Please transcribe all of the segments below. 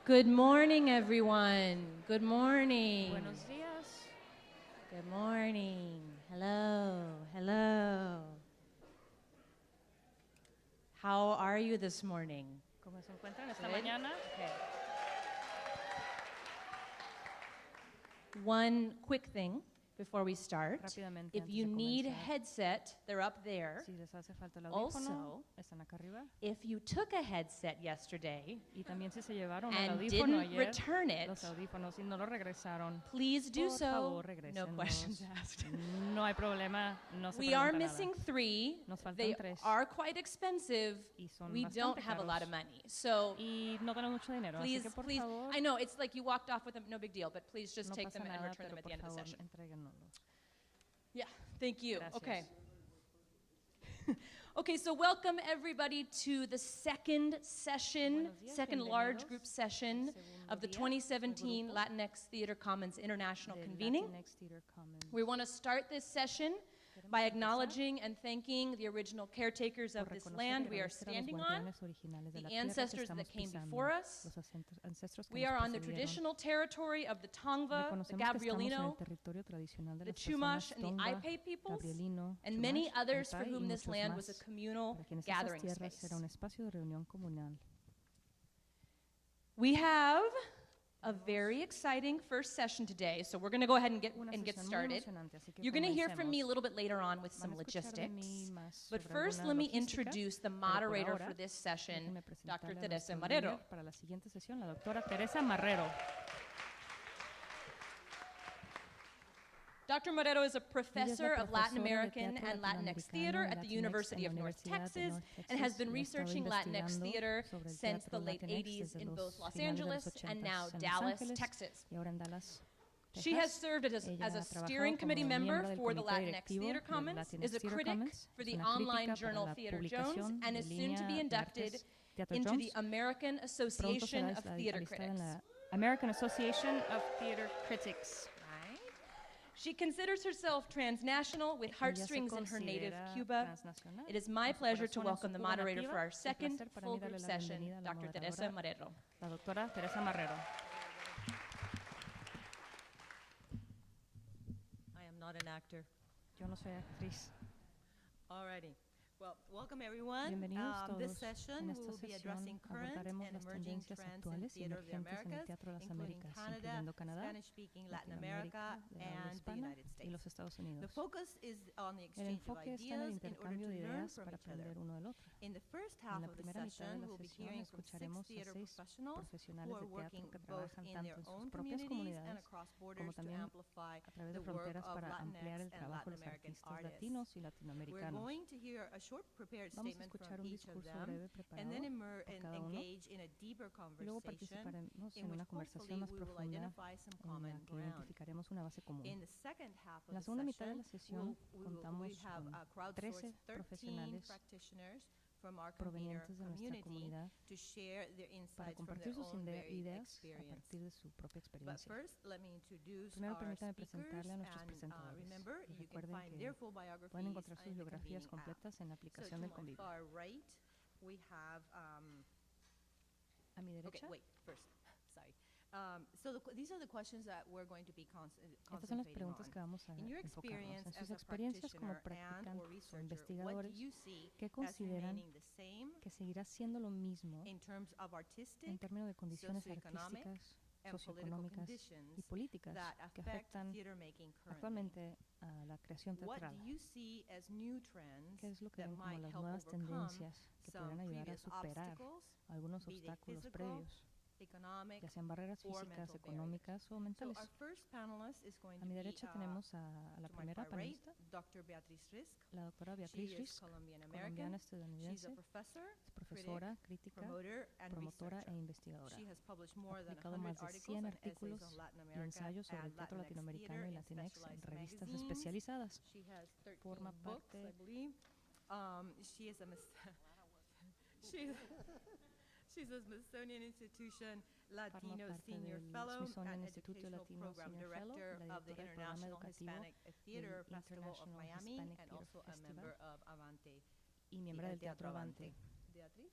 Good morning, everyone. Good morning. Buenos días. Good morning. Hello. Hello. How are you this morning? ¿Cómo se encuentran esta Good. mañana? Okay. One quick thing before we start. Rápidamente, If antes you de need comenzar. headset, they're up there. Si les hace falta el Also, audífono, están acá arriba. If you took a headset yesterday Y también si se llevaron el and audífono didn't ayer, return it, los audífonos y no lo regresaron, please do por so. favor, No regrésenlos. questions asked. No hay problema, no se We are pregunta missing nada. 3. Nos faltan They 3. are quite expensive. Y son We don't bastante have a lot of caros. money. So Y no tenemos mucho dinero, así please, que por please, favor, I know it's like you walked off with them, no big deal, but please just no take pasa them and nada, return them pero at the por end of the favor, session. entréguenlos. Yeah, thank you. Gracias. Okay. Okay, so welcome everybody to the second session, Buenos días, second large bienvenidos. group session Segundo of the día, 2017 el grupo Latinx Theater Commons International de Convening. Latinx Theater Commons. We want to start this session Queremos by empezar acknowledging and thanking the original caretakers por of this reconocer land y we are agradecer a los standing on, guardianes originales de the la tierra que ancestors that estamos came pisando, before us. los ancestros que We nos are on the precedieron. traditional territory of the Tongva, the Reconocemos que estamos en el Gabrielino, territorio tradicional de the las personas Chumash, and the Tongva, Ipe peoples, Gabrielino, and many Chumash, others for Ipai y whom this muchos land was a más. communal Para quienes gathering esas tierras space. era un espacio de reunión comunal. We have a very exciting first session today, so we're going to go ahead and get Una get sesión muy started. emocionante, así que You're going to hear from me a comencemos. little bit later on with Van some a escuchar de mí logistics. más But sobre first, alguna let me logística, introduce the pero por moderator ahora, for this session, déjenme Dr. presentarle a Teresa nuestro Marrero. líder para la siguiente sesión, la doctora Teresa Marrero. Dr. Marrero is a Ella es professor la of Latin profesora de American teatro and Latinx latinoamericano theater y at the Latinx University en of la North Universidad de Texas North and has Texas been y ha estado researching Latinx investigando theater sobre el since teatro the late Latinx 80s desde in los both Los finales de los Angeles and now 80s en Los Dallas, Ángeles Texas. y ahora en Dallas, She has Texas. served as Ella a ha steering trabajado committee como member miembro del for the comité Latinx directivo Theater del Commons, Latinx is a Theater critic Commons, for es the una online crítica para journal la Theater Jones, publicación and de is soon to línea be de inducted artes Teatro into the Jones. American Pronto Association será of Theater alistada en Critics. la American Association of Theater Critics. Right. She considers herself transnational with Ella se heartstrings in her native considera Cuba. transnacional, It is my con su pleasure to corazón en welcome su the Cuba moderator nativa. for our Es un second placer para full mí group darle la session, bienvenida a la Dr. Teresa moderadora, Marrero. la doctora Teresa Marrero. I am not an actor. Yo no soy actriz. Alrighty. Well, welcome everyone. Bienvenidos This todos. session En esta will be addressing sesión current abordaremos and las emerging tendencias trends in actuales y theater of the emergentes en el Americas, Teatro de las including Américas, Canada, incluyendo Canadá, Spanish-speaking Latin Latinoamérica, America, de habla and the hispana United y States. los Estados The Unidos. focus is on the El exchange of enfoque está en el ideas in order intercambio to de learn ideas from para each other. aprender uno del otro. In the first En half la of the primera mitad de session, la we'll be sesión hearing from 6 escucharemos a theater 6 professionals profesionales who are de teatro working que both trabajan in tanto their en sus own propias communities and comunidades across como borders to también amplify a través the de work fronteras of para ampliar el Latinx and trabajo de Latin los American artistas artists. latinos y We're latinoamericanos. going to hear a short prepared Vamos a statement escuchar from un each of discurso them breve and then preparado por cada uno engage in a deeper y luego conversation participaremos in en which una conversación hopefully más we will profunda identify some en common la que ground. identificaremos una base común. In the second half En la of the segunda mitad de la session, sesión contamos we have con crowdsourced 13 13 profesionales practitioners from our convener provenientes de nuestra community comunidad to share their para insights from compartir their sus own varied ideas a experience. partir de su propia But experiencia. first, let me introduce Primero our permítame speakers, presentarle a nuestros and presentadores. remember, Y you can recuerden find que their full biographies pueden encontrar sus in the biografías convening app. completas en la So aplicación to del my Convivio. far right, we have A mi okay, derecha, wait, first, sorry. These are the questions that we're going to be estas son las concentrating preguntas on. que vamos a In your enfocarnos. experience En sus as a experiencias como practitioner and or practicantes o researcher, what do investigadores, you see ¿qué as consideran remaining the same que seguirá siendo lo mismo in terms of en artistic términos de condiciones socioeconomic, artísticas, and political socioeconómicas y conditions políticas that que affect afectan theater making currently? actualmente a la creación What teatral? do you see as new trends ¿Qué es lo que that ven como might las help nuevas overcome tendencias que some podrán ayudar a previous superar obstacles, algunos be they obstáculos physical, previos, economic, ya sean barreras or físicas, mental económicas o So mentales? our first panelist is going A to mi be derecha tenemos a la to my primera far right, panelista, Dr. Beatriz Risk. la doctora She Beatriz is Risk, Colombian colombiana American. She's estadounidense, a professor, es profesora, critic, crítica, promoter, and promotora e researcher. investigadora. She has published more Ha than publicado 100 más de articles 100 and artículos essays on Latin y America ensayos sobre and el teatro Latinx latinoamericano theater y in Latinx en specialized revistas magazines. especializadas. She has 13 Forma books, I parte believe. She is a she's, she's a Smithsonian Institution Latino Forma parte Senior del Fellow Smithsonian and Instituto Educational Latino Program Senior Fellow, Director la of the directora del programa International educativo Hispanic Theater del Festival of International Miami Hispanic and Theater also a Festival member of Avante. y miembro el del Teatro Avante. Beatriz?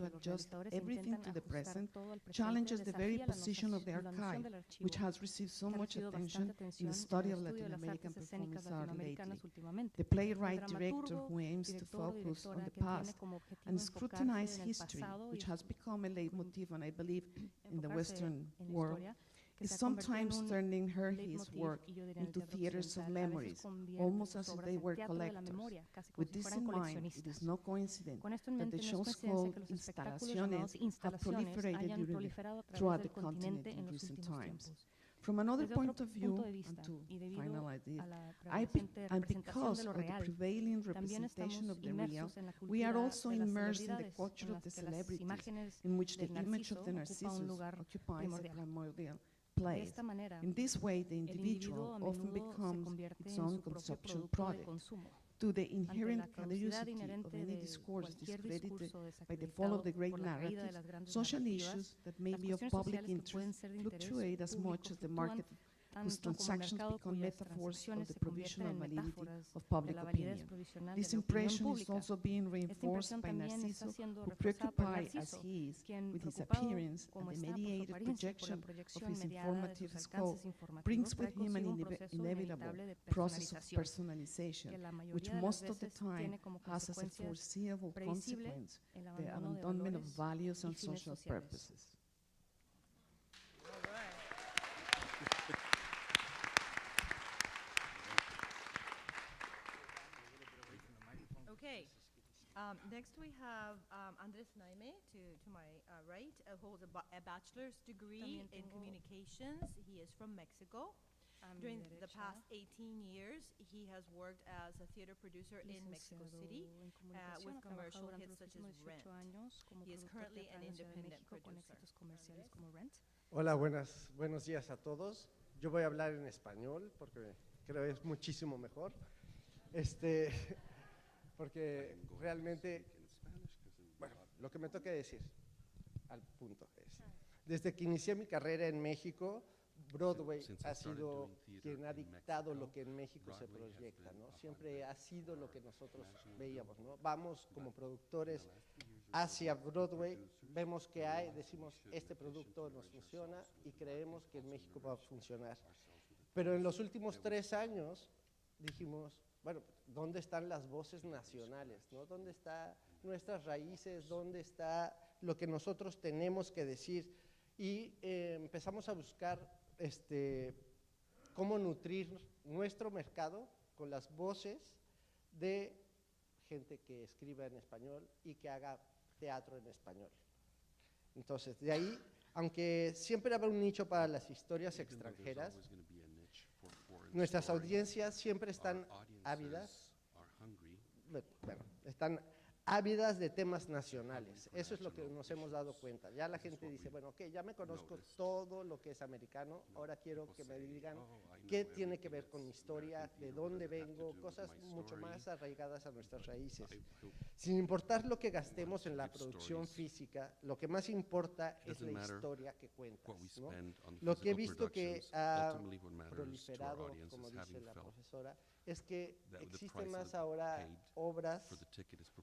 to que los adjust realizadores everything intentan to the ajustar present todo al presente, challenges the very desafía la position of the noción archive, del archivo, which has received so que ha much recibido attention bastante in atención the en study el of estudio de Latin las American artes escénicas performance art latinoamericanas lately. últimamente. The playwright El director dramaturgo, who aims to director o focus on directora the que tiene past como objetivo and enfocarse scrutinize en el history, pasado y which has become a leitmotiv, and I believe in the enfocarse Western en la world, historia, que is se ha convertido en sometimes un turning his leitmotiv, work y yo diría en el into teatro theaters of occidental, a veces memories, convierte almost sus as if obras they en were teatro de la collectors. memoria, casi como With si this fueran in mind, it coleccionistas. is no coincidence Con esto en that mente the no es shows coincidencia called que los espectáculos instalaciones llamados have instalaciones proliferated hayan during proliferado a throughout través the del continente continent in en los recent últimos times. tiempos. From another Desde otro point of view, punto de vista, and to y debido finalize this, a la I be- prevaleciente and representación because de lo of the real, prevailing también representation estamos of the real, inmersos en la we are cultura also de las immersed in the celebridades, culture en of the las que las celebrities, imágenes in which the del image of the narciso ocupa un Narcissus lugar occupies a primordial. primordial De place. esta manera, In this way, the el individuo individual a often menudo se becomes convierte its en own su propio consumption producto de product. consumo. To the Ante la inherent caducidad curiosity inherente of any de discourse cualquier discredited discurso by the fall of the desacreditado great por la caída de narratives, las grandes social narrativas, issues that may las be of cuestiones public sociales que pueden interest ser de interés fluctuate as público much as the fluctúan market whose tanto como transactions mercado become cuyas metaphors of transacciones the se convierten provisional en validity metáforas of de public la validez opinion. provisional This de la opinión impression is pública. also being Esta reinforced impresión by también está Narciso, siendo who reforzada por preoccupied as Narciso, he is quien with his preocupado appearance como and the está por su mediated apariencia y por la projection of proyección his mediada de informative sus scope, alcances informativos, brings trae with him an consigo un proceso inevitable inevitable de process of personalización, personalization, que la mayoría which de las most of the veces time tiene como has as a consecuencia foreseeable previsible consequence el the abandono de abandonment of valores values y and fines social sociales. purposes. Okay. Next we have Andres Naime to my right, holds a bachelor's degree También in tengo- communications. He is from Mexico. A mi During the derecha, past 18 years, he has worked as a theater producer in Mexico licenciado City. en comunicación, with ha trabajado commercial durante hits los such as últimos 18 Rent. años como He is productor currently teatral an en Ciudad de independent México con producer. éxitos comerciales como Rent. Hola, buenos días a todos. Yo voy a hablar en español porque creo que es muchísimo mejor. Porque realmente, bueno, lo que me toca decir al punto es, desde que inicié mi carrera en México, Broadway ha sido quien ha dictado lo que en México se proyecta, ¿no? Siempre ha sido lo que nosotros veíamos, ¿no? Vamos como productores hacia Broadway, vemos que hay, decimos, este producto nos funciona y creemos que en México va a funcionar. Pero en los últimos 3 años dijimos, bueno, ¿dónde están las voces nacionales, no? ¿Dónde están nuestras raíces? ¿Dónde está lo que nosotros tenemos que decir? Y empezamos a buscar cómo nutrir nuestro mercado con las voces de gente que escriba en español y que haga teatro en español. Entonces, de ahí, aunque siempre habrá un nicho para las historias extranjeras, nuestras audiencias siempre están ávidas, bueno, están ávidas de temas nacionales. Eso es lo que nos hemos dado cuenta. Ya la gente dice, bueno, ok, ya me conozco todo lo que es americano, ahora quiero que me digan qué tiene que ver con mi historia, de dónde vengo, cosas mucho más arraigadas a nuestras raíces. Sin importar lo que gastemos en la producción física, lo que más importa es la historia que cuentas, ¿no? Lo que he visto que ha proliferado, como dice la profesora, es que existen más ahora obras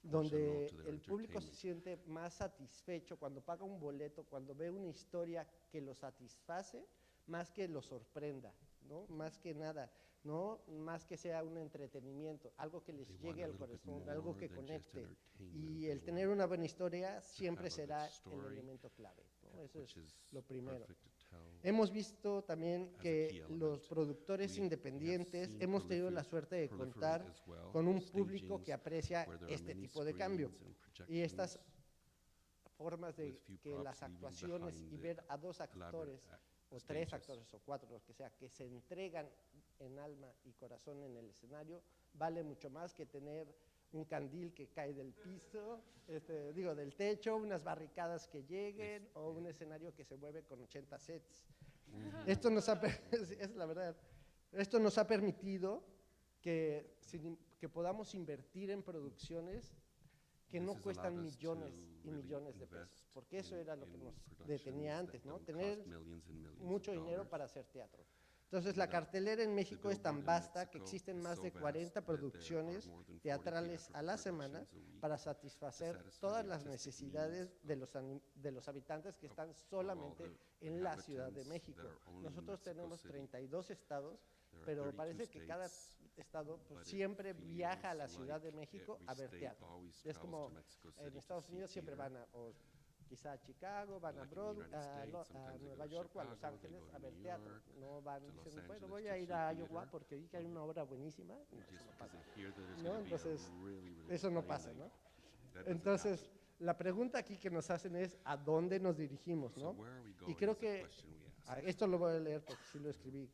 donde el público se siente más satisfecho cuando paga un boleto, cuando ve una historia que lo satisface, más que lo sorprenda, ¿no? Más que nada, ¿no? Más que sea un entretenimiento, algo que les llegue al corazón, algo que conecte. Y el tener una buena historia siempre será el elemento clave, ¿no? Eso es lo primero. Hemos visto también que los productores independientes hemos tenido la suerte de contar con un público que aprecia este tipo de cambio. Y estas formas de que las actuaciones y ver a 2 actores, o 3 actores, o 4, los que sea, que se entregan en alma y corazón en el escenario, vale mucho más que tener un candil que cae del piso, del techo, unas barricadas que lleguen, o un escenario que se mueve con 80 sets. Esto nos ha, es la verdad, esto nos ha permitido que podamos invertir en producciones que no cuestan millones y millones de pesos, porque eso era lo que nos detenía antes, ¿no? Tener mucho dinero para hacer teatro. Entonces, la cartelera en México es tan vasta que existen más de 40 producciones teatrales a la semana para satisfacer todas las necesidades de los habitantes que están solamente en la Ciudad de México. Nosotros tenemos 32 estados, pero parece que cada estado pues, siempre viaja a la Ciudad de México a ver teatro. Es como en Estados Unidos siempre van quizá a Chicago, van a Nueva York o a Los Ángeles a ver teatro. No van, dicen, bueno, voy a ir a Iowa porque vi que hay una obra buenísima. No, eso no pasa. ¿No? Entonces, eso no pasa, ¿no? Entonces, la pregunta aquí que nos hacen es ¿a dónde nos dirigimos, no? Y creo que Esto lo voy a leer porque sí lo escribí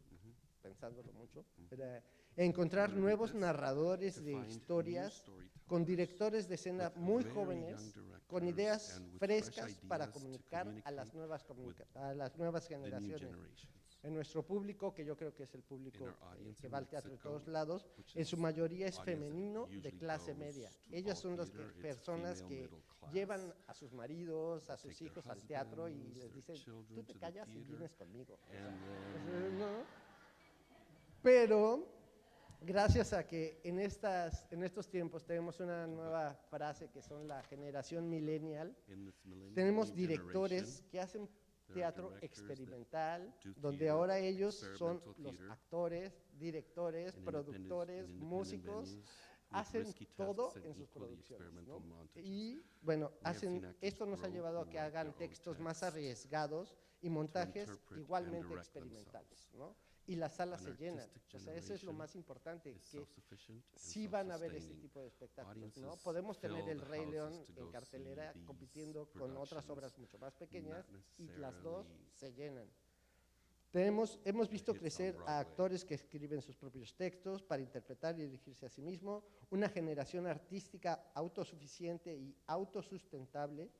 pensándolo mucho. Era encontrar nuevos narradores de historias con directores de escena muy jóvenes, con ideas frescas para comunicar a las nuevas, generaciones. En nuestro público, que yo creo que es el público que va al teatro de todos lados, en su mayoría es femenino de clase media. Ellas son las personas que llevan a sus maridos, a sus hijos al teatro y les dicen, tú te callas y vienes conmigo. ¿No? Pero gracias a que en estos tiempos tenemos una nueva frase que son la generación millennial, tenemos directores que hacen teatro experimental, donde ahora ellos son los actores, directores, productores, músicos, hacen todo en sus producciones, ¿no? Y bueno, esto nos ha llevado a que hagan textos más arriesgados y montajes igualmente experimentales, ¿no? Y las salas se llenan, o sea, eso es lo más importante, que sí van a ver este tipo de espectáculos, ¿no? Podemos tener el Rey León en cartelera compitiendo con otras obras mucho más pequeñas y las dos se llenan. Hemos visto crecer a actores que escriben sus propios textos para interpretar y dirigirse a sí mismo, una generación artística autosuficiente y autosustentable,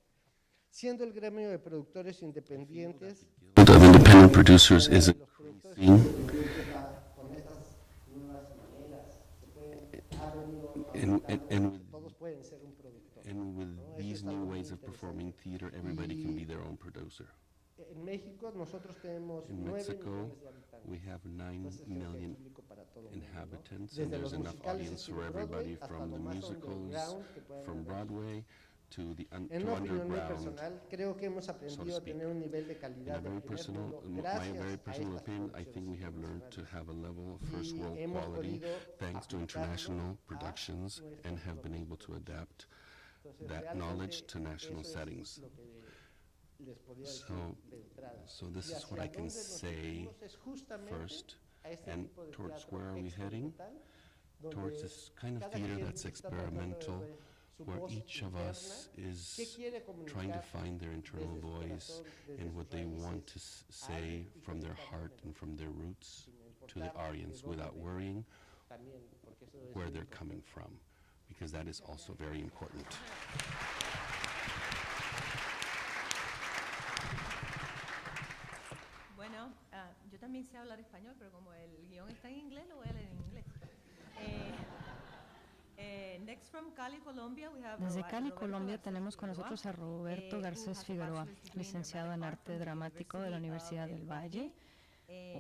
siendo el gremio de productores independientes. Of independent producers is Los productores independientes con estas nuevas maneras se pueden todos pueden ser un productor. and with ¿no? Eso these es new algo muy ways of performing theater, everybody can be their own producer. En México nosotros tenemos In 9 Mexico, millones de habitantes. we have 9 Entonces creo que hay million público para todo el mundo, ¿no? inhabitants, Desde and los there's enough musicales audience for estilo everybody, Broadway hasta from lo the más musicals, underground que puedan from haber. Broadway to the En una opinión muy underground. personal, creo que hemos aprendido a speak. tener un nivel de In calidad a de very primer personal, mundo my gracias very a personal estas opinion, I producciones think we have learned to internacionales. have a level of first Y world hemos quality podido thanks to aplicarlo international a productions nuestros and have been able productos. to adapt Entonces, that realmente knowledge to national eso es settings. lo que les podía decir So- de entrada. so this Y is what hacia I can dónde nos say dirigimos es justamente first, a este and tipo de towards teatro where are we heading? experimental, donde Towards this kind of cada theater quien that's está tratando de experimental, ver su where voz each of interna, us is qué quiere trying to comunicar find their internal desde su voice corazón, desde and sus what they want to raíces, say alguien y from their conectar heart con and el from their roots sin to the importar de audience dónde without venga, worrying también, porque eso es where muy they're importante. coming from, because that is also very important. Bueno, yo también sé hablar español, pero como el guión está en inglés, lo voy a leer en inglés. Next from Cali, Colombia, we have Desde Cali, Roberto Colombia, Garcés tenemos con Figueroa, nosotros a Roberto who Garcés has a Figueroa, bachelor's degree in licenciado en dramatic art arte from the dramático de la Universidad del Valle.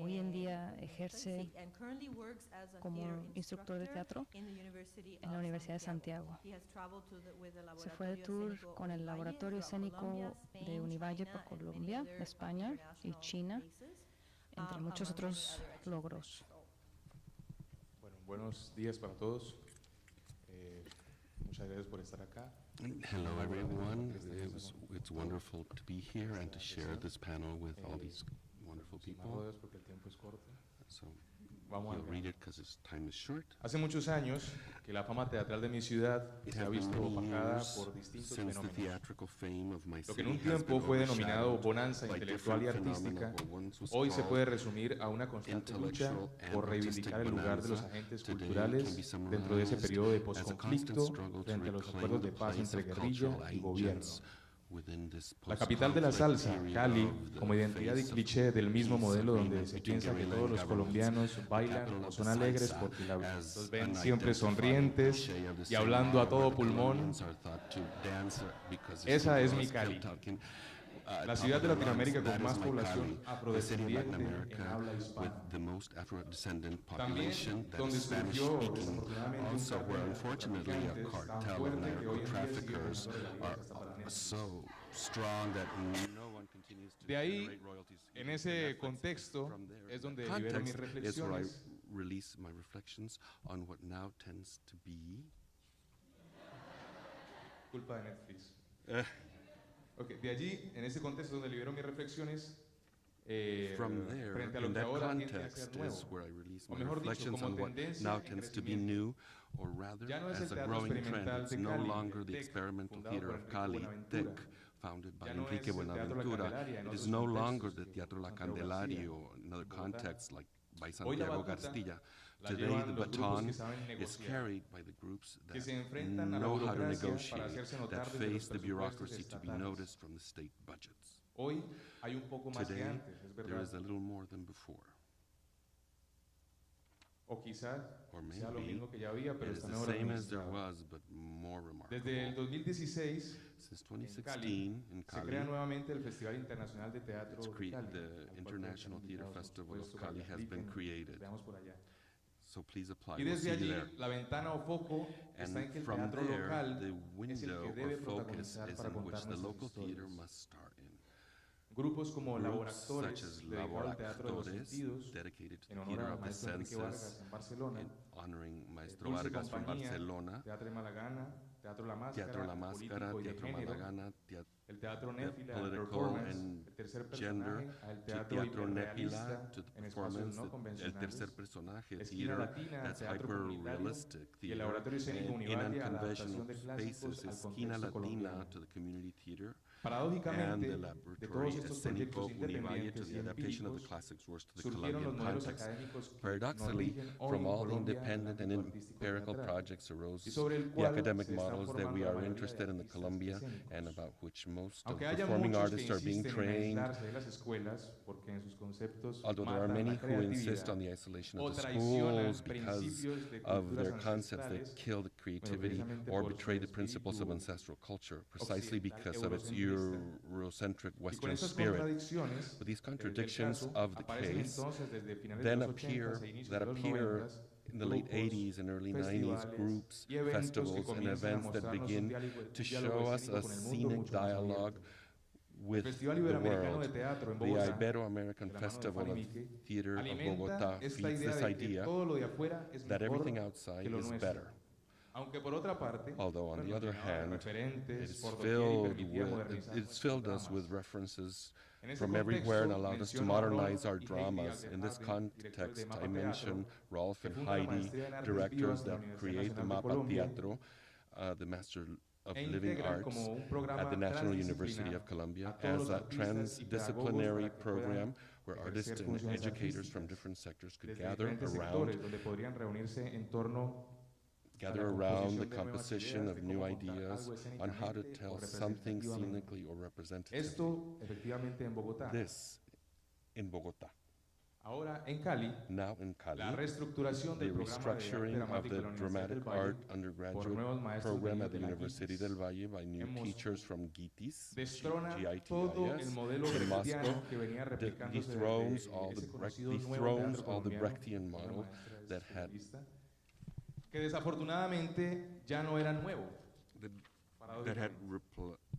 Hoy en día ejerce and currently works as a como theater instructor de teatro in the University en la of Universidad de Santiago. He has traveled with the Se fue de laboratorio tour escénico con el Univalle laboratorio throughout escénico Colombia, de Spain, Univalle China, por and many Colombia, other, España y international China, places, entre among muchos many otros other achievements. logros. Bueno, buenos días para todos. Muchas gracias por estar acá. Hello everyone, it's wonderful to be here and to share this panel with all these wonderful Sin más people. rodeos porque el tiempo es corto. So Vamos you'll al read grano. it because time is short. Hace muchos años que la fama teatral de mi ciudad It se ha has been visto many opacada years por distintos since the fenómenos. theatrical fame of my Lo que en city un has tiempo been fue denominado overshadowed bonanza by intelectual y different artística, phenomena. What once was hoy se called puede resumir a una constante lucha intellectual and por artistic reivindicar el lugar de los bonanza. agentes Today culturales can be summarized dentro de ese periodo de as a constant posconflicto struggle to frente a los reclaim acuerdos the de paz place entre of guerrilla cultural y gobierno. agents within this La capital de la post-conflict salsa, period Cali, of the como identidad y face of cliché del mismo peace modelo donde agreement se between piensa que guerrilla todos and los governments, colombianos the bailan capital o of son the alegres salsa, porque as los ven an siempre identified sonrientes cliché of the y same hablando a where todo the pulmón. Colombians are thought to dance because Esa it's es mi because Cali. kept talking, La ciudad de top of the Latinoamérica runs, con that más is my población Cali, the city of afrodescendiente Latin en America habla with hispana. the most Afro-descendant También population that donde is Spanish surgió speaking, desafortunadamente un also where cartel de unfortunately a narcotraficantes tan cartel of fuerte que hoy en día sigue narco-traffickers ganando regalías are hasta para Netflix. so strong that no one continues to De ahí, generate royalties en to ese Netflix. contexto From there, es the donde libero mis context is where I reflexiones release my reflections on what now tends to be culpa de Netflix. Okay, de allí, en ese contexto donde libero mis reflexiones from there, frente a lo in que that ahora tiende a context ser is nuevo. where I release O my mejor dicho, reflections como on what tendencia now en tends to be crecimiento. new, or rather Ya no es as el a teatro growing trend. experimental It's de no Cali, longer el the TEC, experimental fundado theater por of Enrique Cali, Buenaventura, TEC, founded by Ya no Enrique es el Teatro La Buenaventura, Candelaria, en it is otros no contextos longer the que Teatro La Santiago Candelaria García, or in other en Bogotá. contexts like by Hoy la Santiago batuta García. la Today, llevan the los grupos baton que saben is negociar, carried by the groups que se that enfrentan a la know how to burocracia para negotiate, hacerse notar that desde los face the presupuestos bureaucracy to be estatales. noticed from the state budgets. Hoy hay un poco más que Today, antes, es there verdad. is a little more than before. O quizás Or sea lo maybe mismo que ya había, pero it is está the mejor same as there administrado. was, but more Desde el remarkable. 2016 Since en 2016, Cali, in se Cali, crea nuevamente el Festival Internacional de Teatro it's de Cali, the al cual International todos están Theater invitados, por Festival of supuesto, para Cali que has been apliquen, created. nos veamos por allá. So please apply. Y We'll desde see you allí, there. la ventana o foco está en And que el from teatro there, local the es el window que or debe focus protagonizar is para in which contar the nuestras local theater historias. must start in. Grupos como Groups Laboractores, such as dedicado al teatro de los Laboractores, sentidos, dedicated to en the honor theater al of the maestro Enrique Vargas senses, en Barcelona, in honoring Maestro Dulce Vargas from Compañía, Barcelona, Teatro de Malagana, Teatro La Máscara, Teatro La Máscara, Político y de Teatro Género, Malagana, el Teatro the Néfila, el political Performance, and el tercer gender, personaje, al to teatro Teatro Nepila, hiperrealista to the en espacios performance, no el convencionales, tercer personaje, la Esquina theater Latina, that's teatro comunitario, hyper-realistic y el theater, Laboratorio Escénico and in Univalle a la unconventional adaptación de clásicos spaces, al Esquina contexto Latina colombiano. to the community theater, and Paradójicamente, the de laboratory todos estos proyectos Escénico Univalle to independientes y the adaptation of the empíricos, classics works to the surgieron los Colombian modelos context. académicos que nos Paradoxically, rigen hoy from en all the Colombia en el independent and ámbito artístico empirical teatral, projects arose y sobre el the cual academic se están models that formando we la are mayoría de interested in the artistas Colombia escénicos. and about which most of Aunque the haya performing muchos que artists are being insisten en trained, aislarse de las escuelas porque en sus conceptos although there are matan many la who insist creatividad on the isolation o of the traicionan schools because principios de of culturas their concepts that ancestrales, kill the creativity precisamente or por su betray the principles of espíritu ancestral culture, precisely occidental because of its eurocentrista. Eurocentric Y con Western esas spirit. contradicciones, But these del contradictions caso, of the aparecen case entonces desde finales then de los appear, 80s e inicios that de los appear 90s, in the late grupos, 80s and early 90s, festivales groups, y eventos que festivals, and comienzan a events that mostrarnos un begin diálogo to show us escénico a con el mundo scenic mucho más dialogue abierto. with Festival the Iberoamericano de world. Teatro en The Bogotá, Ibero-American de la mano de Festival Fanny of Mique, Theater of alimenta Bogota esta feeds idea this de que idea todo lo de afuera es that everything mejor outside que lo is nuestro. better. Aunque por otra parte, Although on the bueno, other llenaba de hand, referentes it's por doquier y filled permitía with, modernizar it's nuestros filled us dramas. with references En ese from everywhere and contexto, allowed us to menciono a Rolf modernize our y Heidi dramas. In this Alderhaven, directores context, de Mapa I mention Teatro, Rolf que and fundan la Heidi, Maestría en Artes directors Vivas de la that Universidad create the Nacional de Mapa Colombia, Teatro, the Master of e Living integran Arts como un programa at the National University transdisciplinar of Columbia a todos as los a artistas y pedagogos transdisciplinary para que puedan program where ejercer artists and funciones educators from artísticas different sectors could desde gather diferentes around sectores donde podrían reunirse en torno gather a la around the composición de nuevas composition ideas of de new cómo contar ideas algo on how to escénicamente o tell something representativamente. scenically or representatively. Esto efectivamente en Bogotá. This in Bogota. Ahora en Cali, Now in Cali, la reestructuración the del programa de arte restructuring of dramático de the la Universidad dramatic del Valle art por undergraduate nuevos maestros program venidos at the de la University GITIS del Valle by new en Moscú teachers from GITIS, destrona todo el GITIS, modelo in brechtiano Moscow, que venía replicándose dethrones desde all ese the conocido nuevo dethrones teatro all the colombiano, Brechtian una model maestra that had especialista, que desafortunadamente ya no era nuevo. that had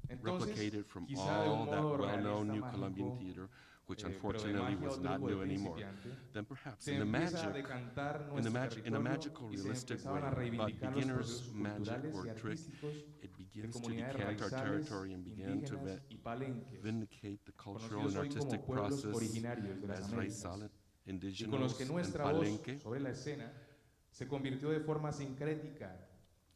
Entonces, replicated from quizá de un all that modo well-known realista, new Colombian mágico, theater, which pero de unfortunately magia was o not truco de new anymore. principiante, Then perhaps se in the empieza a magic, decantar in a nuestro in a magical, territorio y se realistic way, empezaban a but reivindicar los beginner's procesos magic culturales or y trick, artísticos it de begins to comunidades decant our raizales, territory and began to indígenas y palenques, vindicate the cultural conocidos and hoy como artistic pueblos process originarios de las as Américas, raizal, y con los que indigenous, and nuestra voz palenque, sobre la escena se convirtió de forma sincrética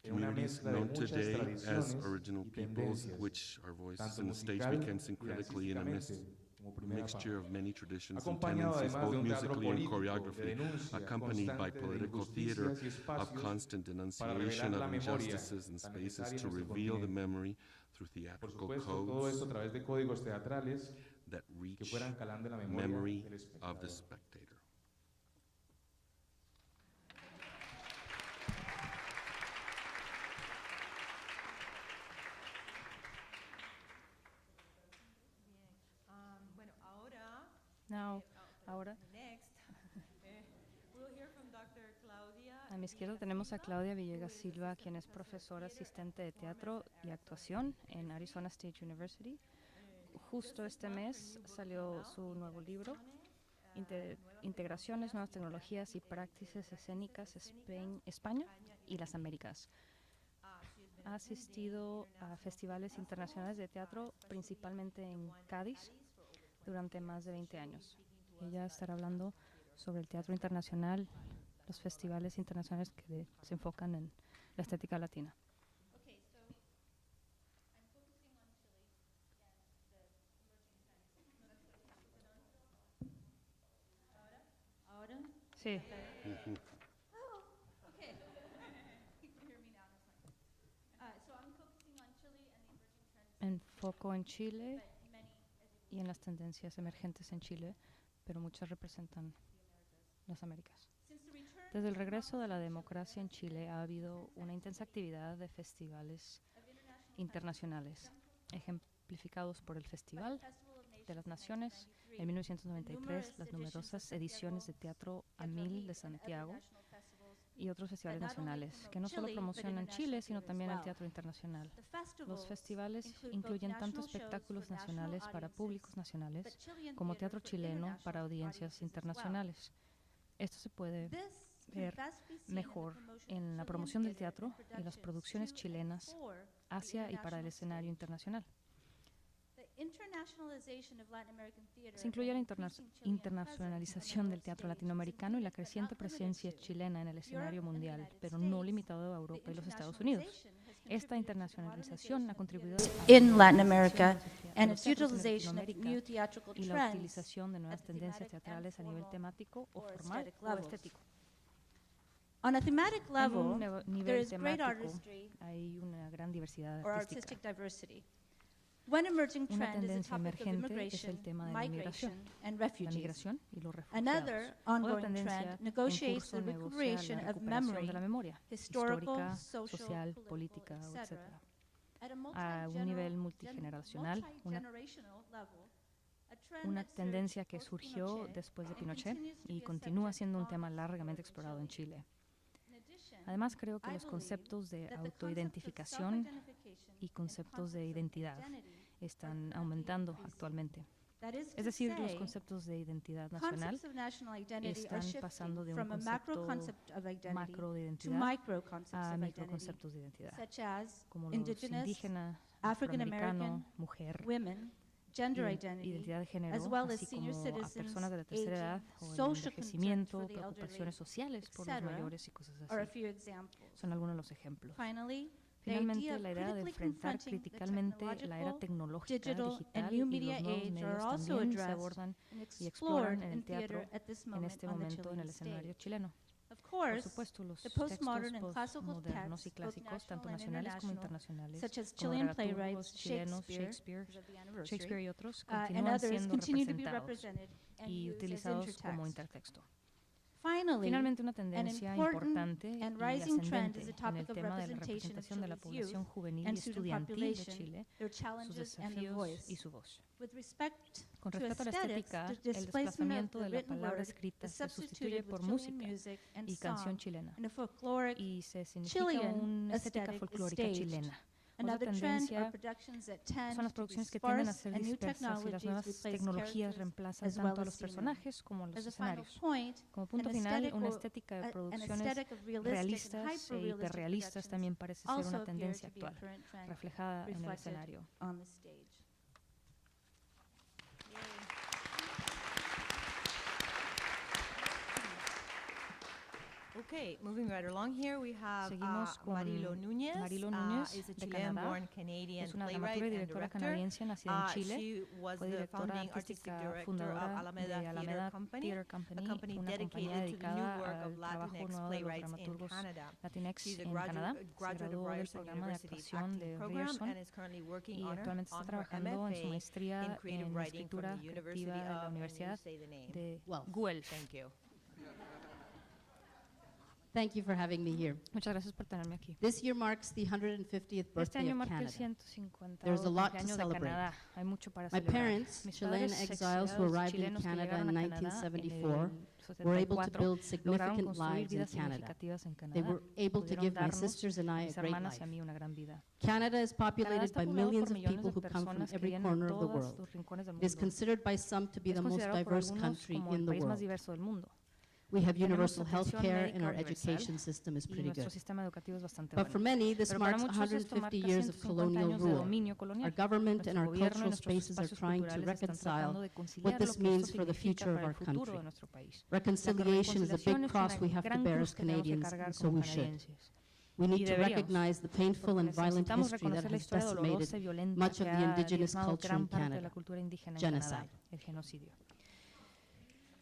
en una communities mezcla de known muchas today as tradiciones original y peoples, tendencias, which our voices tanto on the stage musical became y syncretically in a artísticamente, como primera mixture parte. of many traditions and Acompañado tendencies, además de both un teatro musically and político de choreography, denuncia accompanied by constante de political theater injusticias y of espacios constant para denunciation revelar la of memoria injustices and tan spaces necesaria to en nuestro reveal the continente. memory through Por theatrical supuesto, todo esto a codes través de códigos teatrales that que reach fueran calando en la memoria memory del of the espectador. spectator. Bueno, ahora, Now, ahora, next, we'll hear from Dr. Claudia. a mi izquierda tenemos a Claudia Villegas Silva, quien es profesora asistente de teatro y actuación en Arizona State University. Justo este mes salió su nuevo libro, Integraciones, Nuevas Tecnologías y Prácticas Escénicas España y las Américas. Ha asistido a festivales internacionales de teatro, principalmente en Cádiz, durante más de 20 años. Ella estará hablando sobre el teatro internacional, los festivales internacionales que se enfocan en la estética latina. Sí. Enfoco en Chile y en las tendencias emergentes en Chile, pero muchas representan las Américas. Desde el regreso de la democracia en Chile ha habido una intensa actividad de festivales internacionales, ejemplificados por el Festival de las Naciones en 1993, las numerosas ediciones de Teatro a Mil de Santiago y otros festivales nacionales, que no solo promocionan Chile, sino también el teatro internacional. Los festivales incluyen tanto espectáculos nacionales para públicos nacionales como teatro chileno para audiencias internacionales. Esto se puede ver mejor en la promoción del teatro y las producciones chilenas hacia y para el escenario internacional. Se incluye la internacionalización del teatro latinoamericano y la creciente presencia chilena en el escenario mundial, pero no limitado a Europa y los Estados Unidos. Esta internacionalización ha contribuido a in Latin America and its teatros en utilization of Latinoamérica new theatrical y la trends utilización de nuevas tendencias teatrales a nivel temático o or formal aesthetic o levels. estético. On a thematic En level, un there nivel is great temático artistry hay una gran diversidad or artística. artistic diversity. One emerging Una trend is the tendencia topic of emergente es el immigration, tema de la migration, and la refugees. migración y los Another refugiados. Otra ongoing tendencia trend en negotiates curso the negocia recuperation la of recuperación memory, de la memoria historical, histórica, social, social, political, política, etc. etc. At A un nivel multigeneracional, una tendencia que surgió después de Pinochet y continúa siendo un tema largamente explorado en Chile. Además, creo que los conceptos de autoidentificación y conceptos de identidad están aumentando actualmente. Es decir, los conceptos de identidad nacional están pasando de un concepto macro de identidad a microconceptos de identidad, como los indígena, afroamericano, mujer, identidad de género, así como a personas de la tercera edad o el envejecimiento, preocupaciones sociales por los mayores y cosas así. Son algunos de los ejemplos. Finalmente, la idea de enfrentar criticalmente la era tecnológica, digital y los nuevos medios también se abordan y exploran en el teatro en este momento en el escenario chileno. Por supuesto, los textos postmodernos y clásicos, tanto nacionales como internacionales, como dramaturgos chilenos, Shakespeare y otros, continúan siendo representados y utilizados como intertexto. Finalmente, una tendencia importante y ascendente en el tema de la representación de la población juvenil y estudiantil de Chile, sus desafíos y su voz. Con respecto a la estética, el desplazamiento de la palabra escrita se sustituye por música y canción chilena, y se significa una estética folclórica chilena. Otra tendencia son las producciones que tienden a ser dispersas y las nuevas tecnologías reemplazan tanto a los personajes como a los escenarios. Como punto final, una estética de producciones realistas e hiperrealistas también parece ser una tendencia actual, reflejada en el escenario. Okay, moving right along here, we have Seguimos con Marilo Núñez. Marilo Núñez, Is a de Canadá. Chilean-born Canadian Es una playwright dramaturga y and directora director. canadiense nacida en Chile. She was Fue the directora founding artistic artística director of fundadora Alameda de Theatre Alameda Company, Theatre a Company, company una compañía dedicated to the new dedicada work al of trabajo Latinx nuevo de los playwrights in dramaturgos Canada. Latinx She's a en Canadá. Se graduate of graduó del Ryerson programa de University's actuación acting de program Ryerson and is currently working y on actualmente está her trabajando en su MFA maestría in creative en writing from escritura the University creativa en la of, and you Universidad say the name. de Guelph. Guelph. Thank you. Thank you for having me here. Muchas gracias por tenerme aquí. This year marks the 150th Este birthday año of marca el Canada. 150 There's a lot to cumpleaños de celebrate. Canadá. Hay mucho para My celebrar. parents, Mis Chilean padres exiles who exiliados arrived in chilenos que Canada llegaron in a Canadá en 1974 el were able to 74 build lograron significant construir lives in vidas Canada. significativas en They Canadá. were able to Pudieron give my darnos, sisters and I a mis great hermanas y life. a mí, una gran vida. Canada is Canadá populated está by poblado millions por of millones people de who come from personas que every vienen de corner of the todos world. los rincones del It is mundo. considered by some to be Es the most considerado por diverse algunos country como in el the país más world. diverso del mundo. We have Tenemos universal health atención care médica and our universal education system is Y pretty nuestro good. sistema educativo es bastante But for bueno. many, this Pero para marks muchos esto 150 marca years of 150 colonial años de rule. dominio Our colonial. government and Nuestro our gobierno y cultural nuestros spaces are espacios trying to culturales están tratando reconcile de what conciliar lo this que means esto for the significa future of para el our futuro country. de nuestro país. Reconciliation is a reconciliación big es cross una we have to gran bear cruz as que tenemos que Canadians, cargar and so como we should. canadienses. We need Y to deberíamos, recognize the painful Porque and violent necesitamos history that reconocer la has historia decimated dolorosa y violenta much of que the ha indigenous diezmado culture gran in parte de la Canada. cultura indígena en Genocide. Canadá, el genocidio.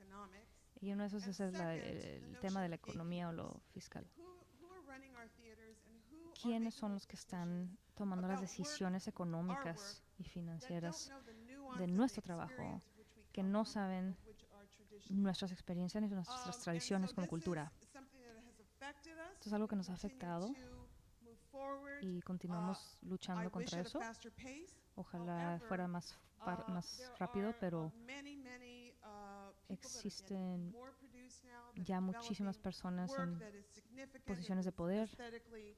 economics. Y uno de esos And es el second, the tema de notion la of economía o gatekeeping. lo fiscal. Who are running our theaters and who are ¿Quiénes making son those los que decisions están tomando las about work, decisiones our económicas work, y that financieras don't know the de nuance and the nuestro trabajo, experience which we que come no from, saben of which our tradition? nuestras experiencias ni nuestras And tradiciones so como this cultura? is something that has affected us. Esto es algo que We nos ha continue afectado to move forward. y continuamos I luchando wish contra at a eso. faster pace. Ojalá fuera However, más más There rápido, are, pero many, many, people that are existen getting more produced now, that ya are muchísimas developing personas work en that is significant posiciones de and poder aesthetically,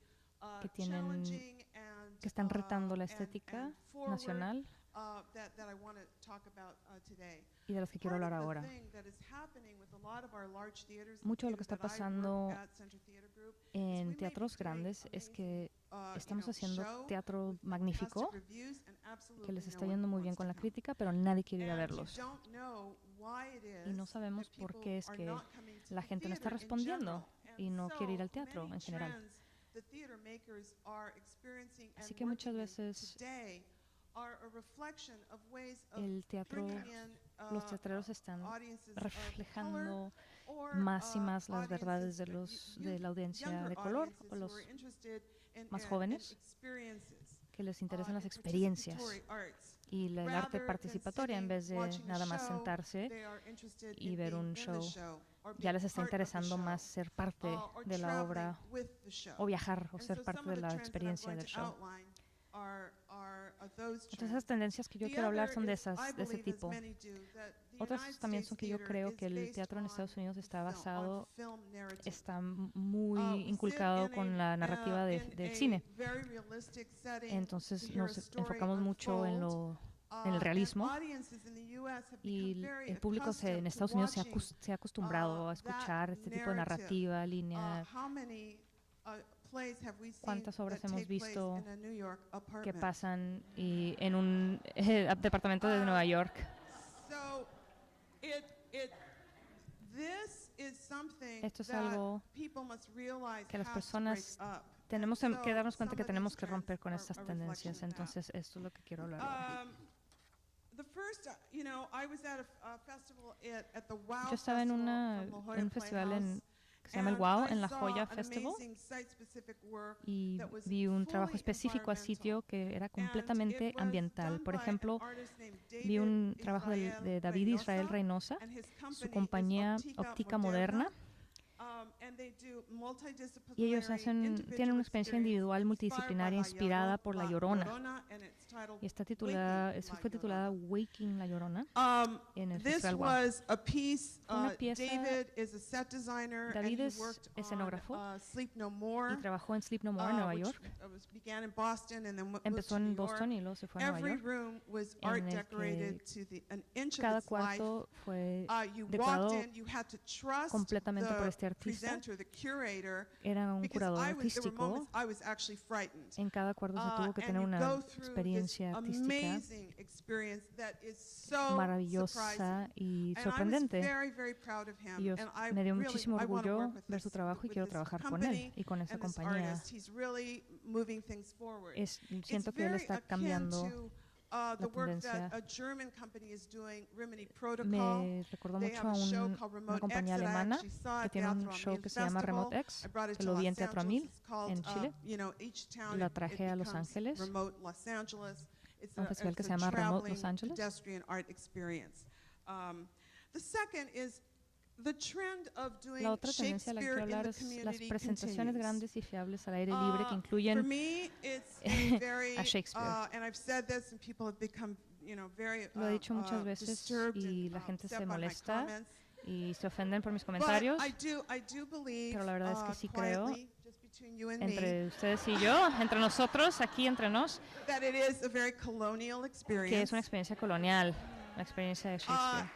que tienen, challenging and, que están retando la and estética forward, nacional that I want to talk about today. y de las que quiero Part hablar of the ahora. thing that is happening with a lot of our large theaters, Mucho de lo que está theaters that I pasando work at Center Theater Group, is we en may be teatros doing grandes es que amazing, estamos haciendo show teatro with magnífico, fantastic reviews, and absolutely que les no está one yendo muy bien wants con to la come. crítica, pero nadie quiere ir a And you verlos. don't know why it Y no is sabemos that por people qué es are que not coming to la the gente no está theater in respondiendo general. y And no quiere ir al so teatro many en general. trends the theater makers are experiencing Así and que muchas working in veces today are a reflection of ways of el teatro, bringing in, los teatreros están audiences of reflejando color, más y más las audiences, verdades de de la audiencia younger de color audiences o who los are interested in- más in jóvenes experiences, que les interesan las in experiencias participatory arts. y el arte Rather than participatorio en vez de sitting, nada más watching a show, sentarse they are interested y in ver being un in the show. show or Ya being les está part of the interesando show, más ser parte or de la traveling obra with the show. o viajar o And ser so parte some de of the la trends that I'm experiencia going del to show. outline are those Entonces trends. esas tendencias que yo The quiero hablar other son de is, I ese believe, as tipo. many do, that the Otras United también States son que yo theater creo is que el based teatro en on Estados Unidos está film, on basado, film narrative. está muy We sit inculcado in con a- la narrativa in del a cine. very realistic setting Entonces to hear a nos story enfocamos mucho en unfold. en el realismo And audiences in the US have y become very el público en accustomed to Estados Unidos watching, se ha acostumbrado a that escuchar este tipo de narrative. narrativa lineal. How many plays have we seen ¿Cuántas obras that hemos take place visto in a New York que apartment? pasan en un departamento de Nueva York? So this is something Esto es that algo people must realize que las has to personas break up. tenemos And que darnos so cuenta que some of tenemos these que romper trends con are estas a reflection tendencias. of that. Entonces esto es lo que quiero hablar ahora. The first, I was at a festival at the WOW Yo estaba en Festival from La Jolla en un festival Playhouse, que se llama el and WOW I en la saw Joya an Festival amazing site-specific work y that was vi un trabajo fully específico a sitio que era completamente And it was ambiental. done Por by an ejemplo, artist named vi un David trabajo Israel de David Israel Reynosa, and his company su is compañía Óptica Moderna, and they do y ellos tienen una experiencia individual multidisciplinaria inspirada por La Llorona. Y fue titulada Waking La Llorona en el This Festival WOW. was a piece, Una pieza- David is a set designer David and he es worked escenógrafo on Sleep No More. y trabajó en Sleep No More en Nueva which, York. began in Boston and then moved Empezó to New en York. Boston y luego se fue a Nueva Every York. room was en art el que decorated to an inch of Cada its life. cuarto fue You decorado walked in, you had to trust completamente por the este artista. presenter, the curator, Era un because curador there were artístico. moments I was actually frightened. En cada cuarto se tuvo que And tener you una go through experiencia this artística amazing experience that is so maravillosa surprising. y And I was sorprendente. very, very proud of him. Y And I me dio really- muchísimo I wanna orgullo work with ver su this- trabajo y with quiero this trabajar con company él y con esa and this compañía. artist. He's really moving things forward. Siento It's que él very está akin cambiando to, the work tendencia. that a German company is doing, Rimini Protocol. Me recordó They mucho have a a show una called Remote compañía X that I alemana actually saw que at tiene un Teatro show Amil que se llama Festival. Remote X, I brought it que to lo vi en Los Teatro Angeles. Amil It's called, en Chile. each town Lo it traje a Los becomes Ángeles. Remote Los Angeles. It's Un festival que it's se llama Remote traveling Los Angeles. pedestrian art experience. The second is the trend of doing La otra tendencia a la que quiero Shakespeare in hablar the es las community presentaciones continues. grandes y fiables al aire libre que For incluyen me, it's a very, a Shakespeare. And I've said this, and people have become, very Lo he dicho muchas veces disturbed y and la gente upset se by my molesta comments. y se ofenden por mis But comentarios, I do believe, pero la verdad es que sí creo, quietly, just between you and me, entre ustedes y yo, entre nosotros, aquí entre nos, that it is a very colonial que experience. es una experiencia colonial, una experiencia de Shakespeare.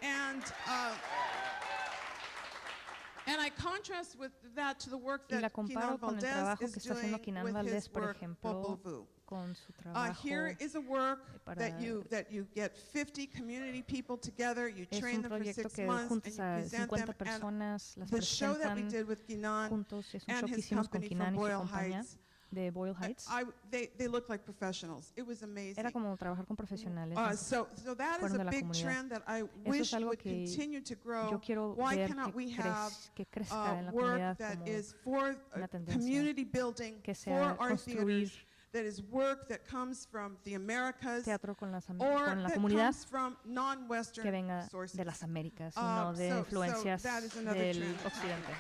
And I contrast with that to the work Y la that comparo Kinan con el Valdez trabajo is que está haciendo doing Kinan with Valdez, his por work, ejemplo, Popol Vuh. con su trabajo. Here is a work para- that you get 50 community people together, you Es train un them for proyecto 6 que months, and juntas you a present 50 them. And personas, las the show that we presentan did with Kinan juntos. Es un show and que his hicimos con company Kinan from y su Boyle compañía Heights, de Boyle Heights. they look like professionals. It was amazing. Era como trabajar con profesionales. So that is fueron de a la big comunidad. trend that I Eso wish es algo would que continue to grow. yo quiero Why ver cannot we have que crezca en la work comunidad that como is for una tendencia, community building que for sea our construir theaters, that is work that comes from the Americas teatro con or la that comunidad comes from non-Western que venga sources. de las Américas y no de so influencias that is another del trend. occidente.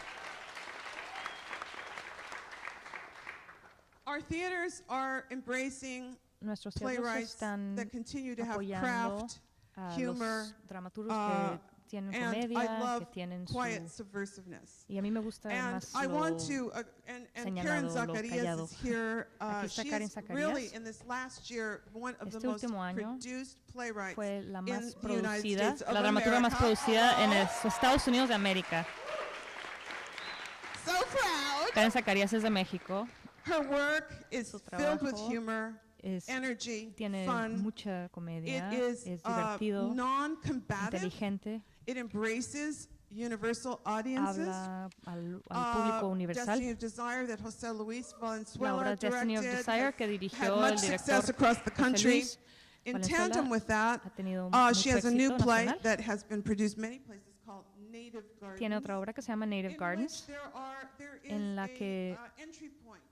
Our theaters are embracing nuestros teatros playwrights están that continue to have apoyando craft, a humor, los dramaturgos uh, que tienen and I comedia, que love tienen quiet su... subversiveness. Y a mí me gusta And más I lo... want to, and Karen señalado, lo Zacarias callado. is here. Aquí está She Karen is really, Zacarias. in this last year, one of the Este most último año produced playwrights fue la in más the United producida, States of la dramaturga más America. producida en los Estados Unidos de América. So proud. Karen Zacarias es de México, Her work is Su filled with trabajo humor, es, energy, tiene fun. mucha comedia, It is es divertido, non-combative. inteligente, It embraces universal audiences. habla al público universal. Destiny of Desire that José Luis La Valenzuela obra Destiny of directed Desire que had dirigió much el success director across the José country. Luis In Valenzuela tandem with that, ha tenido she mucho has a new éxito play nacional. that has been produced many places called Native Gardens. Tiene otra obra que se llama Native in Gardens, which there is en la a, que entry point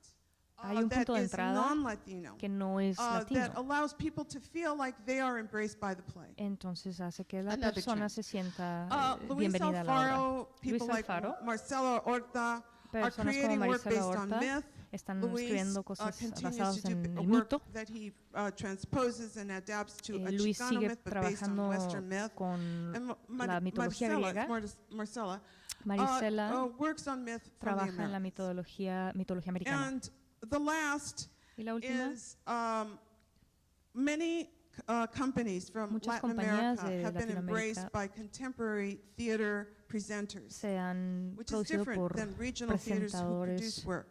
hay un that punto de is entrada non-Latino, que no es that latino. allows people to feel like they are embraced by the play. Entonces hace que la Another persona trend. se sienta Luis bienvenida a la obra. Alfaro, people Luis like Alfaro, Marcela Horta are personas como creating work Marisela based on Horta myth. están Luis escribiendo cosas continues basadas to en do el work mito. that he transposes and adapts to a Luis Chicano sigue myth, but based on trabajando Western myth. con And la mitología Marcela, griega. Marcela Marisela works on myth from the trabaja en la Americas. mitología americana. And the last Y la última, is many companies from Muchas Latin compañías America de have been embraced Latinoamérica by contemporary theater presenters, se han which is producido different por than regional theaters who produce presentadores work.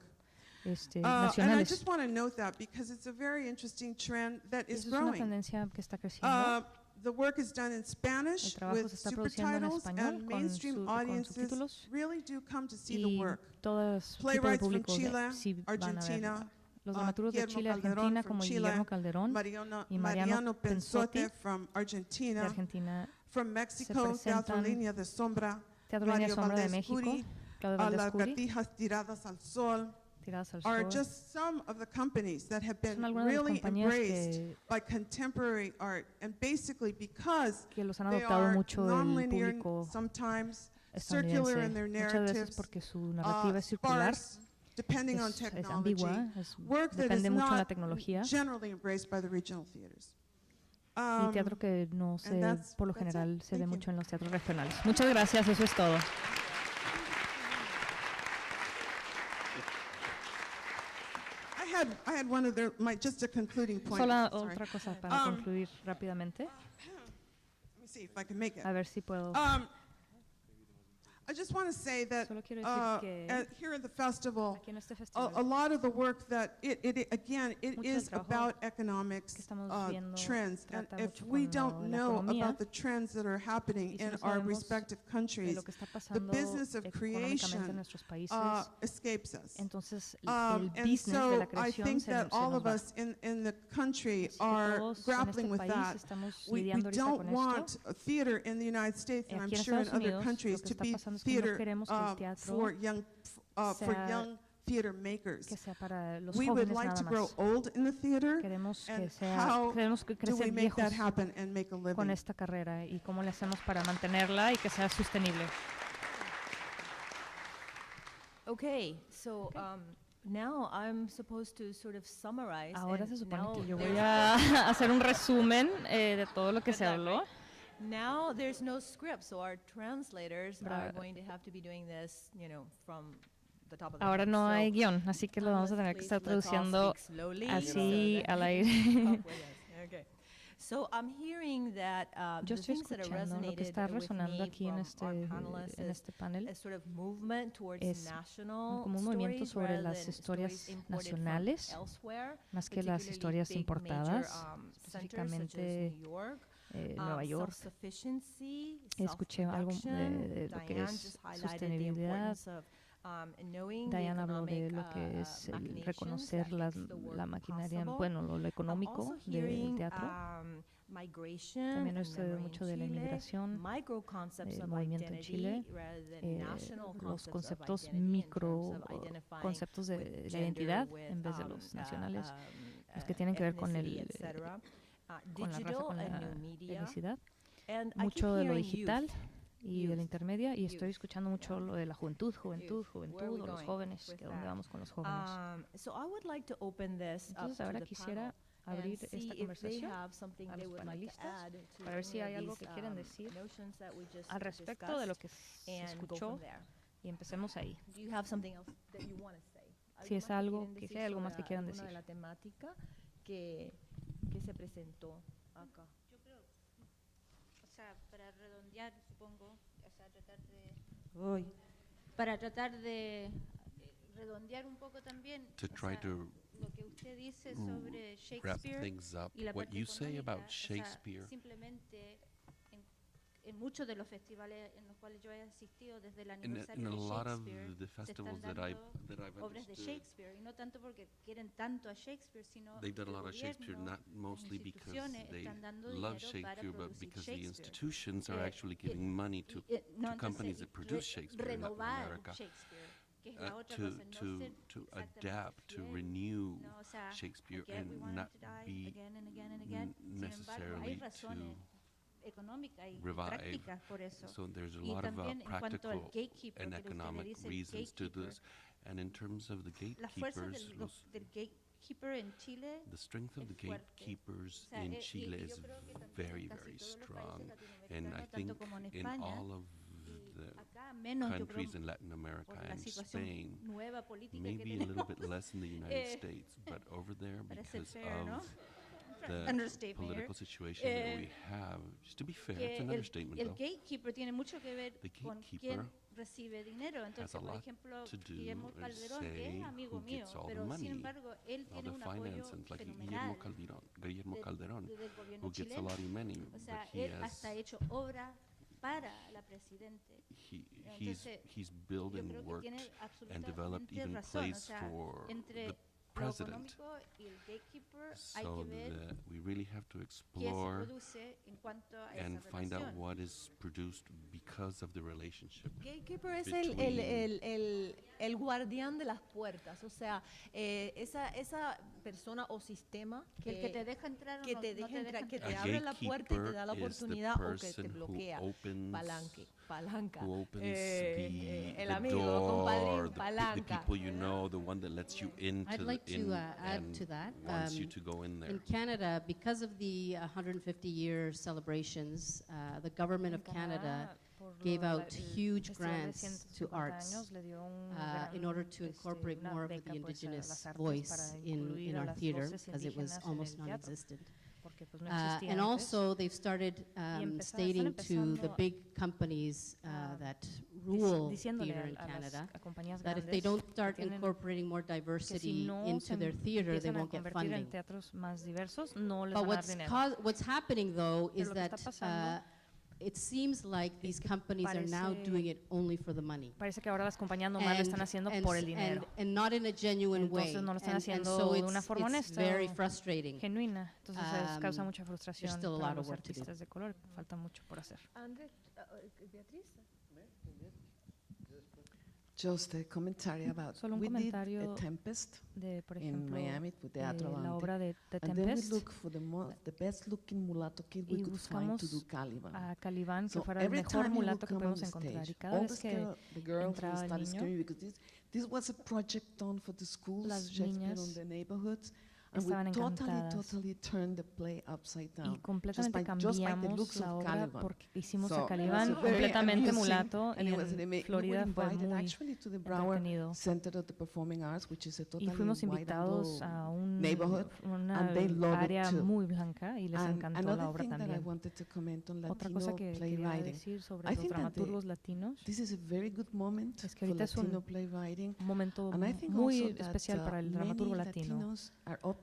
And I nacionales. just want to note that because it's a very interesting trend that Y is eso es una growing. tendencia que está creciendo. The work is done in El Spanish trabajo with se está produciendo en subtitles, español and con mainstream con audiences subtítulos really do come to see the y work. todo tipo de Playwrights from público Chile, sí van a ver. Argentina, Los dramaturgos de Guillermo Chile, Calderón Argentina, from como Chile, Guillermo Calderón y Mariano Pensotti Pensote from de Argentina, Argentina, from Mexico, presentan Teatro Línea de Sombra, Teatro Línea de Claudio Sombra de Valdés México, Curi, Claudio Valdés Curi, Lagartijas Tiradas al Sol, Tiradas al are Sol. just some of the companies that have been Son algunas de las really compañías embraced que, by contemporary art, and basically because que los han they adoptado are mucho el nonlinear, público sometimes circular in estadounidense, their muchas veces narratives, porque su narrativa es circular, sparse, depending on es technology, ambigua, work that is depende mucho de la not tecnología, generally embraced by the regional theaters. y teatro que no se, that's- por lo that's it. general se ve Thank you. mucho en los teatros regionales. Muchas gracias, eso es todo. I had one other, just a concluding point. Solo sorry. otra cosa para Um, concluir rápidamente, Let me see if I can make it. a ver si puedo. I just want to say that Solo quiero decir que here at the festival, aquí en este a festival lot of the work that it Mucho del is trabajo about economics que estamos viendo trends, and trata if mucho we con don't la know economía, about the trends that are happening y si in no our sabemos respective de countries, lo que está the pasando business of económicamente en creation nuestros países, escapes us. entonces el And business de so la I creación think se, that se all nos of va. us in the country Así que are todos en grappling este with país that. estamos We lidiando ahorita don't con want esto. a theater in the United States, Y and I'm aquí en sure in Estados other Unidos, countries, lo que to está be pasando es que no theater queremos que el teatro for sea- young theater makers. que sea para los We would jóvenes like nada to grow más. old in the theater, Queremos que and queremos que do we crecer make that viejos happen and make a con living? esta carrera y cómo le hacemos para mantenerla y que sea sostenible. Okay, so now I'm supposed to sort of summarize. Ahora and se supone now que yo there's- voy a hacer un resumen de todo lo que se Good luck, habló. right? Now there's no script, so our translators are Bra- going to have to be doing this, from the top of the Ahora head. no So, hay guión, así que lo vamos a tener que please, estar let's all traduciendo speak slowly así so that al we aire. can keep up with us. Okay. So I'm hearing that Yo the estoy things that have escuchando lo que está resonated with resonando me aquí en from our panelists en is este panel. a sort of movement towards Es national como un movimiento stories sobre rather las than historias stories imported from nacionales, elsewhere, más que las particularly historias big importadas, major, centers such as específicamente New York. Nueva York. Self-sufficiency, Escuché algo self-production. de lo que Diane es just highlighted the sostenibilidad. importance of, knowing the Diane habló de economic, lo que es el machinations reconocer that la, makes the work la maquinaria, possible. bueno, lo I'm económico also del hearing, teatro. migration También he and estudiado memory mucho in de la Chile, inmigración, micro concepts el of movimiento en identity Chile, rather than national los concepts of conceptos identity in micro, terms of identifying conceptos de with la gender, identidad with, en vez de los nacionales, los que uh, tienen que ver con ethnicity, el, etc. con la raza, Digital con and la new media. etnicidad, And I keep mucho de lo hearing digital youth. y de la intermedia, y estoy Youth, escuchando mucho lo de la juventud, Where are we o los going jóvenes, with que dónde that? vamos con los jóvenes. So I would like to open this up Entonces to ahora the quisiera panel. abrir and esta see if they conversación have something a they los would like to panelistas add to para ver si any of hay algo these, que quieren decir notions that we just al respecto de lo que se and go escuchó from there. y empecemos ahí. Do you have something else that you want to say? Si es más que algo quieren que decir sea algo más que sobre quieran alguna decir. de la temática que se presentó acá. Yo creo, o sea, para redondear, supongo, o sea, tratar de redondear un poco también, To o try sea, to lo que usted dice sobre wrap Shakespeare things up, y la what parte you say económica, about o sea, Shakespeare. simplemente en muchos de los festivales en los cuales yo he asistido desde el In a aniversario de lot of Shakespeare, the se están festivals dando that I've obras de understood, Shakespeare, y no tanto porque quieren tanto a Shakespeare, sino they've done a el lot of Shakespeare, gobierno, not mostly because instituciones they están dando love dinero para Shakespeare, but producir because the Shakespeare. institutions are actually que- giving money to no, to entonces, companies y that produce Shakespeare in Latin renovar America, Shakespeare, que es la otra to cosa, no ser to exactamente adapt, to fiel, renew no, o sea, Shakespeare again, we and want him not to die be again and again and again. Sin embargo, hay necessarily razones to económicas y revive. prácticas por eso. So there's a Y lot of también en cuanto al practical gatekeeper, and que usted le economic dice el reasons to gatekeeper, this. And in terms of the la fuerza gatekeepers, del gatekeeper en Chile the strength of es the fuerte. gatekeepers O sea, in y Chile yo is creo que también en very, casi very todos los strong. países And I latinoamericanos, think tanto como en in España, all of y the acá menos, yo creo, countries in Latin America por la and situación Spain, nueva política que maybe a little tenemos. bit less in the United Eh, States, but over there, para ser because fair, ¿no? of the Understatement here. political situation that we Eh, have, just to be fair, que it's an understatement el though. gatekeeper tiene mucho que ver The con gatekeeper quién recibe dinero. Entonces, a por lot ejemplo, to do Guillermo and Calderón, que say es amigo who mío, gets all the pero money, sin embargo, él all tiene the un apoyo finances, like fenomenal Guillermo Calderón, del gobierno who gets a chileno. lot of money, O sea, but he él hasta ha has hecho obra para la presidente. he's Entonces, built yo and creo que worked tiene and developed absolutamente even razón. O plays sea, for entre the lo president. económico y el gatekeeper hay So que ver that we really have to qué se explore produce en cuanto a and esa find out relación. what is produced because of the relationship. Gatekeeper es between- el guardián de las puertas, o sea, esa persona o sistema Que el que te deja entrar o que no, te no deja entrar, que A te abre la puerta y te da la gatekeeper is the oportunidad o que te person who bloquea. opens Palanca. who opens El the amigo, door, compadrín, the palanca. people you know, the one that lets you into I'd like in to add and to that. wants you to go in there. In Canada, because of the 150-year celebrations, the government of Canada gave out huge grants to arts in order to incorporate more of the indigenous voice in our theater, as it was almost non-existent. And also, they've started stating to the big companies that rule theater in Canada that if they don't start incorporating more diversity into their theater, they won't get funding. But what's happening, though, is that it seems like these companies are now doing it only for the money. Parece que ahora las compañías nomás lo están haciendo por el dinero. And not in a genuine way. Entonces no lo están And haciendo so de una forma it's honesta very o frustrating. genuina. Entonces causa mucha frustración there's still a para lot of los work to do. artistas de color. Falta mucho por hacer. Andrés, Beatriz. Just a commentary about Solo un we did comentario a Tempest de, por in ejemplo, Miami with Teatro la Avante. obra de And then we Tempest, look for the best looking mulatto kid we y could find to do buscamos Caliban. a Caliban que So fuera el every mejor time he would mulato que come on podemos the encontrar. stage, Y cada all vez the que the girls would entraba el start niño, screaming because this was a project done for the schools, las Shakespeare niñas on the neighborhoods. And we estaban totally, encantadas. totally turned the play upside down. Y completamente just by the cambiamos looks la of obra Caliban. porque hicimos So a it was Caliban very completamente amusing, mulato and y it was en we Florida were fue invited muy actually to the Broward entretenido. Center of the Performing Arts, which is a Y totally fuimos white invitados angle a neighborhood, una and they loved it área too. muy blanca y les And encantó another la obra thing that I también. wanted to comment on Otra Latino cosa que quería playwriting. decir sobre I los think that dramaturgos latinos this is a very good moment es que for ahorita es Latino un playwriting. momento And I think muy also that especial para el dramaturgo many latino, Latinos are opting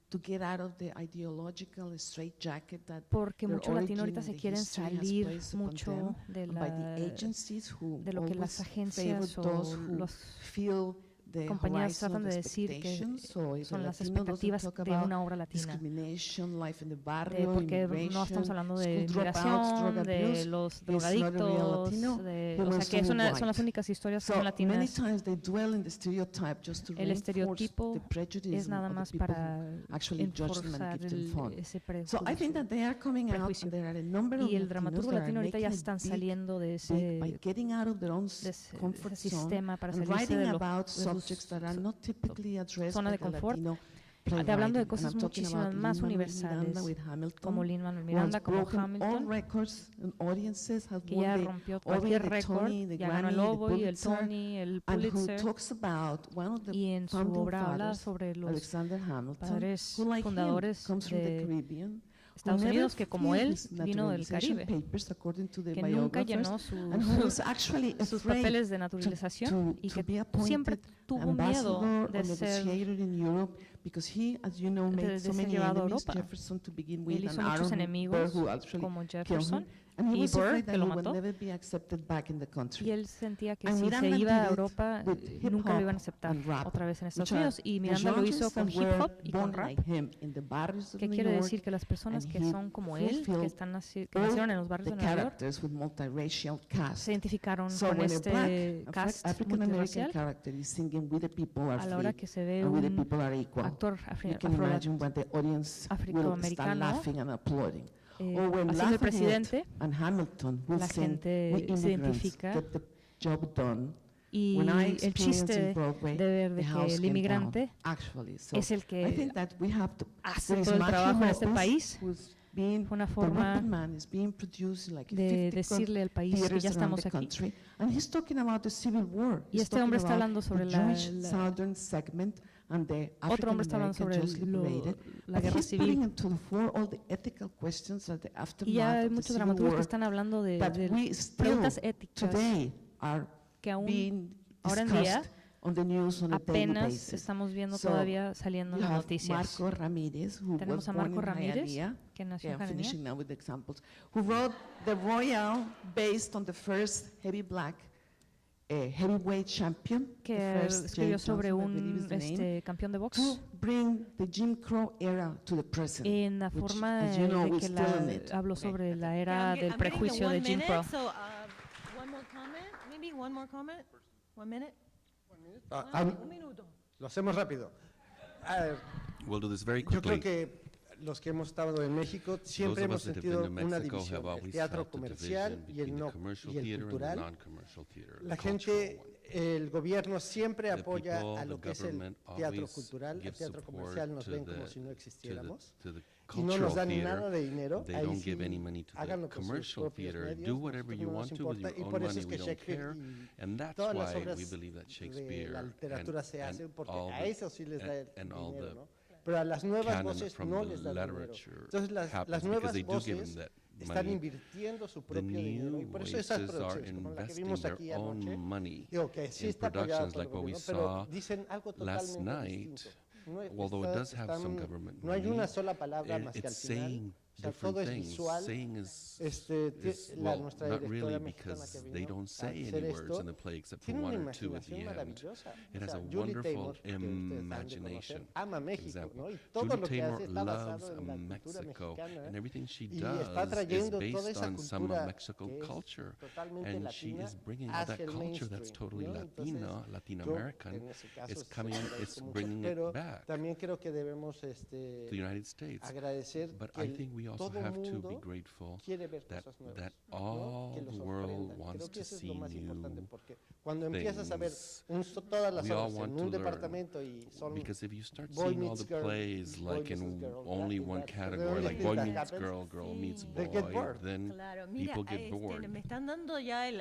to get out of the ideological straitjacket that porque their mucho latino origin ahorita and se the quieren history has salir placed upon them, mucho de, and by the agencies who de lo que las always agencias favor those o who los feel the compañías horizon tratan of de decir que expectations. So if son the las Latino doesn't expectativas talk de about una obra latina. discrimination, life in the De barrio, porque no immigration, estamos hablando de school dropouts, migración, drug de abuse, los it's not a real drogadictos, Latino. de, He o sea wants que to move son las right. únicas historias que So son many latinas. times they dwell in the stereotype just to El reinforce estereotipo the prejudice es nada of más the people para who actually judge them and enforzar give them fun. ese So I think that they are coming out, prejuicio. and there are a number of Y el Latinos dramaturgo that are latino ahorita ya making están it big, saliendo de big by ese, getting out of their own de ese comfort zone sistema para and salirse writing de, about de sus subjects that are not typically addressed zona by de the confort Latino hablando de playwright, cosas and I'm talking muchísimas about más Lin-Manuel Miranda universales, with Hamilton, como Lin-Manuel who Miranda, has como broken all Hamilton, records and audiences, has que won ya the rompió Obie, cualquier the récord, Tony, the ya ganó Grammy, el the Obie, el Pulitzer, Tony, el and who Pulitzer, talks about one of the y en su founding obra habla fathers, sobre los Alexander Hamilton, padres who like him fundadores comes from the de Caribbean, Estados who Unidos, never que como él filled his vino del naturalization Caribe, papers, according to the que nunca biographers, llenó and who was actually sus afraid papeles de naturalización y to be que appointed siempre tuvo miedo ambassador de or ser, negotiator in Europe because he, as you know, made de so ser many llevado a enemies. Europa. Jefferson to begin with, Él hizo and muchos Aaron Burr, enemigos who actually como killed Jefferson him. And he y was Burr, afraid that que he lo would mató, never be accepted back in the y country. él sentía que And si se Miranda iba a did it Europa with hip nunca lo hop iban a aceptar and rap, otra vez en Estados which are Unidos, y the Miranda lo hizo genres con that hip were hop y con born rap, like him in the barrios of que New quiere York, decir que las personas and que he son como él, que fulfilled que nacieron en los barrios the de Nueva York, characters with multiracial cast. se identificaron So con when a black este cast African American multirracial. character is singing "We the people are A la hora free que se ve and we the un people are equal," actor you can imagine what the audience will start afroamericano, laughing and applauding. Or when haciendo el Lafayette presidente, and Hamilton will la sing gente "We se immigrants identifica, get the job done." y When I el experienced chiste in Broadway, de ver the de que house el came inmigrante down, actually. So es el I que think that we have to, hace there is todo el Macho trabajo en este Lopez, país, who's being, una the forma Working Man is being produced in like de 50 decirle al país que theaters ya around estamos the aquí. country, and he's talking about the Civil War. Y He's este hombre talking está about hablando sobre the la- Jewish la- Southern segment and the Otro hombre está hablando sobre African-American just liberated. la But guerra he's putting civil. into the fore all the ethical questions that the Y ya aftermath hay of the muchos Civil dramaturgos que War están hablando de that we still preguntas éticas today are que aún being ahora en día discussed on the news on a daily apenas basis. estamos viendo So, todavía saliendo you en las have noticias. Marco Ramírez, who Tenemos was a born Marco in Ramírez, Hialeah. que nació en I'm Hialeah, finishing now with the examples. Who wrote The Royal based on the first heavy black heavyweight champion, the que first escribió Jake sobre Johnson, I believe is the name, campeón de box, to bring the Jim Crow era to the present. en la which, forma as you know, de we're que still in it. habló sobre la era I'm del getting prejuicio de 1 Jim minute, Crow. So, one more comment, maybe one more comment? 1 minute? Un minuto. Lo hacemos rápido. We'll do this very Yo quickly. creo que los que hemos estado en México siempre Those of hemos us that have sentido been to una Mexico división, have el always teatro felt a comercial division y el, between no, the commercial y el theater and the cultural. non-commercial theater, La the cultural gente, one. el gobierno siempre The apoya people, a the lo que es el government teatro always cultural, el gives teatro support comercial nos to ven the- como si no to existiéramos. the Y no nos cultural dan theater. nada de dinero, They ahí don't sí give any money to the háganlo con sus commercial propios theater. medios, Do whatever nosotros you no nos want to with importa, your y own por eso money. es We que don't Shakespeare care. y And that's todas las why obras we believe that de Shakespeare la literatura se and hacen porque all a the- eso sí les da el and all dinero, the ¿no? Pero a las nuevas canon voces from no the les da dinero. literature Entonces las happens because nuevas they do give voces them that están money. invirtiendo su The propio dinero y new por eso esas voices are producciones como la que investing vimos their aquí own anoche, money digo que sí in está apoyada productions por el like what we gobierno, pero saw dicen algo last totalmente night. distinto. No, Although it does have some government no hay money, una sola palabra más que al it's final. saying O sea, todo different es things. visual. Saying is, La nuestra not directora really mexicana because que they vino don't a say hacer any words esto, in the play except for tiene una one or two at the imaginación end. maravillosa. It O has sea, a Julie wonderful Taymor, que ustedes han de imagination. conocer, ama México, Example. ¿no? Y todo Julie lo que Taymor hace está loves basado en la cultura Mexico, mexicana, and everything she y está does is trayendo toda based esa on some cultura of Mexico que es culture, totalmente and she latina is bringing all that hacia el culture that's mainstream, totally ¿no? Latina, Entonces, Latin yo, American. en ese caso, It's se coming, agradezco it's mucho, bringing pero it back también creo que debemos to the United States. agradecer But que I think we also todo have to be mundo grateful quiere ver that, cosas nuevas, that ¿no? all Que los the world sorprendan. wants Creo que to eso es see lo más importante, new porque cuando empiezas a ver things. todas las We all obras want en to un learn, departamento y son because if you start boy seeing all meets the girl, plays boy like in meets girl, only that- one that's the category, only like thing boy that meets happens. girl, girl meets They get boy, bored. then Claro, mira, people get bored. me están dando ya el...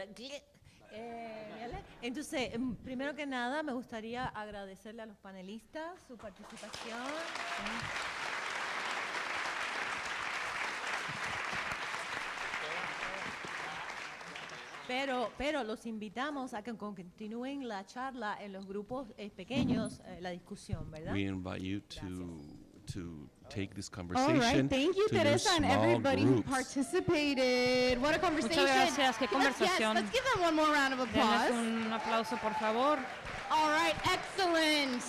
entonces, primero que nada, me gustaría agradecerle a los panelistas su participación. Pero los invitamos a que continúen la charla en los grupos pequeños, la discusión, ¿verdad? We invite you to take this All conversation right, thank you, to your Teresa, and small everybody who groups. participated. What a conversation. Muchas gracias, qué conversación. Let's give them one more round of applause. Denles un aplauso, por favor. All right, excellent.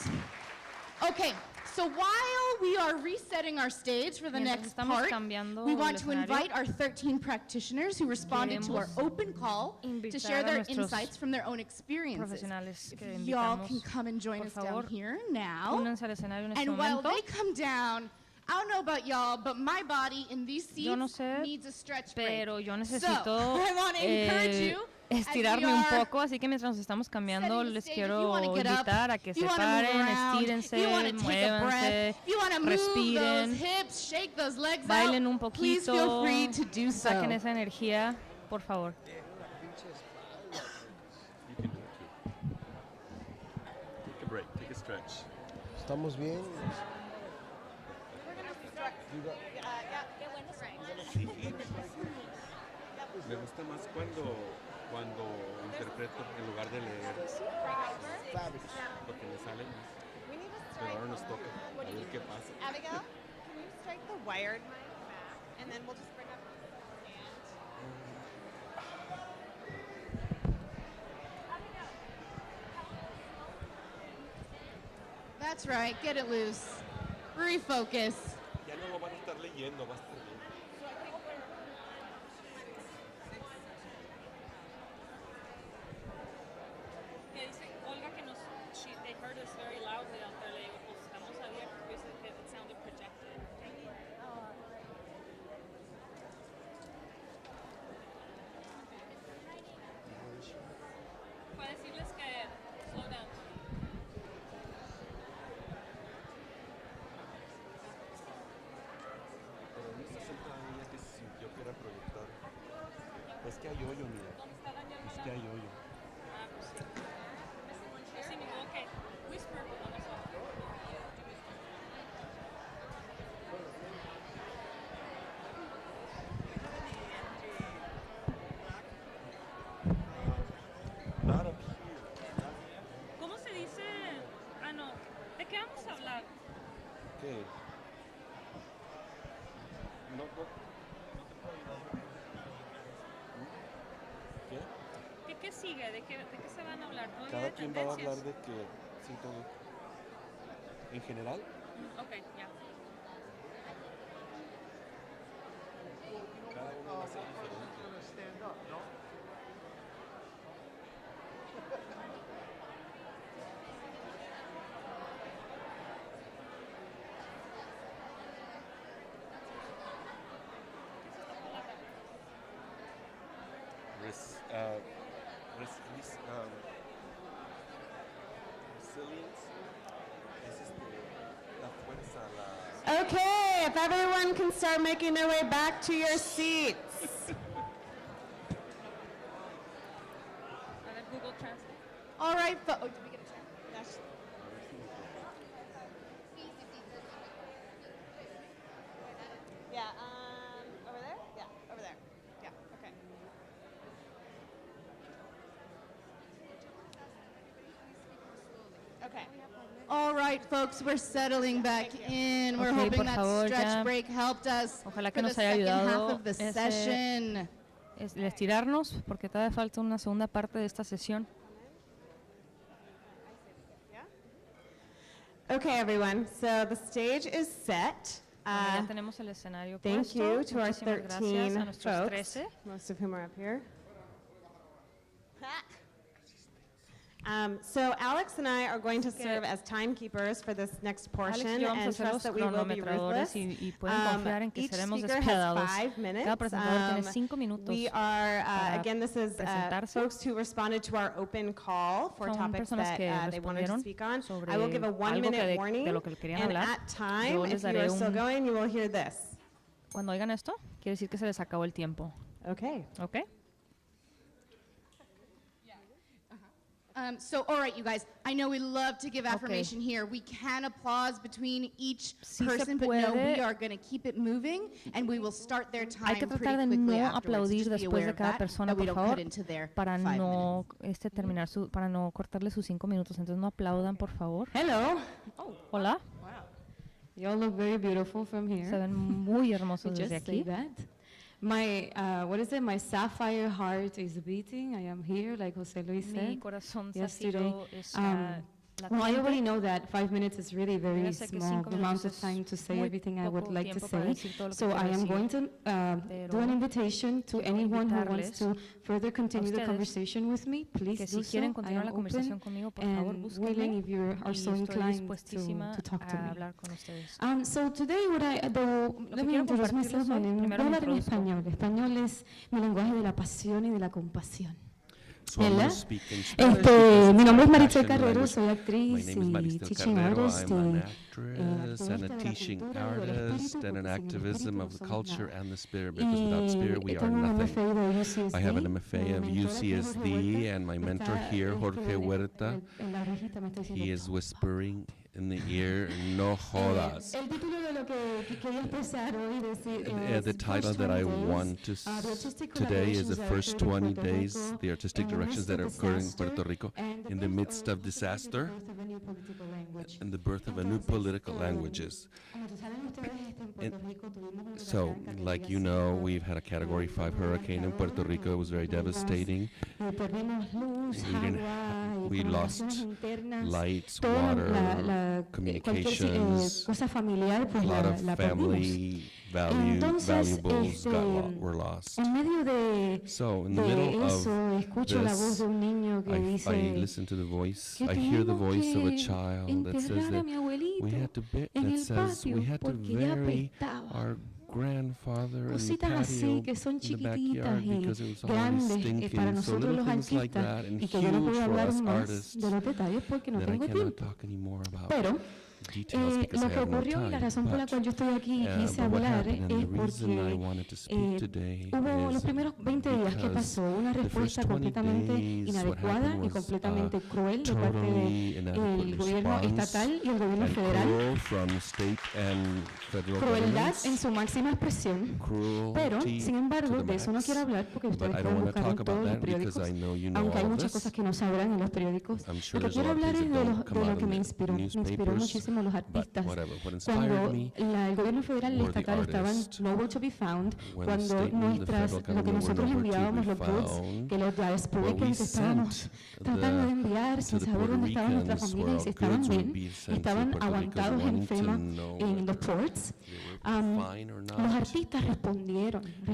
Okay, so while we are resetting our stage for the Mientras next estamos part, cambiando we el want to escenario, invite our 13 practitioners who responded to our queremos open call to invitar share a their nuestros insights from their own experiences. profesionales If que y'all invitamos, can come and join por us down favor, here now. únanse al escenario en este And while momento. they come down, I don't know about y'all, but my body in these seats Yo no sé, needs a stretch break. pero yo So, necesito I want to encourage you estirarme un poco, así que mientras nos estamos cambiando, les quiero invitar a que se paren, estírense, muévanse, respiren, bailen un poquito, saquen esa energía, por favor. Take a break, take a stretch. ¿Estamos bien? Me gusta más cuando interpreto en lugar de leer. Porque me sale más. Pero ahora nos toca. A ver qué pasa. Abigail, can you strike the wired mic back, and then we'll just bring up the stand. That's right, get it loose. Refocus. Ya no lo van a estar leyendo, va a estar bien. Que dice Olga que they heard us very loudly out there. Le digo, pues estamos abiertos, pues it sounded projected. Para decirles que slow down. Pero no está sentada ella que se sintió que era proyector. Es que hay hoyo, mira. Es que hay hoyo. Ah, pues sí. Yo sí me digo, ok, whisper, pues vamos a... Not up here. ¿Cómo se dice? Ah, no. ¿De qué vamos a hablar? ¿Qué? No te puedo ayudar. ¿Qué? ¿Qué sigue? ¿De qué se van a hablar? ¿Todavía Cada de quien va a tendencias? hablar de que, sí, todo. En general, Ok, ya. cada uno va a ser diferente. Resilience es la fuerza, la... Okay, if everyone can start making their way back to your seats. A ver, Google Translate. All right, did we get a check? Yes. Yeah, over there? Yeah, over there. Yeah, okay. Okay. All right, folks, we're settling back in. We're Ok, hoping por that favor, stretch ya. break helped us Ojalá for que the nos haya second half ayudado of the ese- session. El estirarnos, porque todavía falta una segunda parte de esta sesión. Okay, everyone. So the stage is set. Bueno, ya tenemos el escenario Thank puesto. you to our Muchísimas gracias a 13 nuestros folks, 13. most of whom are up here. So Alex and I are going to serve as timekeepers for this next Alex y portion yo vamos a and ser trust los that we will be cronometradores ruthless. y pueden confiar en que Each seremos speaker has despiadados. 5 minutes. Cada presentador tiene 5 minutos We are, para again, this is presentarse. folks who responded to our open call for Son topics personas that que they wanted to respondieron speak on. sobre I will give a algo 1-minute warning, de lo que querían and hablar. at time, Yo if les you daré are still un... going, you will hear this. Cuando oigan esto, quiere decir que se les acabó el tiempo. Okay. ¿Ok? So, all right, you guys, I know we love to give affirmation here. We can applause between each Sí se person, but no, puede. we are going to keep it moving, and we will start their time Hay que pretty tratar de quickly no afterwards. aplaudir Just be después aware de of cada that, persona, that we por don't favor, cut into their para 5 no terminar para no cortarle sus 5 minutos. Entonces no aplaudan, por favor. Hello. Hola. You all look very beautiful from here. Se ven muy hermosos We desde just say aquí. that. My, what is it? My sapphire heart is beating. I am here, like Jose Luis Mi said corazón yesterday. zafiro está Well, I already know that 5 minutes is really very Ya sé que small 5 amount minutos of time to es say muy everything I would poco like to tiempo para say. decir todo lo que So quiero I am decir. going to do an invitation to quiero anyone who wants invitarles to further continue the ustedes conversation with me. Please que do si so. quieren I continuar am la open conversación conmigo, por favor, and búsquenme, willing if you are y so estoy inclined dispuestísima to talk to a me. hablar con ustedes. So today, let me quiero introduce compartirles myself. hoy, My name- primero voy a me hablar en introduzco. español. Español es mi lenguaje de la pasión y de la compasión. So I'm Ella, going to speak in Spanish because mi it's nombre es my Marichel passion Carrero, language. soy My actriz name is y Marichel teaching Carrero. artist I'm an y actress and a activista de la teaching cultura y del artist espíritu, and an porque sin el activism espíritu of no the somos culture nada. and the spirit, because without spirit we are Tengo un nothing. MFA de UCSD. I have an MFA Mi of mentor aquí, Jorge UCSD Huerta, and my me mentor está here, Jorge escribiendo Huerta, en la orejita me está diciendo he is todo. whispering in the ear, no jodas. El título de lo que quería expresar hoy decir The title that I want to today is the first 20 days, the artistic directions that are occurring in Puerto Rico in the midst of disaster and the birth of a new political languages. So, like you know, we've had a Category 5 hurricane in Puerto Rico. It was very devastating. We lost lights, water, communications, a lot of family valuables were lost. En medio de So, in the middle eso, of escucho la voz this, de un niño que I dice listen to the voice, que I hear the tuvimos voice of a que child that says enterrar a that mi we abuelito had to en el says we patio had to porque ya bury apestaba. our grandfather in the Cositas así patio que son in the chiquititas backyard y because it was always grandes para stinking. So nosotros little los things like artistas that and y que yo no huge puedo for hablar us más artists de los detalles porque no that I tengo cannot tiempo. talk anymore about. Pero Details because lo I que have no ocurrió y la time. razón por la But, cual yo estoy aquí y quise but what hablar happened, and es the reason I porque wanted to speak today hubo is los primeros 20 días que because pasó una the respuesta first 20 completamente days, what inadecuada happened y was completamente cruel de parte totally del inadequate gobierno response estatal y el gobierno and federal. cruel from state and federal Crueldad governments. en su máxima expresión. Pero, Cruelty sin embargo, to the de eso no max. quiero hablar porque ustedes But I pueden don't want to buscar en talk todos about los that because periódicos, I know you know aunque hay all muchas this. cosas que no sabrán en los periódicos. I'm sure Lo que there's a quiero lot of hablar es things that don't come de lo out que in me the inspiró. Me inspiró newspapers, muchísimo los but artistas. whatever, what inspired Cuando me el gobierno federal y were the estatal estaban artists. nowhere to be found, When the cuando state and the nuestras, federal lo que government were nosotros nowhere to enviábamos, be los goods, found, que los well, we diasporicans estábamos sent tratando de enviar to sin the saber Puerto dónde estaban nuestras Ricans where familias, our si estaban goods would bien, be sent to estaban Puerto Ricans aguantados en wanting to FEMA, know en los whether ports. they were fine or Los not. artistas respondieron The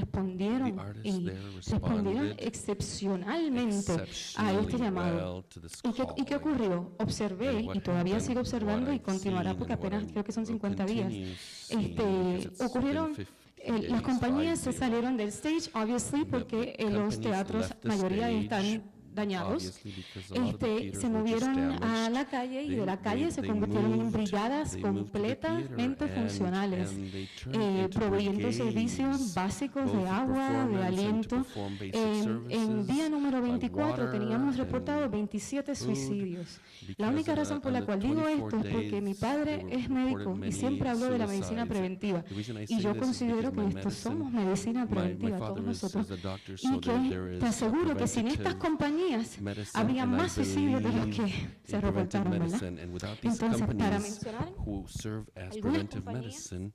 artists y there respondieron responded excepcionalmente a este exceptionally llamado. well to this ¿Y qué ocurrió? Observé And what y todavía happened, sigo observando what y I've continuará seen porque and what apenas I creo que son will 50 días. continue seeing because it's Ocurrieron been 50 las days, compañías se 50. salieron del stage, obviously, porque los companies teatros, left the mayoría stage, están dañados, obviously, because a lot of the theaters se were just movieron a damaged. la calle y They- de la calle se they convirtieron en moved- brigadas they moved to the completamente theater funcionales, and they turned into proveyendo brigades, servicios básicos both de to agua, de performance and to aliento. perform basic En services, día número like 24 water teníamos reportado and 27 food, suicidios. La because única razón por la on the cual digo 24 esto es porque mi days, padre they es reported médico y many siempre habló de la medicina suicides. preventiva. The reason I Y say yo this is considero because que my esto medicine- somos medicina my preventiva, father todos is nosotros. a doctor, Y so que there is te a aseguro que sin estas preventative compañías medicine, habría and I más suicidios de los believe que in se preventive reportaron, ¿verdad? medicine, and without these Entonces, para companies mencionar who serve as algunas preventive compañías, medicine,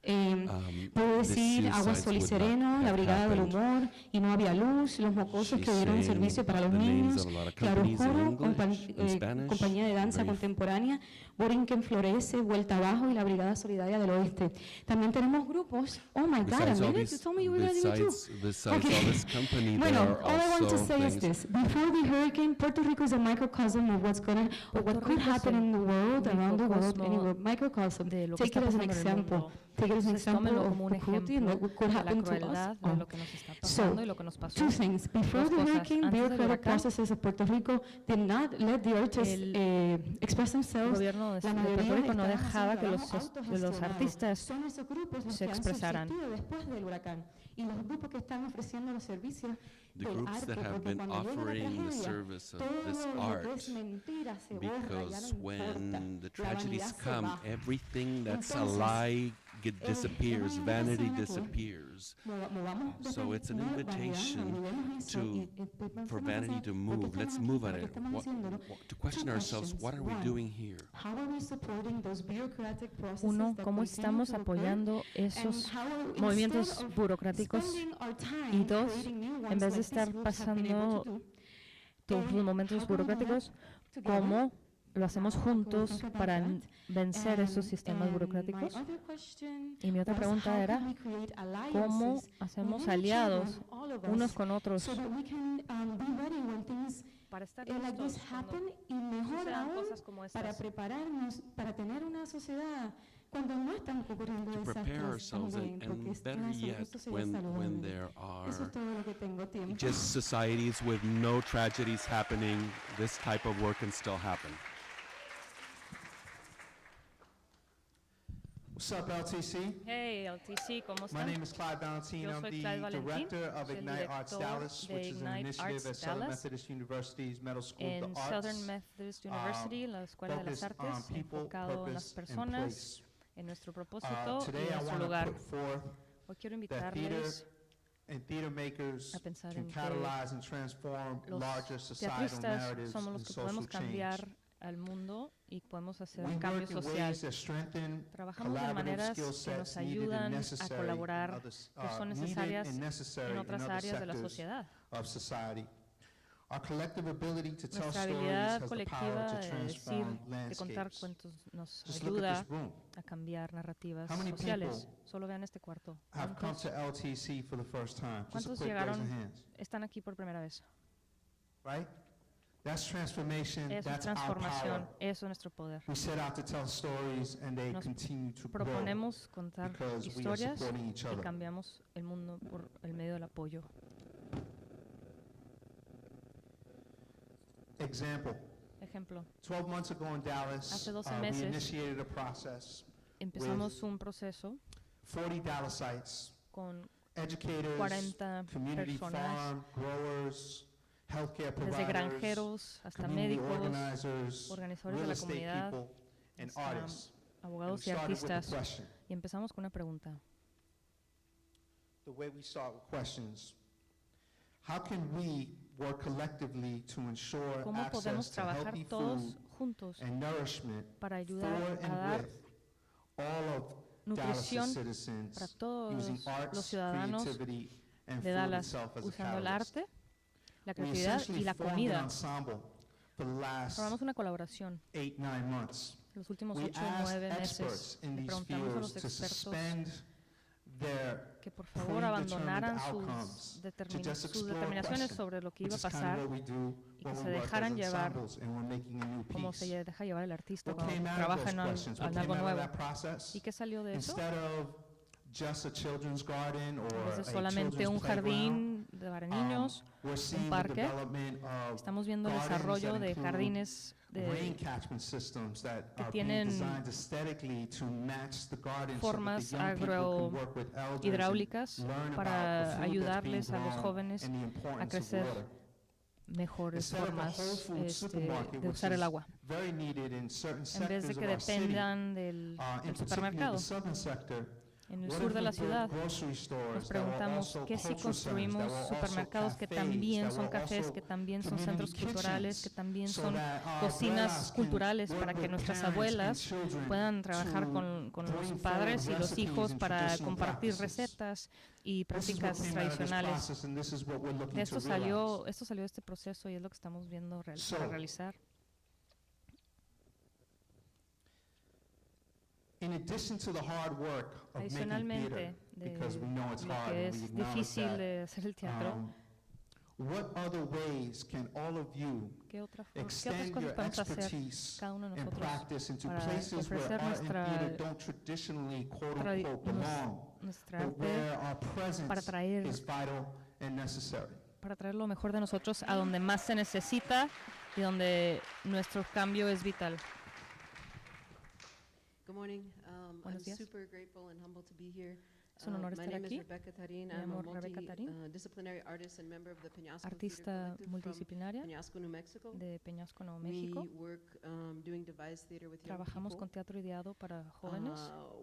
puedo these decir Agua suicides Sol y would not Sereno, la have Brigada del happened. Humor, y no había luz, los mocosos She's que dieron saying servicio para los the names niños, of a lot of Claroscuro, companies in English, in Spanish, compañía de danza very contemporánea, Borinquen Florece, Vuelta Abajo y la Brigada Solidaria del Oeste. También tenemos grupos, oh my God, Besides a all minute, these- you told me you were going to do it too. besides Okay. all this company, there Bueno, are all I want to also say is things. this. Before the hurricane, Puerto Rico is a microcosm of what's going to, or what could happen in the world, around the world, anywhere. Microcosm. de lo que Take está it as an pasando en el example. mundo. Take it as an Entonces, tómenlo example como un of the cruelty and ejemplo what could de la happen to us. crueldad de lo que nos está pasando y lo que nos pasó. Two things. Before Dos the cosas. hurricane, Antes del bureaucratic huracán, processes of Puerto Rico did not let the artists express el themselves. gobierno de La Puerto mayoría Rico no estaban dejaba haciendo que los trabajo autogestionado. artistas Son esos grupos los se que han expresaran. subsistido después del huracán. Y los grupos que están ofreciendo los servicios The del groups arte, that have porque been cuando llega la offering the tragedia, service of todo this lo que art, es mentira se borra, ya because no when importa. the La tragedies vanidad se come, va. everything that's a Entonces, lie disappears, la vanity invitación aquí, disappears. movamos de So it's an vanidad, invitation olvidemos eso y for pensemos vanity en to por qué move. estamos Let's aquí, move por at qué it. estamos haciéndolo. To question Two ourselves, questions. what are we One, doing here? how are we supporting those bureaucratic processes Uno, that cómo continue estamos to occur? apoyando And esos how, instead movimientos of burocráticos. spending our time Y dos, creating new en ones vez de like estar these groups have been able pasando to do, todos los momentos how can we burocráticos, together cómo lo hacemos juntos para vencer esos sistemas burocráticos. Y mi otra pregunta era, ¿cómo hacemos aliados unos con otros para estar listos y mejor sucedan aún, cosas como estas? para prepararnos, para tener una sociedad cuando no están ocurriendo To prepare desastres ourselves también, porque and better esto yet, sería when saludable. there Eso are es todo lo que tengo tiempo. just societies with no tragedies happening, this type of work can still happen. What's up, LTC? Hey, LTC, ¿cómo My están? name is Clyde Valentin. Yo I'm soy the Clyde Valentin, director of soy el Ignite Arts director Dallas, de which is an Ignite initiative Arts at Southern Dallas. Methodist University's Middle School of En the Southern Arts. Methodist University, la Escuela de las focused on Artes, people, enfocado en las purpose, and personas, place. en nuestro propósito y Today I en su want to lugar. put forth Hoy quiero that theater invitarles and theater makers a pensar can en que catalyze and transform los larger societal teatristas narratives somos and los que social podemos change. cambiar al mundo y podemos hacer We un cambio work in social. ways that strengthen Trabajamos de collaborative maneras skill que sets nos needed and ayudan a necessary in colaborar, others, que son needed necesarias and necessary en in otras other áreas de la sectors sociedad. of society. Our collective ability to tell Nuestra stories habilidad has the power colectiva to de decir, transform de contar landscapes. cuentos nos Just look at ayuda this room. a cambiar narrativas How many sociales. people Solo vean este cuarto. Have come to LTC for the first time. Just a ¿Cuántos quick raise of llegaron, hands. están aquí por primera vez? Right? That's transformation. Eso es That's our transformación, power. eso es nuestro poder. We set out to tell stories and they Nos continue to grow Proponemos contar because we are historias supporting each y other. cambiamos el mundo por el medio del apoyo. Example. Ejemplo, 12 months ago in Dallas, hace 12 we meses initiated a process empezamos un proceso 40 Dallasites, con educators, 40 community personas, farm growers, healthcare desde providers, granjeros hasta community médicos, organizers, organizadores de real la estate comunidad, people, and hasta artists. abogados y And we started with the artistas. question. Y empezamos con una pregunta. The way we start with questions. How can we work collectively to ensure ¿Cómo podemos access to trabajar healthy todos food juntos and nourishment para for ayudar a and dar with all of nutrición Dallas' citizens para todos using los arts, ciudadanos creativity, and de food Dallas, itself as a usando el catalyst? arte, la We creatividad essentially y la formed an comida? ensemble for the last Formamos una colaboración 8-9 months. los últimos We 8 o asked 9 experts meses. in Le these preguntamos a fields los to expertos suspend their que por favor abandonaran outcomes, sus, to just sus explore determinaciones questions, sobre lo que which iba a is kind of pasar what we do y when que we se work dejaran as llevar ensembles and we're making a new como piece. se deja llevar el artista What cuando came out of trabaja those en, questions? What en algo came out of nuevo. that process? ¿Y qué salió de eso? Instead of just a children's garden or En vez de a solamente children's un playground, jardín para niños, we're un seeing the parque, development of estamos viendo el gardens desarrollo that de include jardines rain de catchment systems that que are being tienen designed aesthetically to match the gardens so that formas the young people can work with elders and hidráulicas learn about the para food that's ayudarles being a los grown jóvenes and the a importance of crecer water. mejores Instead of a formas whole food supermarket, de which usar el is agua, very needed in certain en vez de sectors que of our city, dependan del in del particular in supermercado. the southern sector, En el what sur if de we la built ciudad grocery stores nos that were preguntamos also qué si cultural centers, construimos that were also supermercados que cafes, también that son were cafés, also que también son community centros culturales, que kitchens, también so son that our cocinas abuelas can culturales work para que with nuestras parents and abuelas children puedan trabajar to con los bring padres y forward los recipes hijos and para traditional compartir practices. recetas y This is what prácticas came out of this tradicionales. process, and this is what we're looking Esto to realize. salió de este proceso y es lo que estamos viendo So, para realizar. In addition to the hard work of making Adicionalmente theater, de because we know it's lo hard que and we es acknowledge difícil that, de hacer el teatro, what other ways can all of you ¿qué otras extend cosas your podemos hacer expertise cada uno de and nosotros practice into para places where ofrecer art and nuestra theater don't traditionally quote-unquote belong, nuestra but where our arte presence para traer is vital and necessary? para traer lo mejor de nosotros a donde más se necesita y donde nuestro cambio es vital. Good morning. I'm Buenos días. super grateful and humbled to be here. Es un honor My estar name aquí. is Rebecca Tarin. Me I'm llamo a Rebecca Tarin, multidisciplinary artist and member of the Peñasco Theater artista Collective from multidisciplinaria Peñasco, New Mexico. de Peñasco, Nuevo México. We work doing devised theater with young Trabajamos people. con teatro ideado para jóvenes.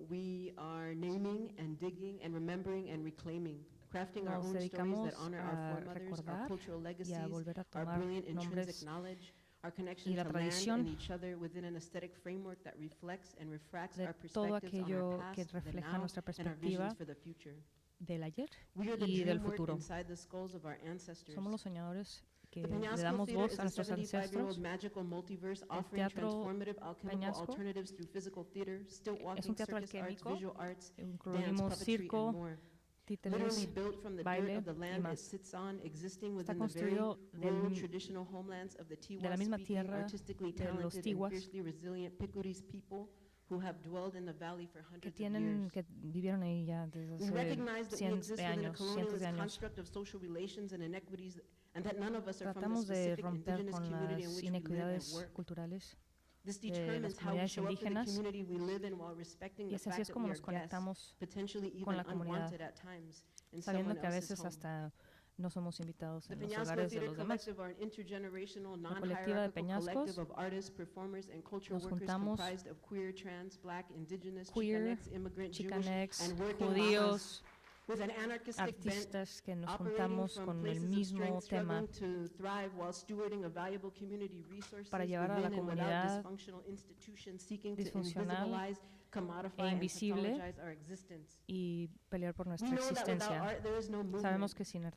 We are naming and digging and remembering and reclaiming, crafting our Nos own stories dedicamos that honor a our foremothers, our recordar cultural y legacies, a volver a our tomar brilliant intrinsic nombres knowledge, our connection y la to land tradición and each other within an aesthetic framework that reflects and refracts de our todo perspectives on aquello our que past, the refleja now, nuestra and our perspectiva visions for the future. del ayer We are the y del dream work futuro. inside the skulls of our ancestors. Somos los soñadores que The le Peñasco damos Theater voz is a a nuestros 75-year-old ancestros. magical multiverse El offering teatro transformative alchemical Peñasco alternatives through physical theater, stilt es walking, un teatro circus arts, alquímico. visual arts, dance, Incluimos puppetry, circo, and more. títeres, Literally built from the dirt baile of the y land it más. sits on, existing Está within the very construido rural traditional homelands of the de la Tiwa misma speaking, tierra artistically de los talented and tiwas fiercely resilient Picuris people who have dwelled in the valley for que hundreds of tienen, years. que vivieron ahí ya desde We hace recognize that we cientos exist de within a años, cientos colonialist de años. construct of social relations and inequities, and that none of us are from the Tratamos de specific romper indigenous con community in las which we live and inequidades work. culturales This de las determines how we comunidades show up for the indígenas community we live in while respecting y the así fact es that como we nos are guests, conectamos potentially con even la comunidad, unwanted at times in sabiendo someone que a else's veces home. hasta no somos invitados The en los Peñasco hogares de Theater los demás. Collective are an intergenerational, La colectiva de non-hierarchical Peñascos collective of artists, performers, and culture nos workers juntamos comprised of queer, trans, black, indigenous, queer, Chicanx, immigrant, Jewish, Chicanx, and working judíos, Bajas, with an anarchistic bent, artistas que nos operating juntamos from con el places of mismo strength, tema struggling to thrive while stewarding a valuable community resources para llevar a la within and without comunidad dysfunctional institutions seeking to disfuncional invisibilize, commodify, e and invisible pathologize our existence. y pelear por nuestra We know that without existencia. art there is no movement. Sabemos que sin el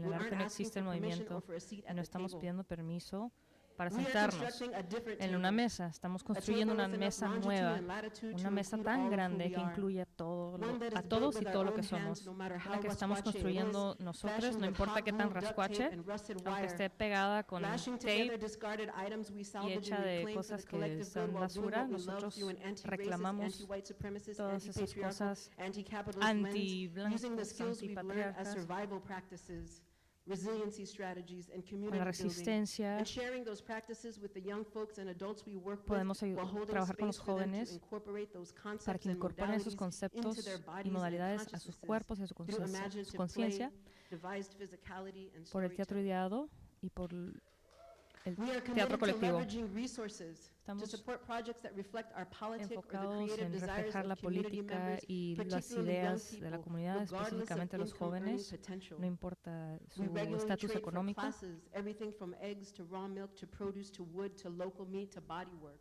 We arte aren't no asking existe el for permission movimiento or for a seat y at no the estamos table. pidiendo permiso para We are sentarnos constructing a different en una table. mesa. Estamos construyendo una with enough mesa longitude nueva, and latitude una to mesa include tan all of who grande we que are. incluye One that is a built todos y with todo our lo que own hands, somos. no matter Una how que estamos rascuache it construyendo is, nosotros, fashioned no with importa hot qué tan glue, duct rascuache, tape, and rusted aunque wire. esté pegada con Lashing together tape discarded items we y salvage hecha and de reclaim for cosas the que collective son good while doing basura, what we love nosotros through an anti-racist, reclamamos anti-white supremacist, todas esas anti-patriarchal, cosas anti-capitalist lens, antiblancas, using the skills we've learned as antipatriarcas, survival practices, resiliency strategies, and con community la building, resistencia. and sharing those practices with the young folks and adults we work with Podemos while holding trabajar con los space for them to jóvenes incorporate those para concepts que and incorporen esos modalities conceptos into their y bodies and modalidades a sus consciousnesses cuerpos y a su through imaginative conciencia play, devised physicality, and por el teatro storytelling. ideado y por el We are teatro committed to colectivo. leveraging resources to Estamos support projects that reflect our politic or the enfocados creative en desires reflejar la of community política members, y las particularly young ideas de la people, comunidad, regardless específicamente of los income earning jóvenes, potential. no importa su We regularly estatus trade for económico. classes, everything from eggs to raw milk to produce to wood to local meat to body work.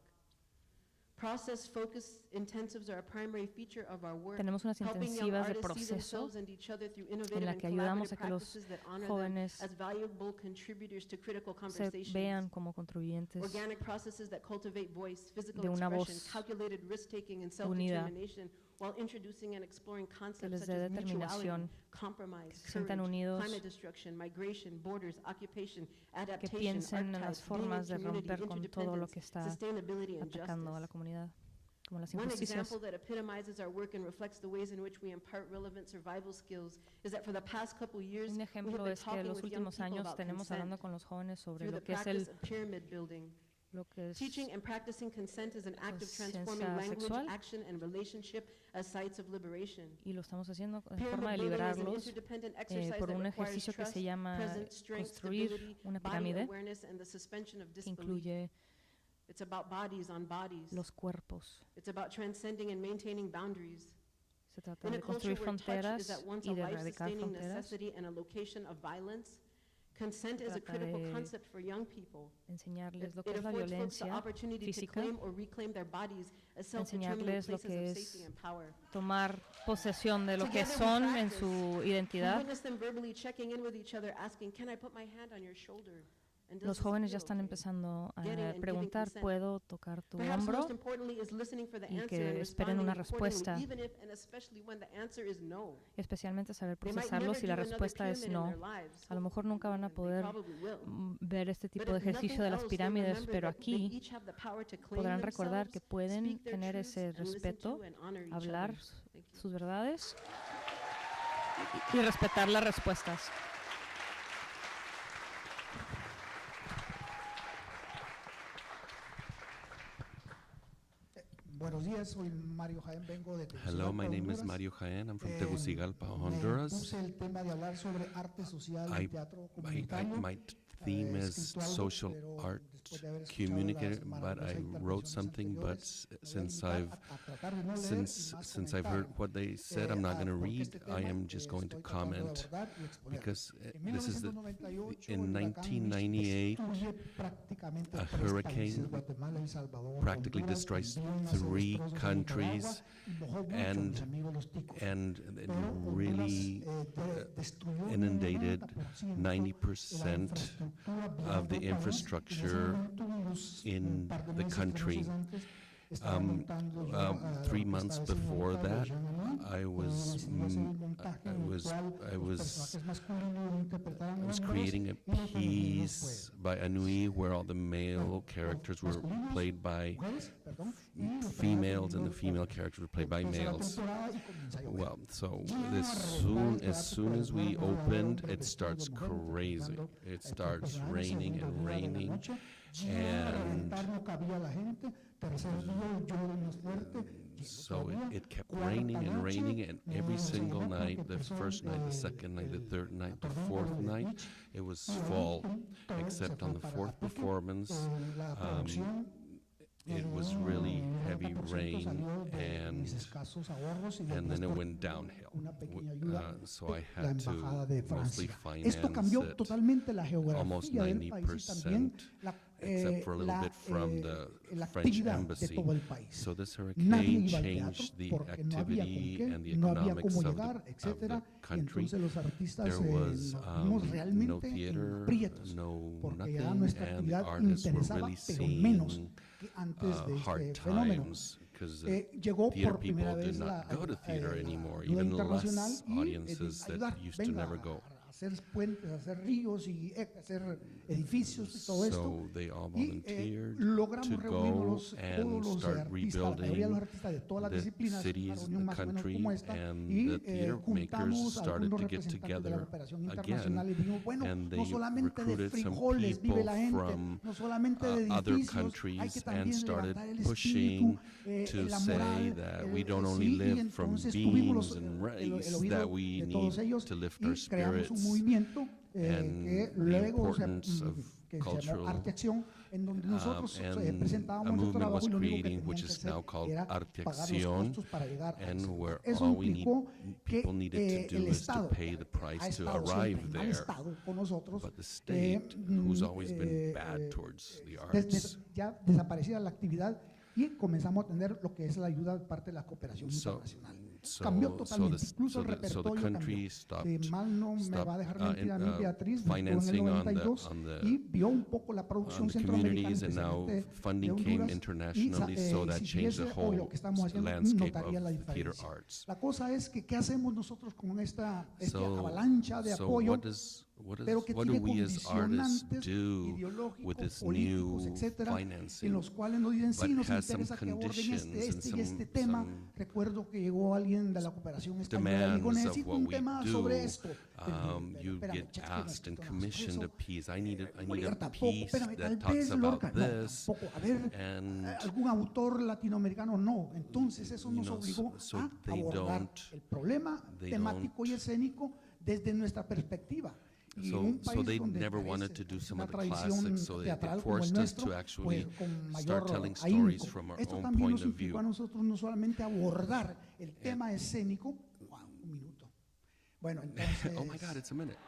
Process-focused intensives are a primary feature of our work, Tenemos unas helping young intensivas de artists see proceso themselves and each other through en innovative la and que ayudamos a collaborative que los practices that honor them jóvenes as valuable contributors to critical se conversations. vean como contribuyentes Organic processes that cultivate voice, physical de una expression, voz calculated risk-taking and unida self-determination, while introducing and exploring que concepts les such dé as mutuality, determinación, compromise, que se sientan courage, unidos, climate destruction, migration, borders, occupation, que adaptation, piensen en las archetypes, formas de being in community, romper con todo lo interdependence, que está sustainability, and atacando a la justice. comunidad, como las One injusticias. example that epitomizes our work and reflects the ways in which we impart relevant survival skills is that for the past couple years, Un we have ejemplo been es que talking los with young últimos people años about tenemos consent hablando con los jóvenes sobre through lo the que es practice of pyramid building. lo que es Teaching and practicing consent is an act of conciencia transforming language, sexual. action, and relationship as sites of liberation. y lo estamos haciendo en Pyramid forma de building is an liberarlos interdependent exercise por that un requires ejercicio que se trust, llama presence, strength, construir stability, una body pirámide awareness, and the suspension of que disbelief. incluye It's about bodies on bodies. los cuerpos. It's about transcending and maintaining boundaries. Se trata In a de culture construir where touch fronteras is at once y a de erradicar life-sustaining fronteras. necessity and a location of violence, consent is a Trata critical de concept for young people. Enseñarles lo It que es la affords folks the violencia opportunity to física, claim or reclaim their bodies as self-determining enseñarles lo places que of es safety and power. tomar posesión de lo que Together we son en practice. su We identidad. witness them verbally checking in with each other, asking, "Can I put my hand on your shoulder?" And does Los this jóvenes feel ya están okay? empezando a Getting and giving preguntar, consent. ¿puedo tocar tu Perhaps hombro? most importantly is listening for the Y answer que and esperen responding una accordingly, respuesta. even if and especially when the answer is no. Especialmente saber They might procesarlo never si la do another respuesta es pyramid in no. their lives. A lo mejor nunca van a poder Probably will. ver este tipo But de if nothing ejercicio de las else, they'll pirámides, remember pero that they aquí each have the power to claim podrán recordar que themselves, pueden speak their tener truths, ese and listen respeto, to and honor each hablar other. Thank you. sus verdades y respetar las respuestas. Buenos días, soy Mario Jaén, vengo de Hello, Tegucigalpa, my name is Honduras. Mario Jaén. I'm from Eh, Tegucigalpa, Me Honduras. puse el tema de hablar sobre arte social I, y teatro I, comunitario. my theme as escrito algo, social pero art después de haber escuchado communicator, las but maravillosas I wrote intervenciones something, but anteriores, lo voy a since invitar I've a tratar de no leer y más since I've heard comentar. what they said, I'm not going to Porque read. este I tema am just going to estoy tratando de comment abordar y exponer. because En this is 1998, in el huracán 1998, destruye prácticamente a tres hurricane países, Guatemala, El Salvador, practically Honduras, destroys hundió unos 3 destrozos en countries Nicaragua y mojó mucho a and mis amigos los ticos. and Pero Honduras, really destruyó inundated 90% 90% of the infrastructure in the country. 3 months before that, I was creating a piece by Anui where all the male characters were played by females and the female characters were played by males. Well, so as soon as we opened, it starts crazy. It starts raining and raining, and so it kept raining and raining, and every single night, the first night, the second night, the third night, the fourth night, it was full, except on the fourth performance, it was really heavy rain, and then it went downhill. So I had to mostly finance Esto cambió it, totalmente la almost geografía del país y también 90%, except for a little bit from the la French actividad de embassy. todo el país. So this Nadie hurricane iba al teatro changed the porque no había con activity qué, and the no había economics cómo of llegar, the etcétera. Y country. entonces los artistas There was nos vimos no realmente theater, aprietos no porque ya nothing, nuestra and the actividad artists were interesaba, really pero menos seeing que antes de hard este fenómeno. times because Llegó theater por primera people did vez la not go to theater anymore, ayuda even internacional less y audiences that ayudar, used to venga, never go. a hacer puentes, a hacer ríos y hacer edificios y todo esto. So they all Y volunteered logramos to reunirnos go todos and los start artistas, la mayoría de los rebuilding artistas de todas las the disciplinas, una cities, reunión the más o menos country, como esta, and y the theater makers juntamos a started algunos to get representantes de la together cooperación again, internacional y dijimos, bueno, and no they solamente de recruited some frijoles vive people la gente, from no solamente de other edificios, hay countries que and también started levantar el pushing espíritu, to la say moral, that we don't only sí, y live from entonces tuvimos beans and el rice, oído that we de need todos ellos to lift y our creamos un spirits, movimiento and que the luego importance of que se llamó cultural, Arte Acción, en donde nosotros and presentábamos a nuestro movement trabajo was y lo único que creating, tenían which que is hacer now called era Arte pagar los Acción, costos para llegar a and ese where lugar. Eso all we need, implicó que people needed to el do is to Estado pay the ha price to estado arrive siempre, ha there, estado con nosotros, but the state, who's always been bad towards the arts, ya desaparecida la actividad y comenzamos a tener lo que es la ayuda de parte de la cooperación internacional. Cambió totalmente, incluso el repertorio cambió. Si mal no me va a dejar mentir a mí, Beatriz, estuvo en el 92 y vio un poco la producción centroamericana, communities, and now especialmente funding de came Honduras, internationally, so that si changed the viese hoy lo whole que estamos haciendo, landscape notaría la of theater diferencia. arts. La cosa es que, ¿qué hacemos nosotros con esta So, avalancha de apoyo? Pero que what do tiene we as artists condicionantes do with this new políticos, etcétera, financing? en los cuales nos dicen, sí, But nos has some interesa que aborden conditions and y este some tema. Recuerdo que llegó alguien de la cooperación española y dijo, demands of necesito what un we tema do. sobre esto. You Espérame, get cheque, asked and necesito más commissioned sobre a piece. I need a Bolívar tampoco, piece espérame, that tal talks vez about Lorca, no, this, tampoco. A ver, and algún autor latinoamericano, no. Entonces eso nos obligó a abordar el problema temático y escénico desde nuestra perspectiva. Y en un So país they donde never crece wanted to do some una of the tradición classics, so they teatral como el forced us nuestro, to actually pues con mayor start telling ahínco. stories from our Esto own también point nos of view. implicó a nosotros no solamente abordar el tema escénico. Wow, un minuto. Bueno, entonces. Oh my God, it's a minute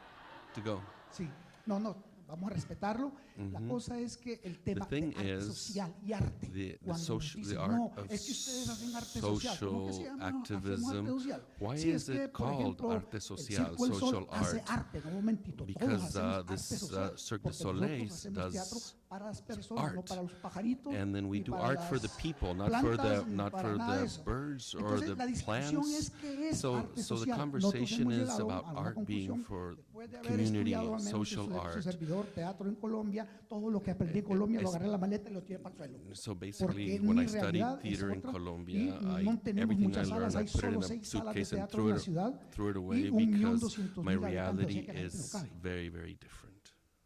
to go. Sí, no, vamos a respetarlo. La cosa es que el tema de arte social y arte. Cuando nos dicen, no, es que ustedes hacen arte social. ¿Cómo que se llama? No, hacemos arte social. Why Sí, is es que, it por called ejemplo, arte el social, Circo del Sol social hace art? arte, no, un momentito, todos Because hacemos arte this social, Cirque du porque Soleil nosotros hacemos teatro does para las personas, no art, para los pajaritos, and then we ni do para art for the las people, not for plantas, the ni para nada de eso. birds or Entonces, the la discusión es plants. qué es So arte the social. Nosotros conversation hemos is llegado about a una art being conclusión, for después de haber community, estudiado al menos social su art. servidor teatro en Colombia, todo lo que aprendí en Colombia lo agarré en la maleta y lo tiré para el suelo. So Porque basically, mi when I studied realidad es theater in otra, Colombia, y no tenemos everything I muchas salas, learned, I hay put it solo in a 6 salas de suitcase and teatro en la ciudad threw it y away 1.2 because my million reality habitantes, o sea que la gente no is cabe. very, very different.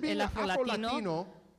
being el an afro-latino, Afro-Latino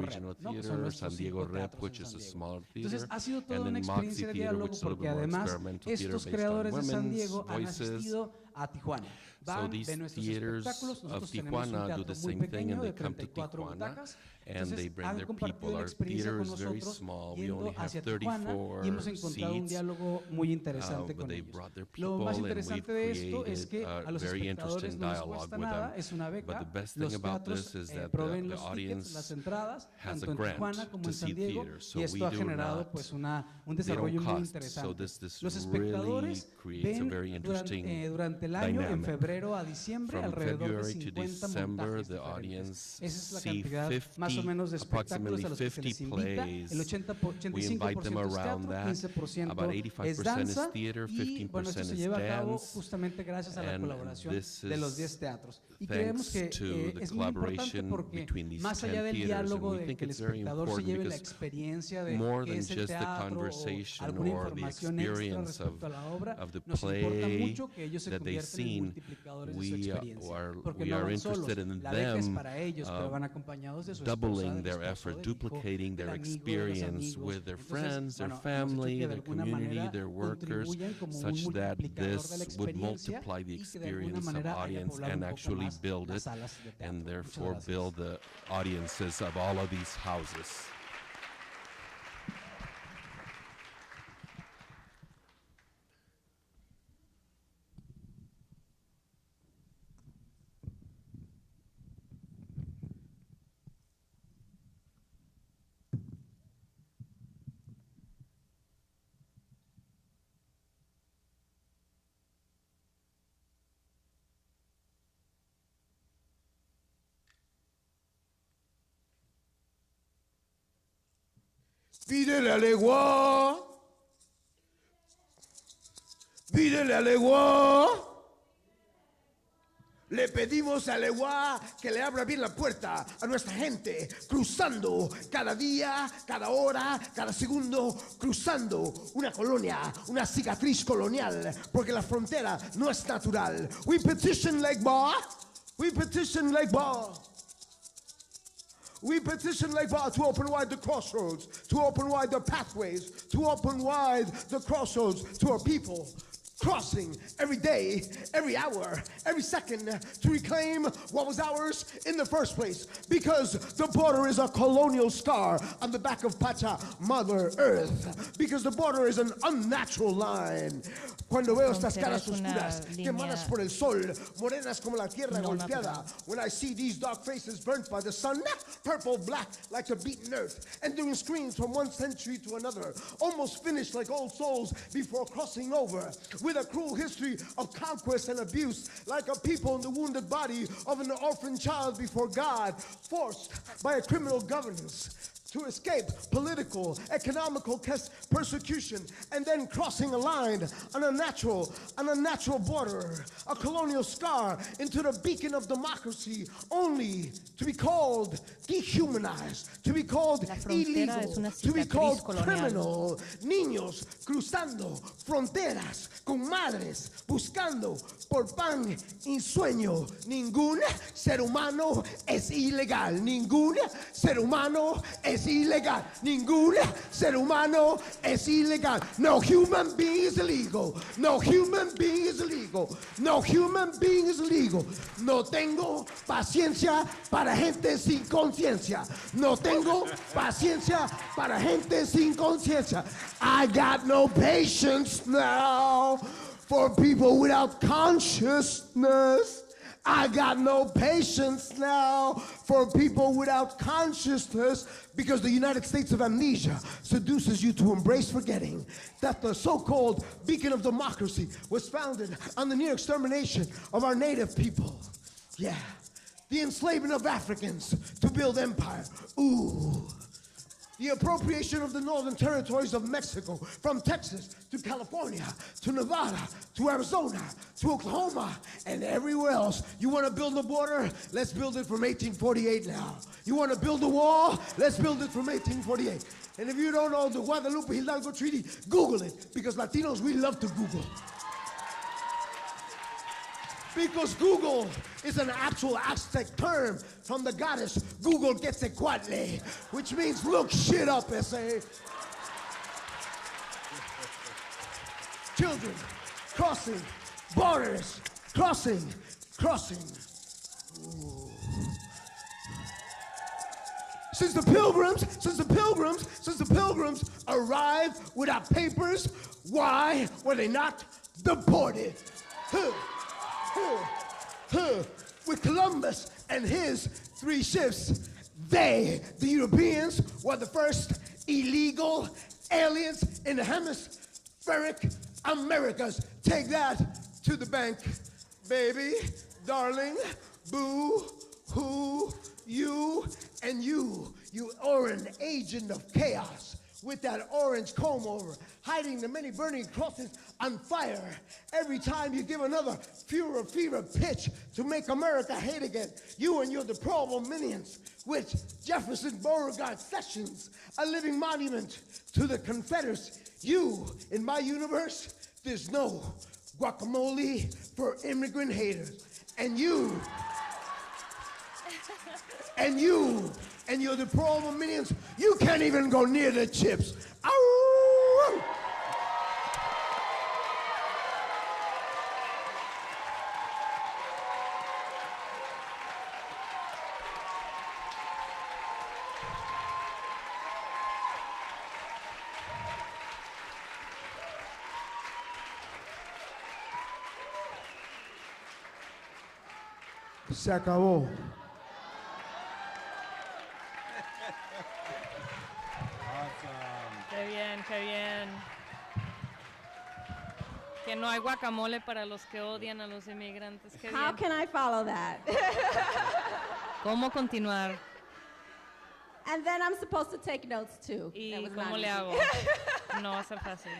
Diego Regional Rep, ¿no? Que Theater, son nuestros San Diego 5 Rep, teatros which en is San a Diego. smaller Entonces theater, ha sido toda and una then experiencia Moxie de Theater, diálogo which is sort of porque a more además experimental theater estos based on creadores de San women's Diego han voices. asistido a Tijuana. So Van, these ven nuestros theaters espectáculos, of nosotros tenemos un Tijuana do teatro the muy same thing, pequeño and de they come to 34 Tijuana, butacas. and Entonces they bring han their compartido people. la Our experiencia theater con is very nosotros small. We yendo only have hacia Tijuana 34 y hemos encontrado un seats. diálogo muy interesante But con they ellos. brought their Lo people, más and interesante we've de esto es created que a a los very espectadores interesting no les dialogue cuesta with nada, them. es una beca. But the best Los thing about teatros this is that proveen the los tickets, audience las entradas, has tanto a en grant Tijuana como to en San see Diego, theater, so y we esto ha do generado not. pues un They desarrollo don't muy cost, so interesante. this Los really espectadores creates a very ven interesting durante el año, en dynamic. febrero a diciembre, From alrededor de February to 50 December, montajes the diferentes. audience Esa es la see cantidad más más o menos de espectáculos a los que se les invita. El 85% es teatro, 15% es danza y bueno, esto se lleva a cabo justamente gracias a la colaboración de los 10 teatros. Y creemos que es muy importante porque más allá del diálogo de que el espectador se lleve la experiencia de qué es el teatro o alguna información extra respecto a la obra, nos importa mucho que ellos se conviertan en multiplicadores de su experiencia. Porque no van solos, la beca es para ellos, pero van acompañados de su esposa, doubling their effort, duplicating their experience with their friends, their family, their community, their workers, such that this would multiply the experience of audience and actually build it, and therefore build the audiences of all of these houses. Pídele a Legua, pídele a Legua. Le pedimos a Legua que le abra bien la puerta a nuestra gente, cruzando cada día, cada hora, cada segundo, cruzando una colonia, una cicatriz colonial, porque la frontera no es natural. We petition Legua, we petition Legua. We petition Legua to open wide the crossroads, to open wide the pathways, to open wide the crossroads to our people, crossing every day, every hour, every second to reclaim what was ours in the first place. Because the border is a colonial scar on the back of Pacha, Mother Earth. Because the border is an unnatural line. Cuando veo estas caras oscuras quemadas por el sol, morenas como la tierra golpeada, when I see these dark faces burnt by the sun, purple, black like a beaten earth, entering screens from one century to another, almost finished like old souls before crossing over, with a cruel history of conquest and abuse, like a people in the wounded body of an orphan child before God, forced by a criminal governance to escape political, economical persecution, and then crossing a line on a natural border, a colonial scar into the beacon of democracy, only to be called dehumanized, to be called illegal, to be called criminal. Niños cruzando fronteras con madres buscando por pan y sueño. Ningún ser humano es ilegal. Ningún ser humano es ilegal. Ningún ser humano es ilegal. No human being is illegal. No human being is illegal. No human being is illegal. No tengo paciencia para gente sin conciencia. No tengo paciencia para gente sin conciencia. I got no patience now for people without consciousness. I got no patience now for people without consciousness, because the United States of amnesia seduces you to embrace forgetting that the so-called beacon of democracy was founded on the near extermination of our native people. Yeah, the enslavement of Africans to build empire. Ooh. The appropriation of the northern territories of Mexico, from Texas to California to Nevada to Arizona to Oklahoma and everywhere else. You want to build a border? Let's build it from 1848 now. You want to build a wall? Let's build it from 1848. And if you don't know the Guadalupe Hidalgo Treaty, Google it, because Latinos, we love to Google. Because Google is an actual Aztec term from the goddess Google Quetzalcoatl, which means look shit up, S.A. Children crossing borders, crossing. Ooh. Since the pilgrims arrived without papers, why were they not deported? With Columbus and his 3 ships, they, the Europeans, were the first illegal aliens in the hemispheric Americas. Take that to the bank, baby, darling, boo, hoo, you And you orange agent of chaos, with that orange comb over, hiding the many burning crosses on fire. Every time you give another fever pitch to make America hate again, you and your deplorable minions, with Jefferson Beauregard Sessions, a living monument to the Confederates. You, in my universe, there's no guacamole for immigrant haters. And you and your deplorable minions, you can't even go near the chips. Ow! Se acabó. Qué bien, qué bien. Que no hay guacamole para los que odian a los inmigrantes. Qué How bien. can I follow that? ¿Cómo continuar? And then I'm supposed to take notes too. That ¿Y was cómo not le easy. hago? No va a ser fácil.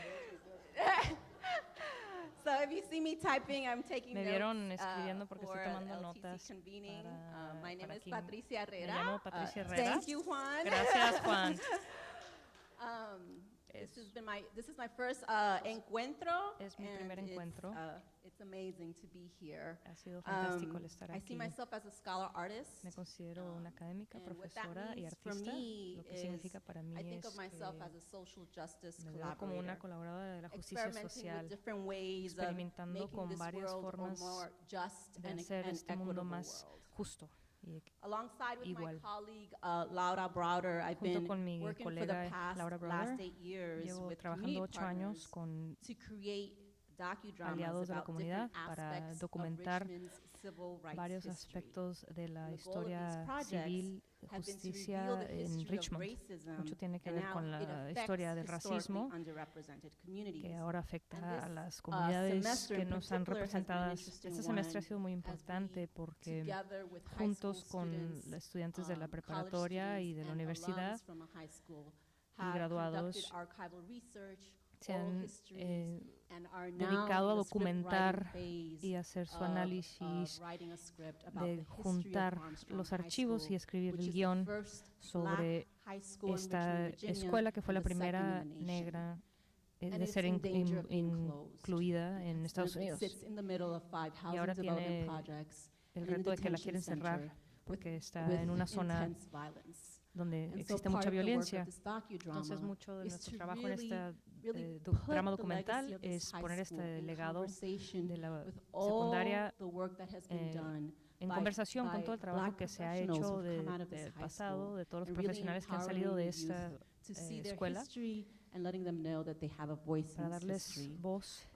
So if you see me typing, I'm taking Me notes vieron escribiendo porque for estoy tomando LTC notas convening. para, My name para is aquí. Patricia Herrera. Me llamo Patricia Herrera. Thank you, Juan. Gracias, Juan. This is my first encuentro. Es mi and primer encuentro. It's amazing to be here. Ha sido fantástico el estar I see aquí. myself as a scholar artist. Me considero una académica, And what that profesora y means for artista. me Lo que is significa para mí I think es of myself que as a social justice me veo como una collaborator, colaboradora de la justicia experimenting social, with different ways of experimentando making con this varias world a formas more just de and hacer an este mundo equitable más world. justo y Alongside with igual. my colleague Laura Browder, I've Junto been con mi working for the colega past Laura last Browder, 8 years llevo with trabajando community 8 años partners con to create docudramas aliados de la about comunidad different para aspects documentar of Richmond's civil rights varios history. aspectos de la And the goal of these historia projects civil, have been to justicia reveal the en history of Richmond. racism Mucho tiene que and ver how con it la affects historia del racismo, historically underrepresented communities. que ahora afecta And a this, las comunidades semester que in no están particular has been an representadas. interesting Este semestre ha one sido muy as importante we, porque together with high juntos school con students, los estudiantes de la college preparatoria y de la students and universidad alums from a high school y have graduados conducted archival research, se oral han histories, and are now dedicado a in the script writing documentar phase y hacer su of análisis, writing a script about de the history of juntar Armstrong los High archivos School, y escribir which el is the guión first sobre black high school in esta Richmond, Virginia, escuela que fue la and the second primera in the nation. negra And de it's ser in danger of being closed. incluida en Estados And it Unidos. sits in the middle of 5 Y ahora housing development tiene projects el and in a reto de que la detention quieren cerrar center porque está with en una zona intense violence. donde And so existe part mucha of the work of violencia. this docudrama Entonces mucho de is nuestro to trabajo en really, este really drama put the documental legacy of this es high poner school este in legado conversation de la with all secundaria the work that has been done en by- conversación con by todo el trabajo black que se ha professionals hecho who've come out of this del high pasado, school, de todos los and really profesionales que han salido de empowering the esta youth to see their escuela history and letting them know that they have a voice para in this darles history. voz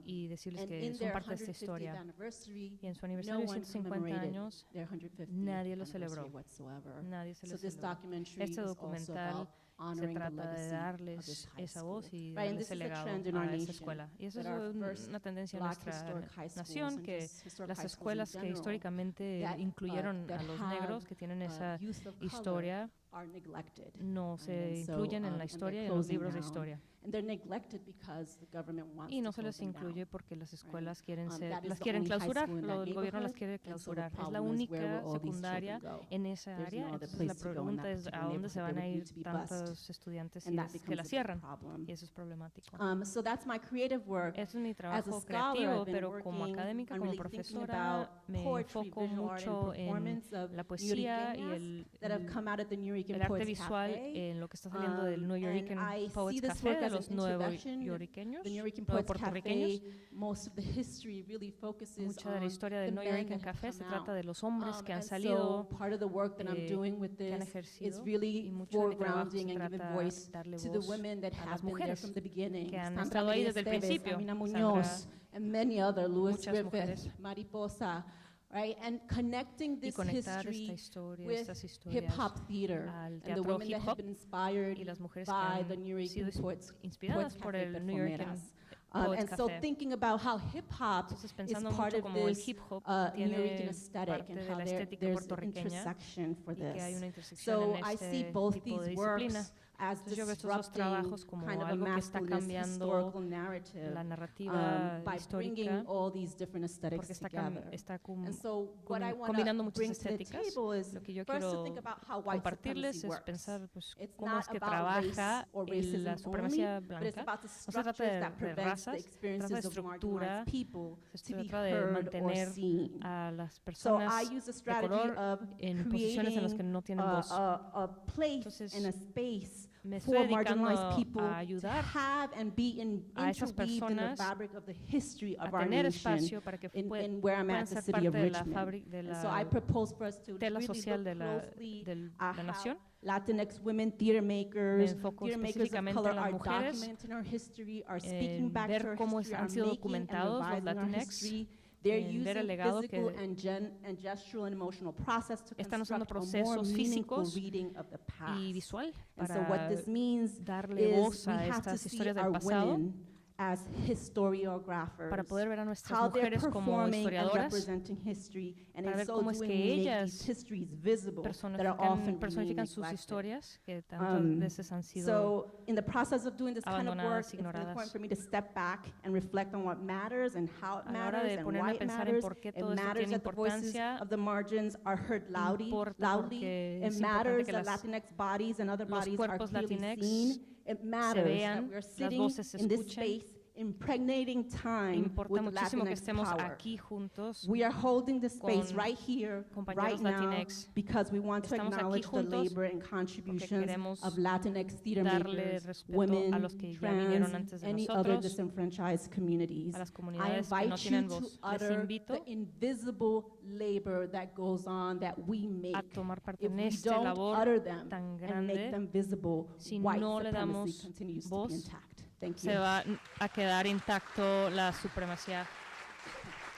y decirles And que in son their parte de esta 150th historia. anniversary, Y en su no aniversario de one 150 commemorated años, their 150th nadie lo anniversary celebró. whatsoever. Nadie se So lo this celebró. documentary Este is also documental about se honoring the trata de legacy of this darles high esa school. voz y Right, and darles this el is a legado trend in our a esta nation, escuela. Y eso es that our first una tendencia en black nuestra historic high schools nación, and que just historic las high schools in escuelas que general, históricamente that, incluyeron that a los have, negros, que tienen esa youth of color historia, are neglected. no se And so, incluyen en la and historia y they're en los closing libros de down. historia. And they're neglected because the government wants Y no to se les close them incluye down. porque las escuelas quieren That ser, is las the quieren only high clausurar, school in that el gobierno las neighborhood, quiere and so the clausurar. Es la problem is, where will única all these secundaria children go? en esa There's área. no other Entonces la place to go in pregunta that es a particular dónde se van a neighborhood. ir They would need to be bused, tantos estudiantes and y that es que becomes la a big cierran. problem. Y eso es problemático. So that's my creative work. Eso es mi As a trabajo scholar, creativo, I've been pero como working académica, on como really thinking profesora, about me poetry, enfoco visual art, and mucho en performance of la poesía y Nuyoriqueñas that have come out of the Nuyorican el arte Poets visual Cafe. en lo que está saliendo del New And Yorican I Poets see this Café, work de as los an introduction. nuevo-yoriqueños, The Nuyorican Poets nuevo-puertorriqueños. Cafe, most of the history really focuses Mucha de la on historia the del New men Yorican that have Café se come trata out. de los hombres que han And salido, so part of the work that I'm doing with que han this ejercido, is really y mucho de mi trabajo se foregrounding and giving trata voice darle to the voz women that a las have been there mujeres from the beginning. que han Sandra estado ahí María desde el Esteves, principio. Amina Sandra, Muñoz, and many other, Louis muchas Griffith, mujeres. Mariposa, right? And connecting Y this conectar esta history historia, with estas historias hip-hop theater al and the teatro women that hip have hop been inspired y las mujeres que by han the New sido Yorican Poets inspiradas por Cafe el New Yorican Performeras. Poets And so Café. thinking about how hip hop Entonces, is pensando part mucho of como el this hip hop New tiene York aesthetic parte and de how la estética there's puertorriqueña intersection for y que hay this. una intersección So en I este see both tipo de these disciplina. works as Entonces yo veo estos dos disrupting trabajos como kind of a algo que está masculinist cambiando historical narrative la narrativa by bringing histórica all these different aesthetics porque está, together. está And so what I want combinando to muchas bring to the estéticas. table is Lo que yo first to quiero think about how white compartirles supremacy es works. pensar pues, It's cómo not es que about trabaja race or la racism supremacía only, but it's blanca. about the No se trata structures that de prevents the razas, trata de experiences of estructura, marginalized people se to be trata de heard or mantener seen. a las So personas I use the de strategy color of en posiciones en las que creating no tienen voz. a place Entonces, and a space me for estoy dedicando marginalized people a ayudar to have and be a esas interweaved in the personas fabric of the history a of our tener nation espacio para que in where I'm puedan at, the ser city parte of de la, Richmond. de And so I la propose for us to tela really social look de closely la at how nación. Latinx women, theater Me makers, enfoco theater makers of específicamente color en las are mujeres, documenting our history, are speaking en back to ver our cómo history, han are sido making and documentados los revising our Latinx, history. They're en ver el using legado physical que and gestural and emotional process to están usando construct a more procesos meaningful físicos reading of the past. y visual And so what para this means darle is voz we a have to estas see historias del our pasado women as historiographers, para poder ver a nuestras how they're mujeres como performing and historiadoras, representing history, and para in ver so cómo es doing que we make ellas these histories visible that are often personifican being sus neglected. historias que tantas veces han sido So in the process of doing this kind of work, abandonadas, it's been ignoradas. important for me to step back and reflect on what matters and how it A la hora matters de and ponerme why a it pensar en matters. por qué It todo esto matters tiene that the voices importancia, of the margins are heard loudly. importa porque It es importante matters que that las- Latinx bodies and other los bodies are cuerpos clearly Latinx seen. It se matters vean, that we're las sitting voces se in this escuchen. space impregnating time Importa with muchísimo que Latinx estemos power. aquí juntos We are holding this space con right here, compañeros right now, Latinx. because we want to Estamos aquí acknowledge the juntos labor and porque contributions queremos of Latinx theater darle makers, respeto women, a los que ya trans, vinieron antes de any other nosotros, disenfranchised communities. a las I comunidades que no invite you tienen to voz. Les utter invito the invisible labor that goes on that we make. a tomar parte If en we esta don't labor utter them tan and make grande. them visible, Si white no le supremacy damos continues to voz, be intact. Thank you. se va a quedar intacto la supremacía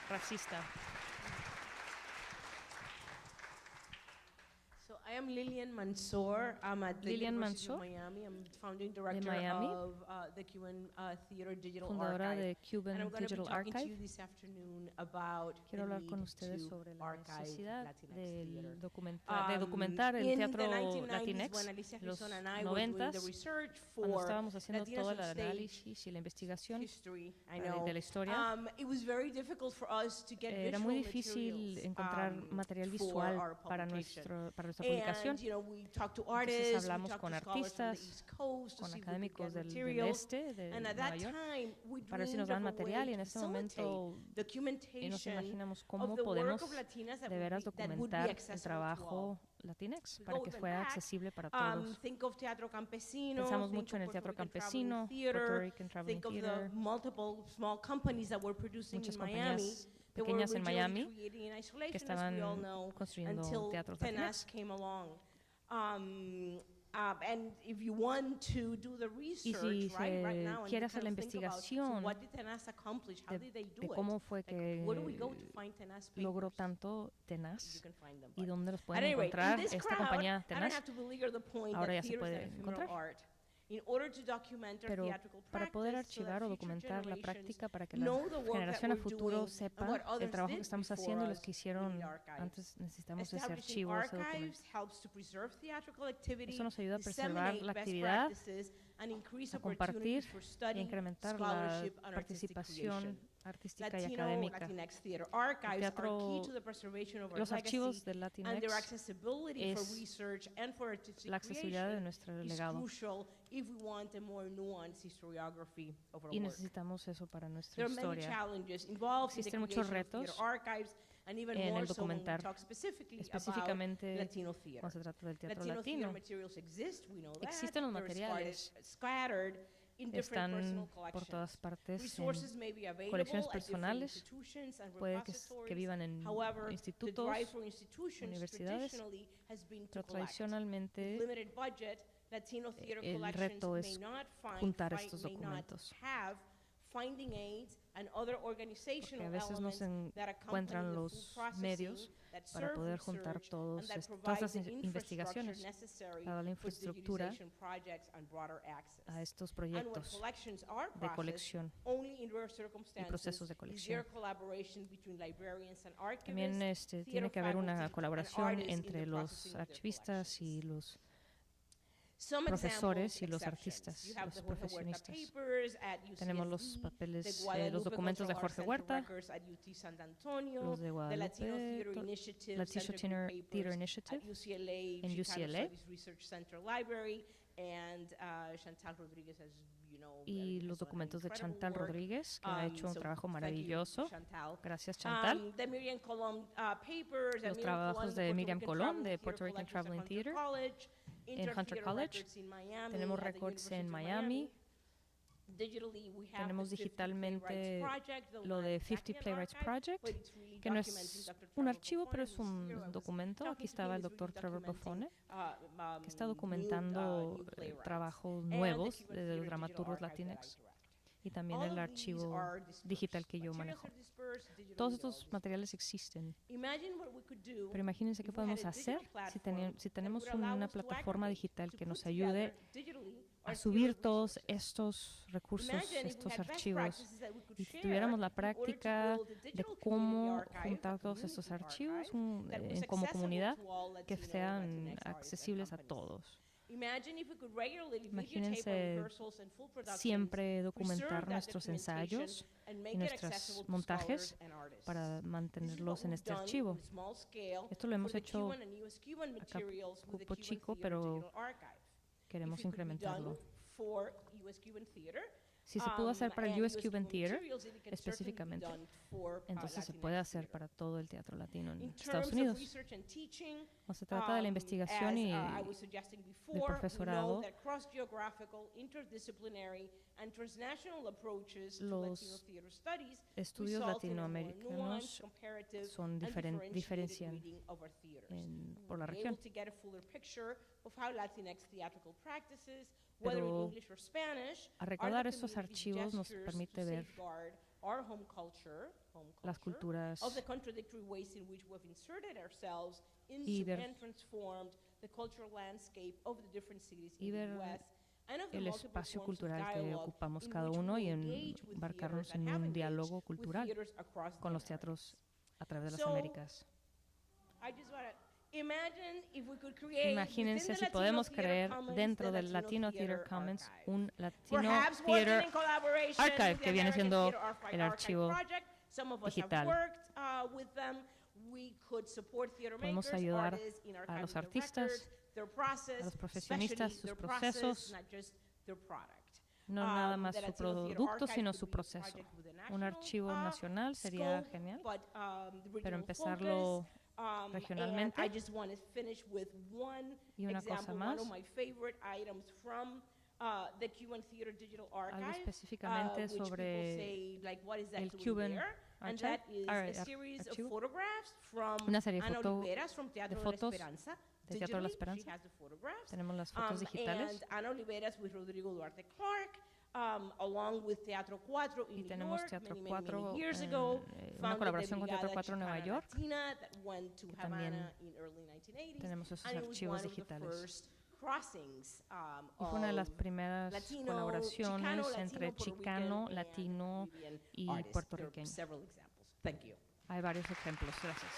racista. So I am Lilian Mansour. I'm at the Lilian University of Mansour, Miami. I'm founding director Miami, of the Cuban Theater Digital fundadora Archive. de Cuban and I'm going to be Digital talking to you Archive. this afternoon about Quiero the hablar con need ustedes to sobre la archive necesidad Latinx de theater. documentar el In teatro the 1990s, Latinx, when Alicia los Rizón and I were doing the 90s, research cuando for estábamos haciendo Latinos todo on el Stage análisis y la investigación history, I de know, la historia, it was very difficult for us to get era visual muy difícil materials, encontrar material for visual our para publication. nuestra publicación. And, you know, we talked to Entonces artists, we hablamos talked con to scholars from the artistas, East Coast to con see if we could académicos get del materials. este de And at Nueva that York, time, we para ver si nos dreamed dan of a way material y to en ese facilitate momento nos documentation imaginamos of cómo the work podemos of Latinas that de veras that would be documentar el accessible to trabajo all. Latinx We para go que even fuera back, accesible para todos. Think of Teatro Campesino, Pensamos think mucho of en el Puerto Teatro Rican Campesino, Traveling Theater, Puerto Rican Traveling think of Theater, the multiple small companies that were producing muchas in Miami. compañías They were pequeñas en originally Miami created in isolation, que as we all estaban know, construyendo until teatros TENAS Latinx. came along. And if you want to do the Y research, si right now, se and quiere you hacer la kind of think about, so investigación what did TENAS accomplish? How did they de do cómo it? fue Like, where do we que go to find TENAS logró papers? tanto You TENAS can find them, y but- dónde los At pueden any rate, in encontrar this esta crowd, compañía I don't TENAS. have to belabor the point Ahora that ya se theater is puede an ephemeral encontrar. art. In order to document our Pero theatrical para poder practice, so that archivar o future documentar la generations práctica para que la know the work that generación a we're futuro doing and sepa what el others trabajo did que estamos before haciendo y los us que in hicieron the archives. antes, necesitamos ese Establishing archivo, ese documento. archives helps to preserve theatrical activity, Eso nos ayuda a preservar disseminate la best actividad, practices, and increase a compartir opportunities for y study, incrementar la scholarship, and artistic participación creation. artística y Latino, académica. Latinx theater El archives are teatro, key to the preservation of our los legacy archivos del and their Latinx accessibility for es research and for artistic la accesibilidad de creation nuestro is legado. crucial if we want a more nuanced historiography of our Y work. necesitamos eso para There nuestra are many historia. challenges involved in the Existen muchos creation of theater retos archives, and even en more el so when we documentar, talk specifically about específicamente Latino theater. cuando se trata del teatro Latino theater latino. materials exist, we know that. Existen los They're materiales, scattered in different personal están por collections. todas partes Resources may be en available colecciones at different personales, institutions and puede que repositories. vivan en However, the institutos, drive for institutions universidades, traditionally has been to pero collect. tradicionalmente With limited budget, Latino theater el collections reto may es not juntar estos may not documentos. have finding aids and other porque organizational a veces no elements se that accompany encuentran the los full processing medios that para serve poder juntar research todas and that estas provide the investigaciones, infrastructure necessary para la for infraestructura digitization projects and broader access. a estos And when proyectos collections are de processed, colección only in rare y circumstances procesos de is colección. there collaboration between librarians and También archivists, tiene theater que haber una faculty, and colaboración artists in entre the los processing of their archivistas y los Some profesores examples, y los exceptions. artistas, You have los the Jorge Huerta profesionistas. papers at UCSD, Tenemos los the papeles, los Guadalupe documentos de Cultural Jorge Arts Huerta, Center records at UT San Antonio, los de the Latino Guadalupe, Theater Initiative Latino Center Theater Group Theater papers Initiative at UCLA, en Chicano UCLA, Studies Research Center Library, and Chantal Rodriguez, as you know, y los documentos de Chantal Rodríguez, que ha hecho un trabajo maravilloso. Gracias, Chantal. The Miriam Colón papers, Los trabajos de Miriam Colón de Puerto Rican Traveling Theater en Hunter College. Tenemos récords en Miami. Tenemos digitalmente lo de 50 Playwrights Project, que no es un archivo, pero es un documento. Aquí estaba el doctor Trevor Buffone, que está documentando trabajos nuevos de los dramaturgos Latinx, y también el archivo digital que yo manejo. Todos estos materiales existen, pero imagínense qué podemos hacer si tenemos una plataforma digital que nos ayude a subir todos estos recursos, estos archivos, y si tuviéramos la práctica de cómo juntar todos estos archivos como comunidad, que sean accesibles a todos. Imagínense siempre documentar nuestros ensayos y nuestros montajes para mantenerlos en este archivo. Esto lo hemos hecho a grupo chico, pero queremos incrementarlo. Si se pudo hacer para el US Cuban Theater específicamente, entonces se puede hacer para todo el teatro latino en Estados Unidos. O se trata de la investigación y del profesorado. Los estudios latinoamericanos son diferencian por la región. Pero a recordar estos archivos nos permite ver las culturas y ver el espacio cultural que ocupamos cada uno y embarcarnos en un diálogo cultural con los teatros a través de las Américas. Imagínense si podemos crear dentro del Latino Theater Commons un Latino Theater Archive, que viene siendo el archivo digital. Podemos ayudar a los artistas, a los profesionistas, sus procesos, no nada más su producto, sino su proceso. Un archivo nacional sería genial, pero empezarlo regionalmente. Y una cosa más, algo específicamente sobre el Cuban archivo, una serie de fotos de Teatro de la Esperanza. Tenemos las fotos digitales. Y tenemos Teatro 4, una colaboración con Teatro 4 Nueva York. Y también tenemos esos archivos digitales. Y fue una de las primeras colaboraciones entre chicano, latino y puertorriqueño. Hay varios ejemplos. Gracias.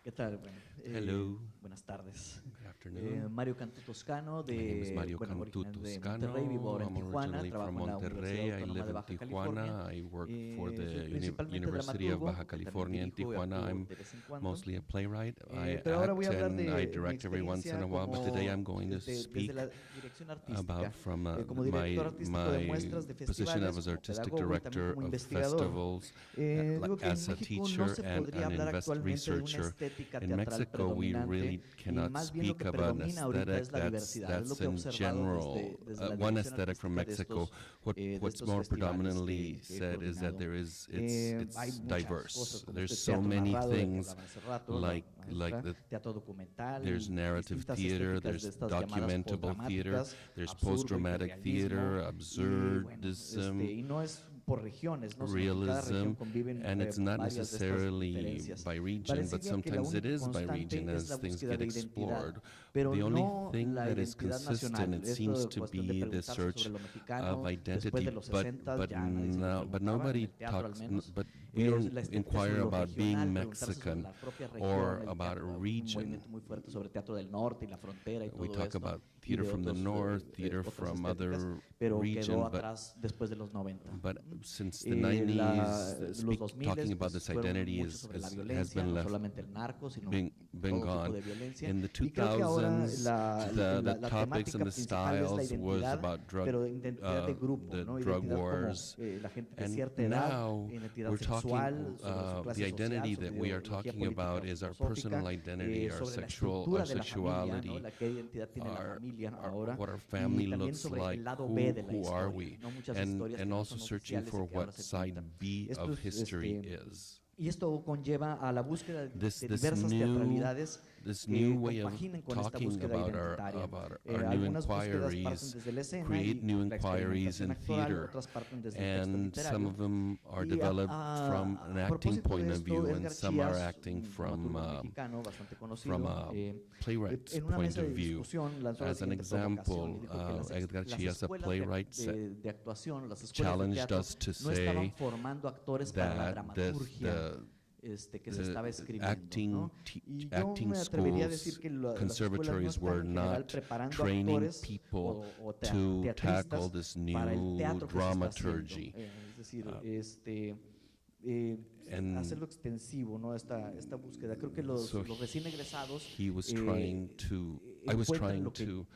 ¿Qué tal? Bueno, Hello. Buenas tardes. Good afternoon. Mario Cantu Toscano My name is de, Mario bueno, Cantu original de Toscano. Monterrey, vivo ahora en I'm Tijuana, originally from trabajo en la Monterrey. Universidad I Autónoma live de in Baja Tijuana. California. I work for Soy the principalmente University of dramaturgo, Baja también California in dirijo y Tijuana. actúo I'm de vez en cuando. mostly a playwright. I Pero ahora voy a act hablar and de I mi direct every once in a while, but today I'm going to speak desde la dirección artística, about from como director artístico de my muestras de position festivales, as como artistic pedagogo y también director como of investigador. festivals, Digo que en as a México no teacher se and podría an hablar actualmente de una researcher. estética In teatral Mexico, we predominante, really y cannot más bien lo speak speak of an aesthetic, that's in general. One aesthetic from Mexico, what's more predominantly said is that it's diverse. There's so many things like there's narrative theater, there's documentable theater, there's post-dramatic theater, absurdism, realism, and it's not necessarily by region, but sometimes it is by region as things get explored. The only thing that is consistent, it seems to be the search of identity, but nobody talks, but we don't inquire about being Mexican or about a region. We talk about theater from the north, theater from other regions, but since the 90s, talking about this identity has been left, been gone. In the 2000s, the topics and the styles was about the drug wars, and now we're talking, the identity that we are talking about is our personal identity, our sexuality, what our family looks like, who are we, and also searching for what side B of history is. This new way of talking about our new inquiries, create new inquiries in theater, and some of them are developed from an acting point of view, and some are acting from a playwright's point of view. As an example, Edgar Chillás, a playwright, challenged us to say that the acting schools, conservatories were not training people to tackle this new dramaturgy. So he was trying to, I was trying to,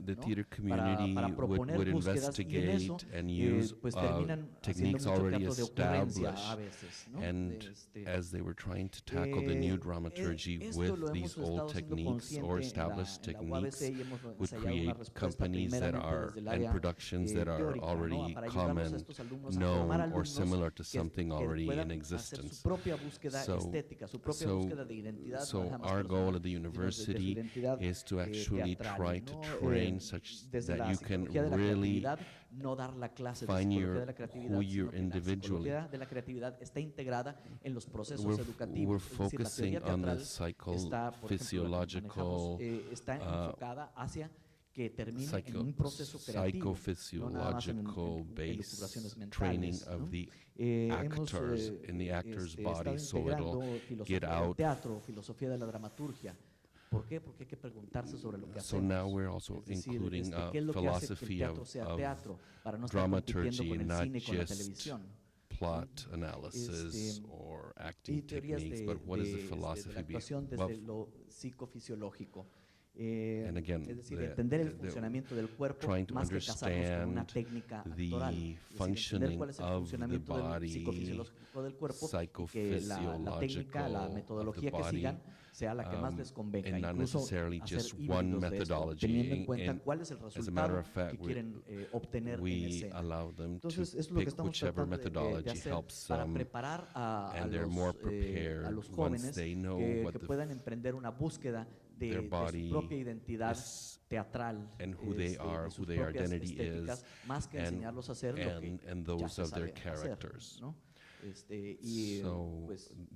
the theater community would investigate and use techniques already established, and as they were trying to tackle the new dramaturgy with these old techniques or established techniques, would create companies that are, and productions that are already common, known, or similar to something already in existence. So our goal at the university is to actually try to train such that you can really find who you're individually. We're focusing on the psychophysiological based training of the actors in the actor's body, so it'll get out. So now we're also including a philosophy of dramaturgy, not just plot analysis or acting techniques, but what is the philosophy behind? And again, trying to understand the functioning of the body, psychophysiological of the body, and not necessarily just one methodology. And as a matter of fact, we allow them to pick whichever methodology helps them, and they're more prepared once they know what their body is and who they are, who their identity is, and those of their characters. So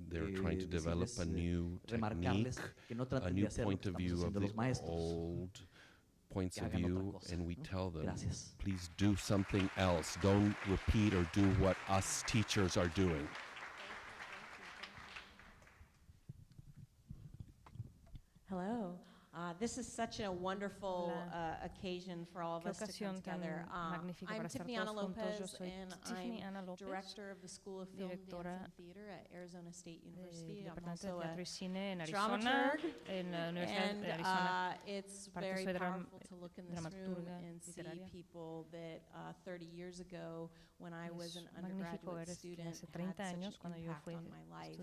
they're trying to develop a new technique, a new point of view of the old points of view, and we tell them, please do something else. Don't repeat or do what us teachers are doing. Hello. This is such a wonderful occasion for all of us to come together. I'm Tiffany Ana Lopez, and I'm director of the School of Film, Dance, and Theater at Arizona State University. I'm also a dramaturg, and it's very powerful to look in this room and see people that 30 years ago, when I was an undergraduate student, had such an impact on my life.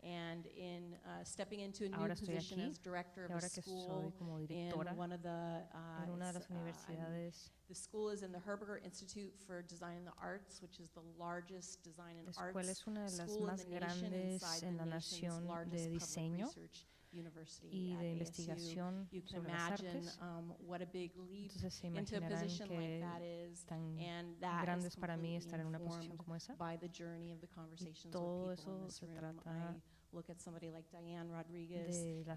And in stepping into a new position as director of a school in one of the school is in the Herberger Institute for Design and the Arts, which is the largest design and arts school in the nation, inside the nation's largest public research university at ASU. You can imagine what a big leap into a position like that is, and that is completely informed by the journey of the conversations with people in this room. I look at somebody like Diane Rodriguez and the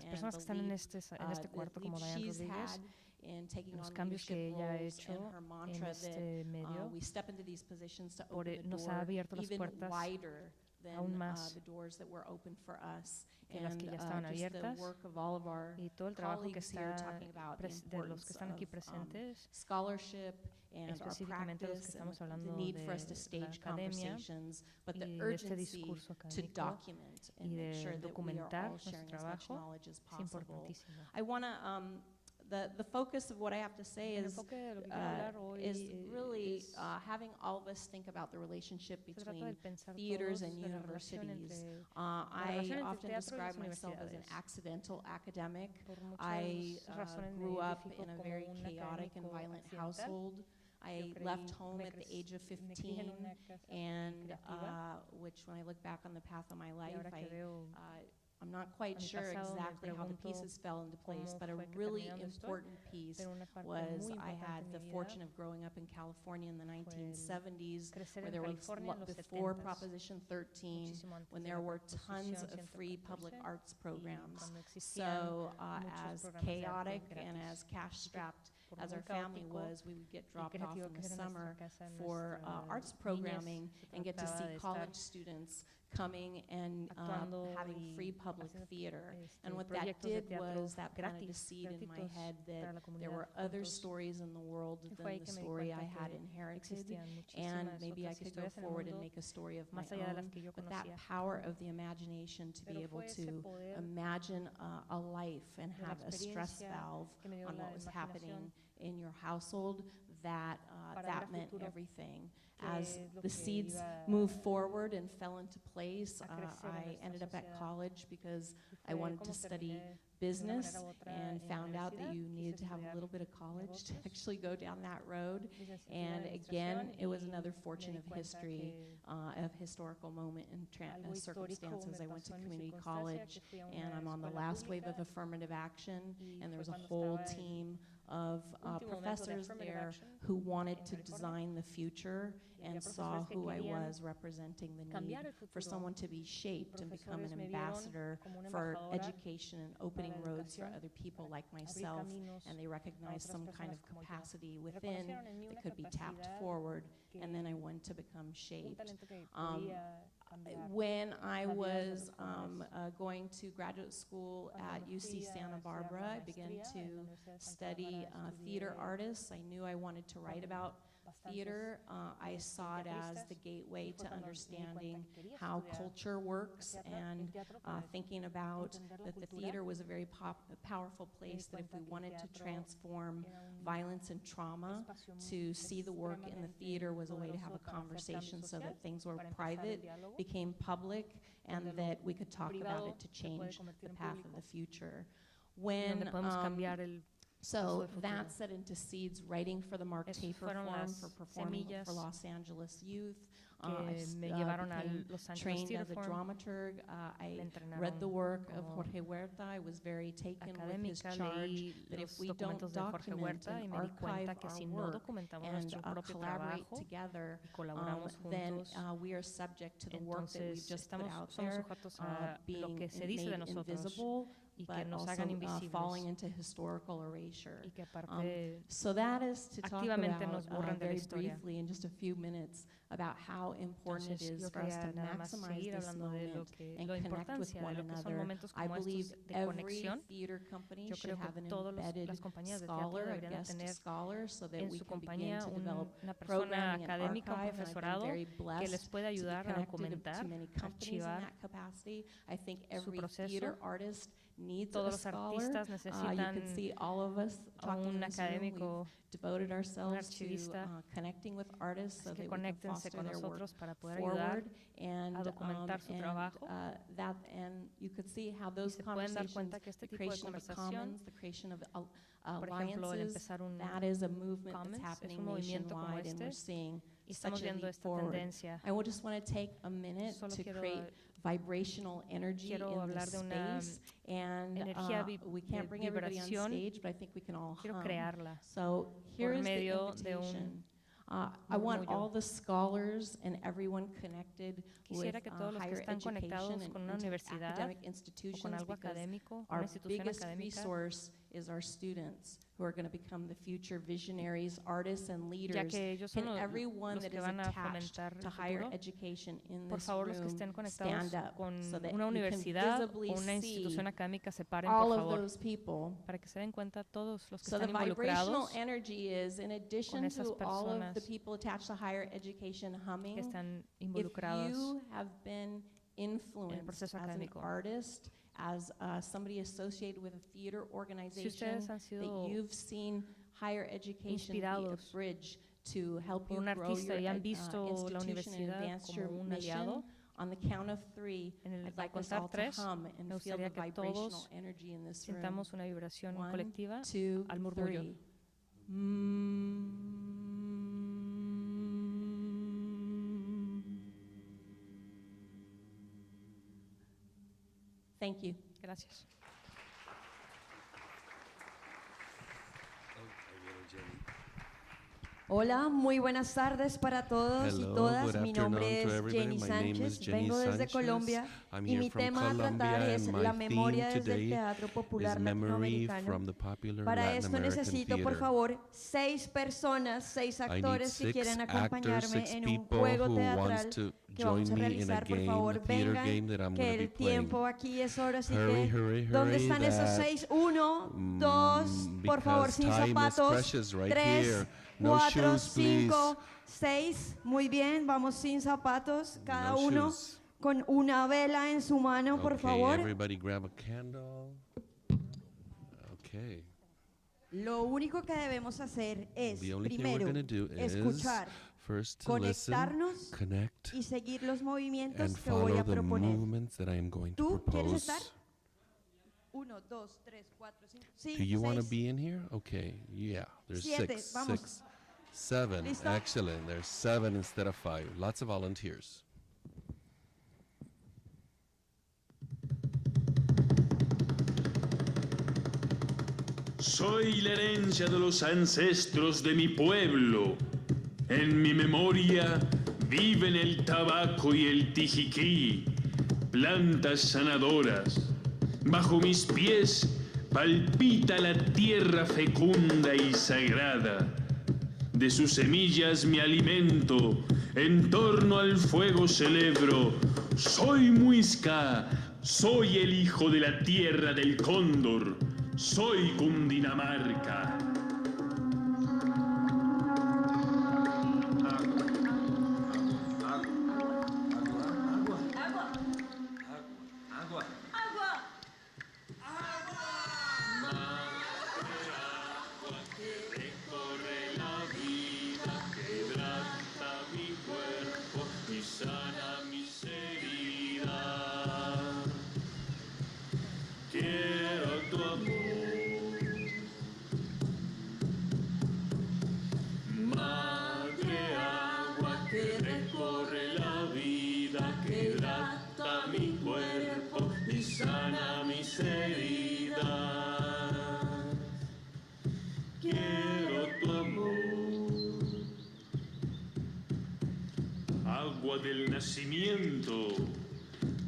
leap she's had in taking on leadership roles, and her mantra that we step into these positions to open the door even wider than the doors that were open for us. And just the work of all of our colleagues here talking about the importance of scholarship and our practice and the need for us to stage conversations, but the urgency to document and make sure that we are all sharing as much knowledge as possible. I want to the focus of what I have to say is really having all of us think about the relationship between theaters and universities. I often describe myself as an accidental academic. I grew up in a very chaotic and violent household. I left home at the age of 15, and which, when I look back on the path of my life, I'm not quite sure exactly how the pieces fell into place, but a really important piece was I had the fortune of growing up in California in the 1970s, where there was, before Proposition 13, when there were tons of free public arts programs. So as chaotic and as cash-strapped as our family was, we would get dropped off in the summer for arts programming and get to see college students coming and having free public theater. And what that did was that planted a seed in my head that there were other stories in the world than the story I had inherited, and maybe I could go forward and make a story of my own. But that power of the imagination, to be able to imagine a life and have a stress valve on what was happening in your household, that meant everything. As the seeds moved forward and fell into place, I ended up at college because I wanted to study business and found out that you needed to have a little bit of college to actually go down that road. And again, it was another fortune of history, of historical moment and circumstances. I went to community college, and I'm on the last wave of affirmative action, and there was a whole team of professors there who wanted to design the future and saw who I was representing the need for someone to be shaped and become an ambassador for education and opening roads for other people like myself, and they recognized some kind of capacity within that could be tapped forward, and then I went to become shaped. When I was going to graduate school at UC Santa Barbara, I began to study theater artists. I knew I wanted to write about theater. I saw it as the gateway to understanding how culture works, and thinking about that the theater was a very powerful place, that if we wanted to transform violence and trauma, to see the work in the theater was a way to have a conversation so that things were private, became public, and that we could talk about it to change the path of the future. When so that set into seeds, writing for the Mark Taper Forum for performing for Los Angeles youth. I became trained as a dramaturg. I read the work of Jorge Huerta. I was very taken with his charge that if we don't document and archive our work and collaborate together, then we are subject to the work that we've just put out there being made invisible, but also falling into historical erasure. So that is to talk about very briefly in just a few minutes about how how important it is for us to maximize this moment and connect with one another. I believe every theater company should have an embedded scholar, a guest scholar, so that we can begin to develop programming and archive. And I've been very blessed to be connected to many companies in that capacity. I think every theater artist needs a scholar. You can see all of us talking in this room. We've devoted ourselves to connecting with artists so that we can foster their work forward. And you could see how those conversations, the creation of a commons, the creation of alliances, that is a movement that's happening nationwide, and we're seeing such a leap forward. I would just want to take a minute to create vibrational energy in this space, and we can't bring everybody on stage, but I think we can all hum. So here's the invitation. I want all the scholars and everyone connected with higher education and academic institutions, because our biggest resource is our students, who are going to become the future visionaries, artists, and leaders. Can everyone that is attached to higher education in this room stand up so that you can visibly see all of those people? So the vibrational energy is, in addition to all of the people attached to higher education humming, if you have been influenced as an artist, as somebody associated with a theater organization, that you've seen higher education be a bridge to help you grow your institution and advance your mission. On the count of three, I'd like us all to hum and feel the vibrational energy in this room. 1, 2, 3. Thank you. Gracias. Hola, muy buenas tardes para todos y todas. Mi nombre es Jenny Sánchez, vengo desde Colombia y mi tema a tratar es la memoria desde el teatro popular latinoamericano. Para esto necesito, por favor, 6 personas, 6 actores que quieren acompañarme en un juego teatral que vamos a realizar. Por favor, vengan, que el tiempo aquí es oro, así que ¿dónde están esos 6? 1, 2, por favor, sin zapatos, 3, 4, 5, 6, muy bien, vamos sin zapatos, cada uno con una vela en su mano, por favor. Everybody grab a candle. Okay. Lo único que debemos hacer es, primero, escuchar, conectarnos y seguir los movimientos que voy a proponer. ¿Tú quieres estar? 1, 2, 3, 4, 5, 6. Do you want to be in here? Okay, yeah. There's 6, 7. ¿Listo? Excellent. There's 7 instead of 5. Lots of volunteers. Soy la herencia de los ancestros de mi pueblo. En mi memoria viven el tabaco y el tijiquí, plantas sanadoras. Bajo mis pies palpita la tierra fecunda y sagrada. De sus semillas me alimento, en torno al fuego celebro. Soy Muisca, soy el hijo de la tierra del cóndor, soy Cundinamarca. Agua del nacimiento,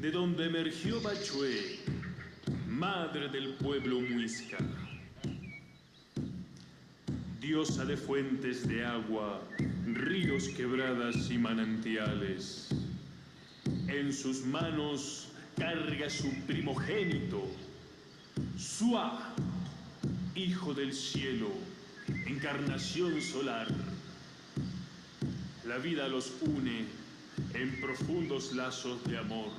de donde emergió Bachué, madre del pueblo muisca. Diosa de fuentes de agua, ríos, quebradas y manantiales. En sus manos carga su primogénito, Suá, hijo del cielo, encarnación solar. La vida los une en profundos lazos de amor,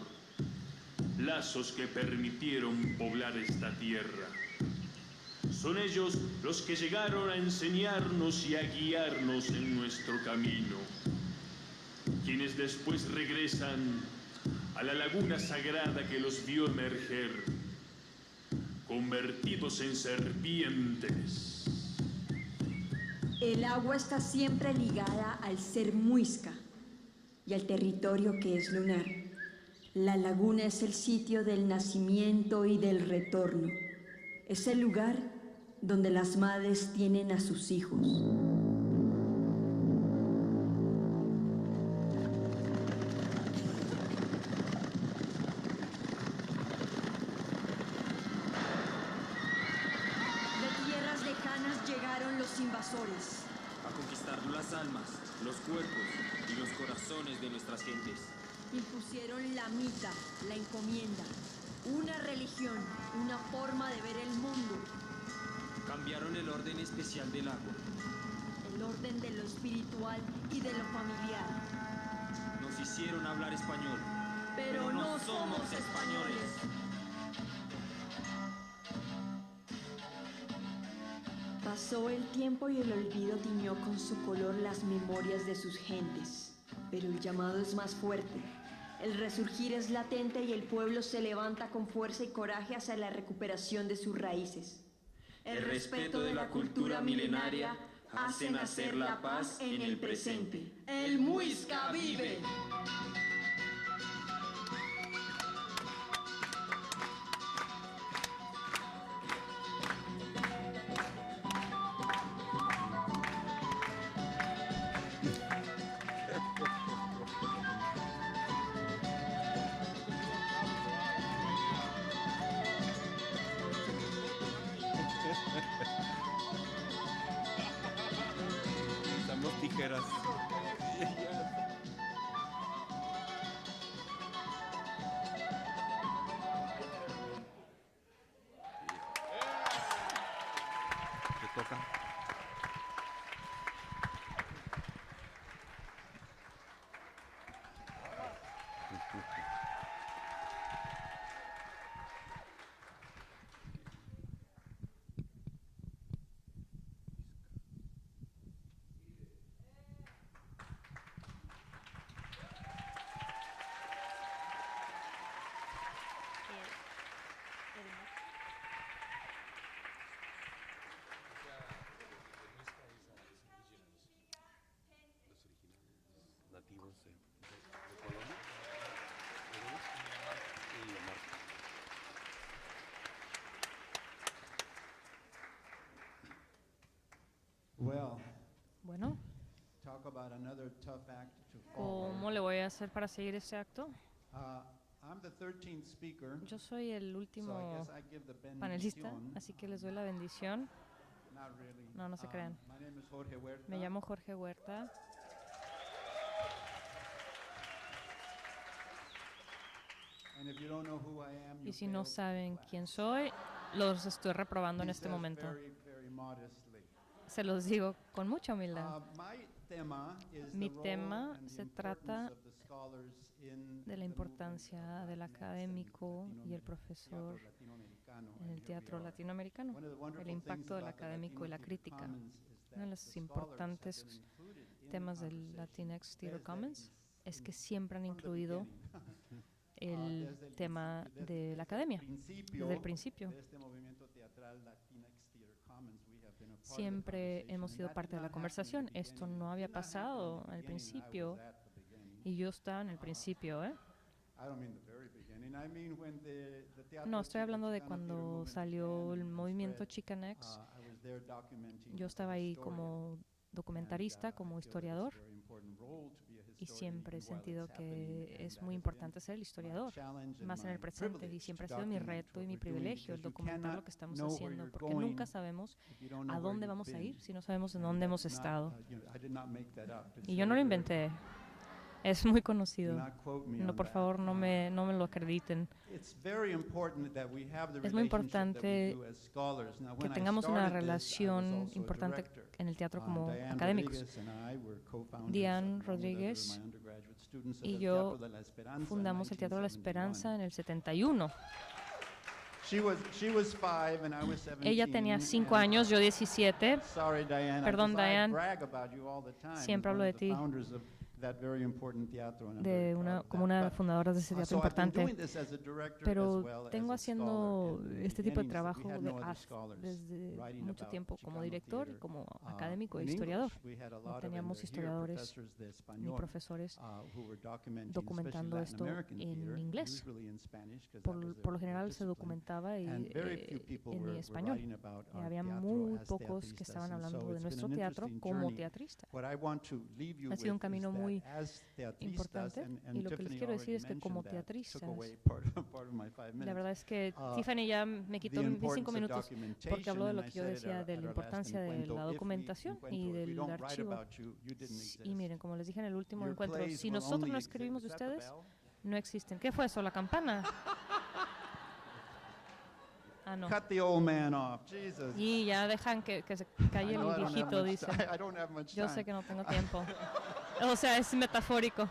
lazos que permitieron poblar esta tierra. Son ellos los que llegaron a enseñarnos y a guiarnos en nuestro camino, quienes después regresan a la laguna sagrada que los vio emerger, convertidos en serpientes. El agua está siempre ligada al ser muisca y al territorio que es lunar. La laguna es el sitio del nacimiento y del retorno. Es el lugar donde las madres tienen a sus hijos. Invasores. A conquistar las almas, los cuerpos y los corazones de nuestras gentes. Impusieron la mita, la encomienda, una religión, una forma de ver el mundo. Cambiaron el orden especial del agua. El orden de lo espiritual y de lo familiar. Nos hicieron hablar español. Pero no somos españoles. Pasó el tiempo y el olvido tiñó con su color las memorias de sus gentes. Pero el llamado es más fuerte. El resurgir es latente y el pueblo se levanta con fuerza y coraje hacia la recuperación de sus raíces. El respeto de la cultura milenaria hace nacer la paz en el presente. ¡El Muisca vive! Usamos tijeras. Te toca. Nativos de Colombia, y Dinamarca. Bueno, talk about another tough act to ¿cómo follow. le voy a hacer para seguir ese acto? I'm the 13th speaker, Yo soy el so I último guess I give the panelista, bendición. así que les doy la bendición. Not really. No, no se crean. My name is Jorge Huerta. Me llamo Jorge Huerta. And if you don't know who I am, Y you si no failed saben class. quién soy, los estoy reprobando en He este says momento. very, very modestly. Se los digo con mucha humildad. My tema is Mi the role tema and the se importance trata of the scholars in de la the importancia movement of del Latinx académico and y el teatro profesor latinoamericano, en and el here teatro we are. latinoamericano, One of the el wonderful impacto things del about the académico y la Latino Theater crítica. Commons is Uno de that los the scholars have importantes been included in temas the del conversation Latinx Theater desde Commons el es que siempre han from the incluido beginning. el Desde el tema principio, de la academia, principio desde el principio. de este movimiento teatral Latinx Theater Commons, we have been a part of the Siempre conversation, hemos and sido that parte did de la not happen conversación. at the Esto beginning. no había Did not happen pasado at the al beginning, I principio was at the beginning. y yo estaba en el principio, ¿eh? I don't mean the very beginning. I mean when the teatro No, estoy hablando de Chicano Theater cuando movement salió began el and was movimiento spread. Chicanx. I was there documenting Yo as estaba a ahí historian. como documentarista, And, I como feel that it's a historiador. very important role to be a y siempre he sentido que es muy importante ser el historiador, más en el presente, y siempre ha sido mi reto y mi privilegio el documentar lo que estamos haciendo, porque nunca sabemos a dónde vamos a ir si no sabemos en dónde hemos estado. Y yo no lo inventé. Es muy conocido. No, por favor, no me lo acrediten. Es muy importante que tengamos una relación importante en el teatro como académicos. Diane Rodríguez y yo fundamos el Teatro La Esperanza en el 71. Ella tenía 5 años, yo 17. Perdón, Diane. Siempre hablo de ti. Como una de las fundadoras de ese teatro importante. Pero tengo haciendo este tipo de trabajo desde mucho tiempo como director y como académico e historiador. No teníamos historiadores ni profesores documentando esto en inglés. Por lo general se documentaba en español. Había muy pocos que estaban hablando de nuestro teatro como teatrista. Ha sido un camino muy importante, y lo que les quiero decir es que como teatristas, la verdad es que Tiffany ya me quitó mis 5 minutos porque habló de lo que yo decía, de la importancia de la documentación y del archivo. Y miren, como les dije en el último encuentro, si nosotros no escribimos de ustedes, no existen. ¿Qué fue eso, la campana? Ah, no. Cut the old man off. Jesus. Y ya dejan que se calle el viejito, dice. Yo sé que no tengo tiempo. O sea, es metafórico.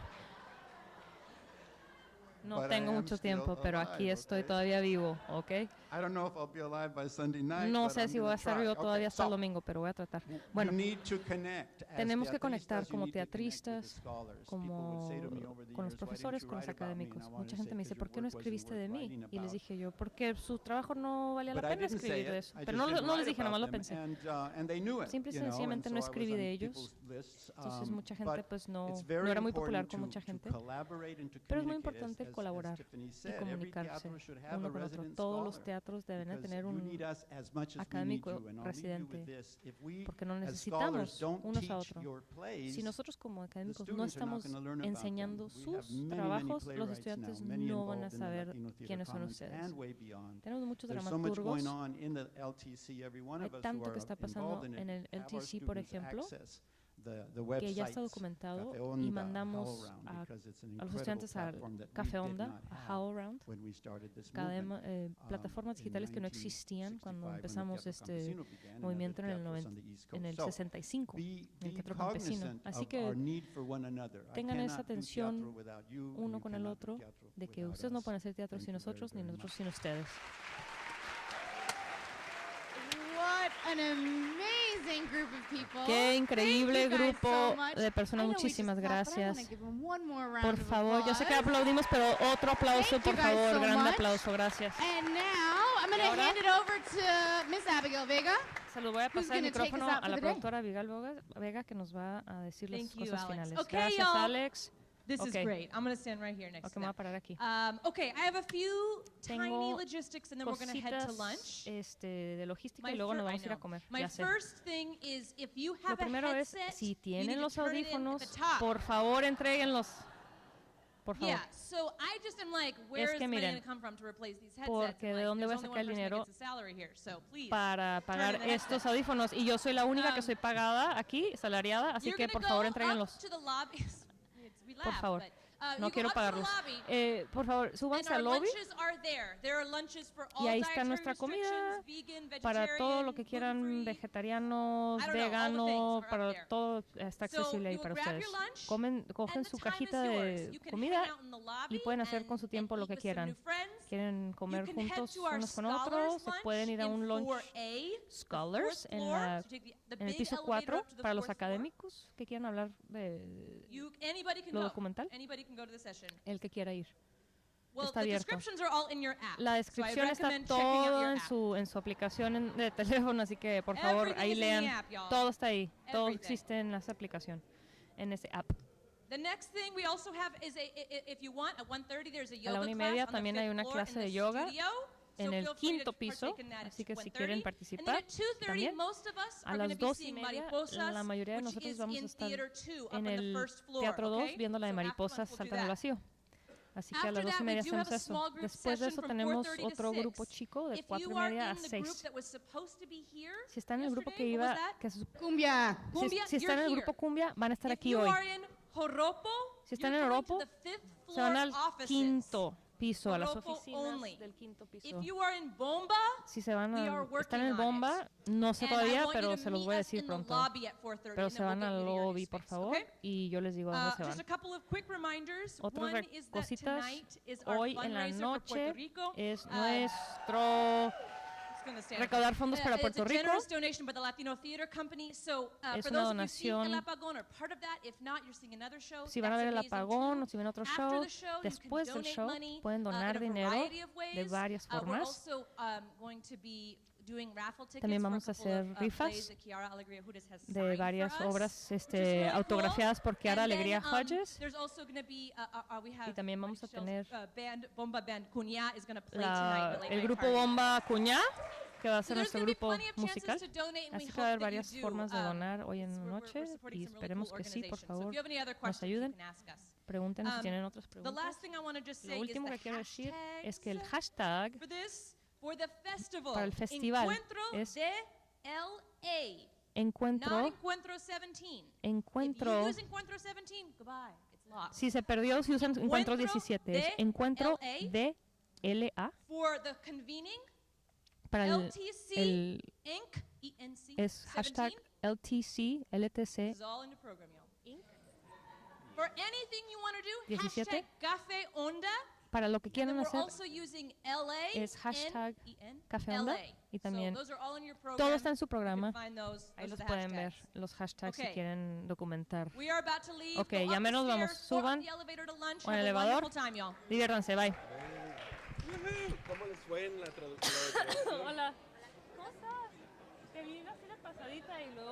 No tengo mucho tiempo, pero aquí estoy todavía vivo, ¿ok? No sé si voy a estar vivo todavía hasta el domingo, pero voy a tratar. Bueno, tenemos que conectar como teatristas, con los profesores, con los académicos. Mucha gente me dice, ¿por qué no escribiste de mí? Y les dije yo, porque su trabajo no valía la pena escribir de eso. Pero no les dije, nomás lo pensé. Simple y sencillamente no escribí de ellos. Entonces mucha gente pues no era muy popular con mucha gente. Pero es muy importante colaborar y comunicarse uno con otro. Todos los teatros deben de tener un académico residente, porque nos necesitamos unos a otros. Si nosotros como académicos no estamos enseñando sus trabajos, los estudiantes no van a saber quiénes son ustedes. Tenemos muchos dramaturgos. Hay tanto que está pasando en el LTC, por ejemplo, que ya está documentado, y mandamos a los estudiantes al Café Onda, a HowlRound, plataformas digitales que no existían cuando empezamos este movimiento en el 65, en el Teatro Campesino. Así que tengan esa atención uno con el otro, de que ustedes no pueden hacer teatro sin nosotros, ni nosotros sin ustedes. An amazing group of people. Qué increíble grupo de personas. Muchísimas gracias. Por favor, yo sé que aplaudimos, pero otro aplauso, por favor. Grande aplauso, gracias. And now I'm going to hand it over to Miss Abigail Vega. Se lo voy a pasar el micrófono a la productora Abigail Vega, que nos va a decir las cosas finales. Okay, gracias, Alex. This is great. I'm going to stand right here next to me voy a parar aquí. Okay, I have a few tiny logistics, and then we're going to head to lunch. De logística, y luego nos vamos a ir a comer. My first thing is, if you have lo primero a es, headset, si tienen los audífonos, por favor, entréguenlos. Por favor. Yeah, so I just am like, where is the money going to come from to replace these headsets? Porque de dónde voy a sacar el dinero para pagar estos audífonos, y yo soy la única que soy pagada aquí, salariada, así que por favor, entréguenlos. Por favor, no quiero pagarlos. Por favor, súbanse al lobby. Y ahí está nuestra comida para todo lo que quieran, vegetarianos, veganos, para todo está accesible ahí para ustedes. Cogen su cajita de comida y pueden hacer con su tiempo lo que quieran. Quieren comer juntos unos con otros, se pueden ir a un lunch Scholars en el piso 4 para los académicos que quieran hablar de lo documental. El que quiera ir. Está abierto. La descripción está todo en su aplicación de teléfono, así que por favor ahí lean. Todo está ahí. Todo existe en esa aplicación, en ese app. The next thing we also have is if you want, at 1:30 there's a yoga class. A la 1:30 también hay una clase de yoga en el quinto piso, así que si quieren participar, también. A las 2:30, la mayoría de nosotros vamos a estar en el Teatro 2 viendo la de Mariposas Saltan al Vacío. Así que a las 2:30 hacemos eso. Después de eso tenemos otro grupo chico de 4:30 a 6. Si están en el grupo que iba... Cumbia. Si están en el grupo Cumbia, van a estar aquí hoy. Si están en Oropo, se van al quinto piso, a las oficinas del quinto piso. Si se van están en el Bomba, no sé todavía, pero se los voy a decir pronto. Pero se van al lobby, por favor, y yo les digo a dónde se van. Otras cositas, hoy en la noche es nuestro... recaudar fondos para Puerto Rico. Es una donación. Si van a ver el apagón o si ven otro show, después del show pueden donar dinero de varias formas. También vamos a hacer rifas de varias obras autografiadas por Kiara Alegría Hodges. Y también vamos a tener el grupo Bomba Cuñá, que va a ser nuestro grupo musical. Así que va a haber varias formas de donar hoy en la noche y esperemos que sí, por favor, nos ayuden. Pregúntenos si tienen otras preguntas. Lo último que quiero decir es que el hashtag para el festival es encuentro. Si se perdió, si usan encuentro 17, es encuentro DLA. Para el es hashtag LTC 17. Para lo que quieran hacer es hashtag Café Onda y también todo está en su programa. Ahí los pueden ver, los hashtags si quieren documentar. Ok, ya menos vamos, suban o en el elevador. Diviértanse, bye. ¿Cómo les fue en la traducción? Hola. ¿Cómo estás? Te vi así la pasadita y luego...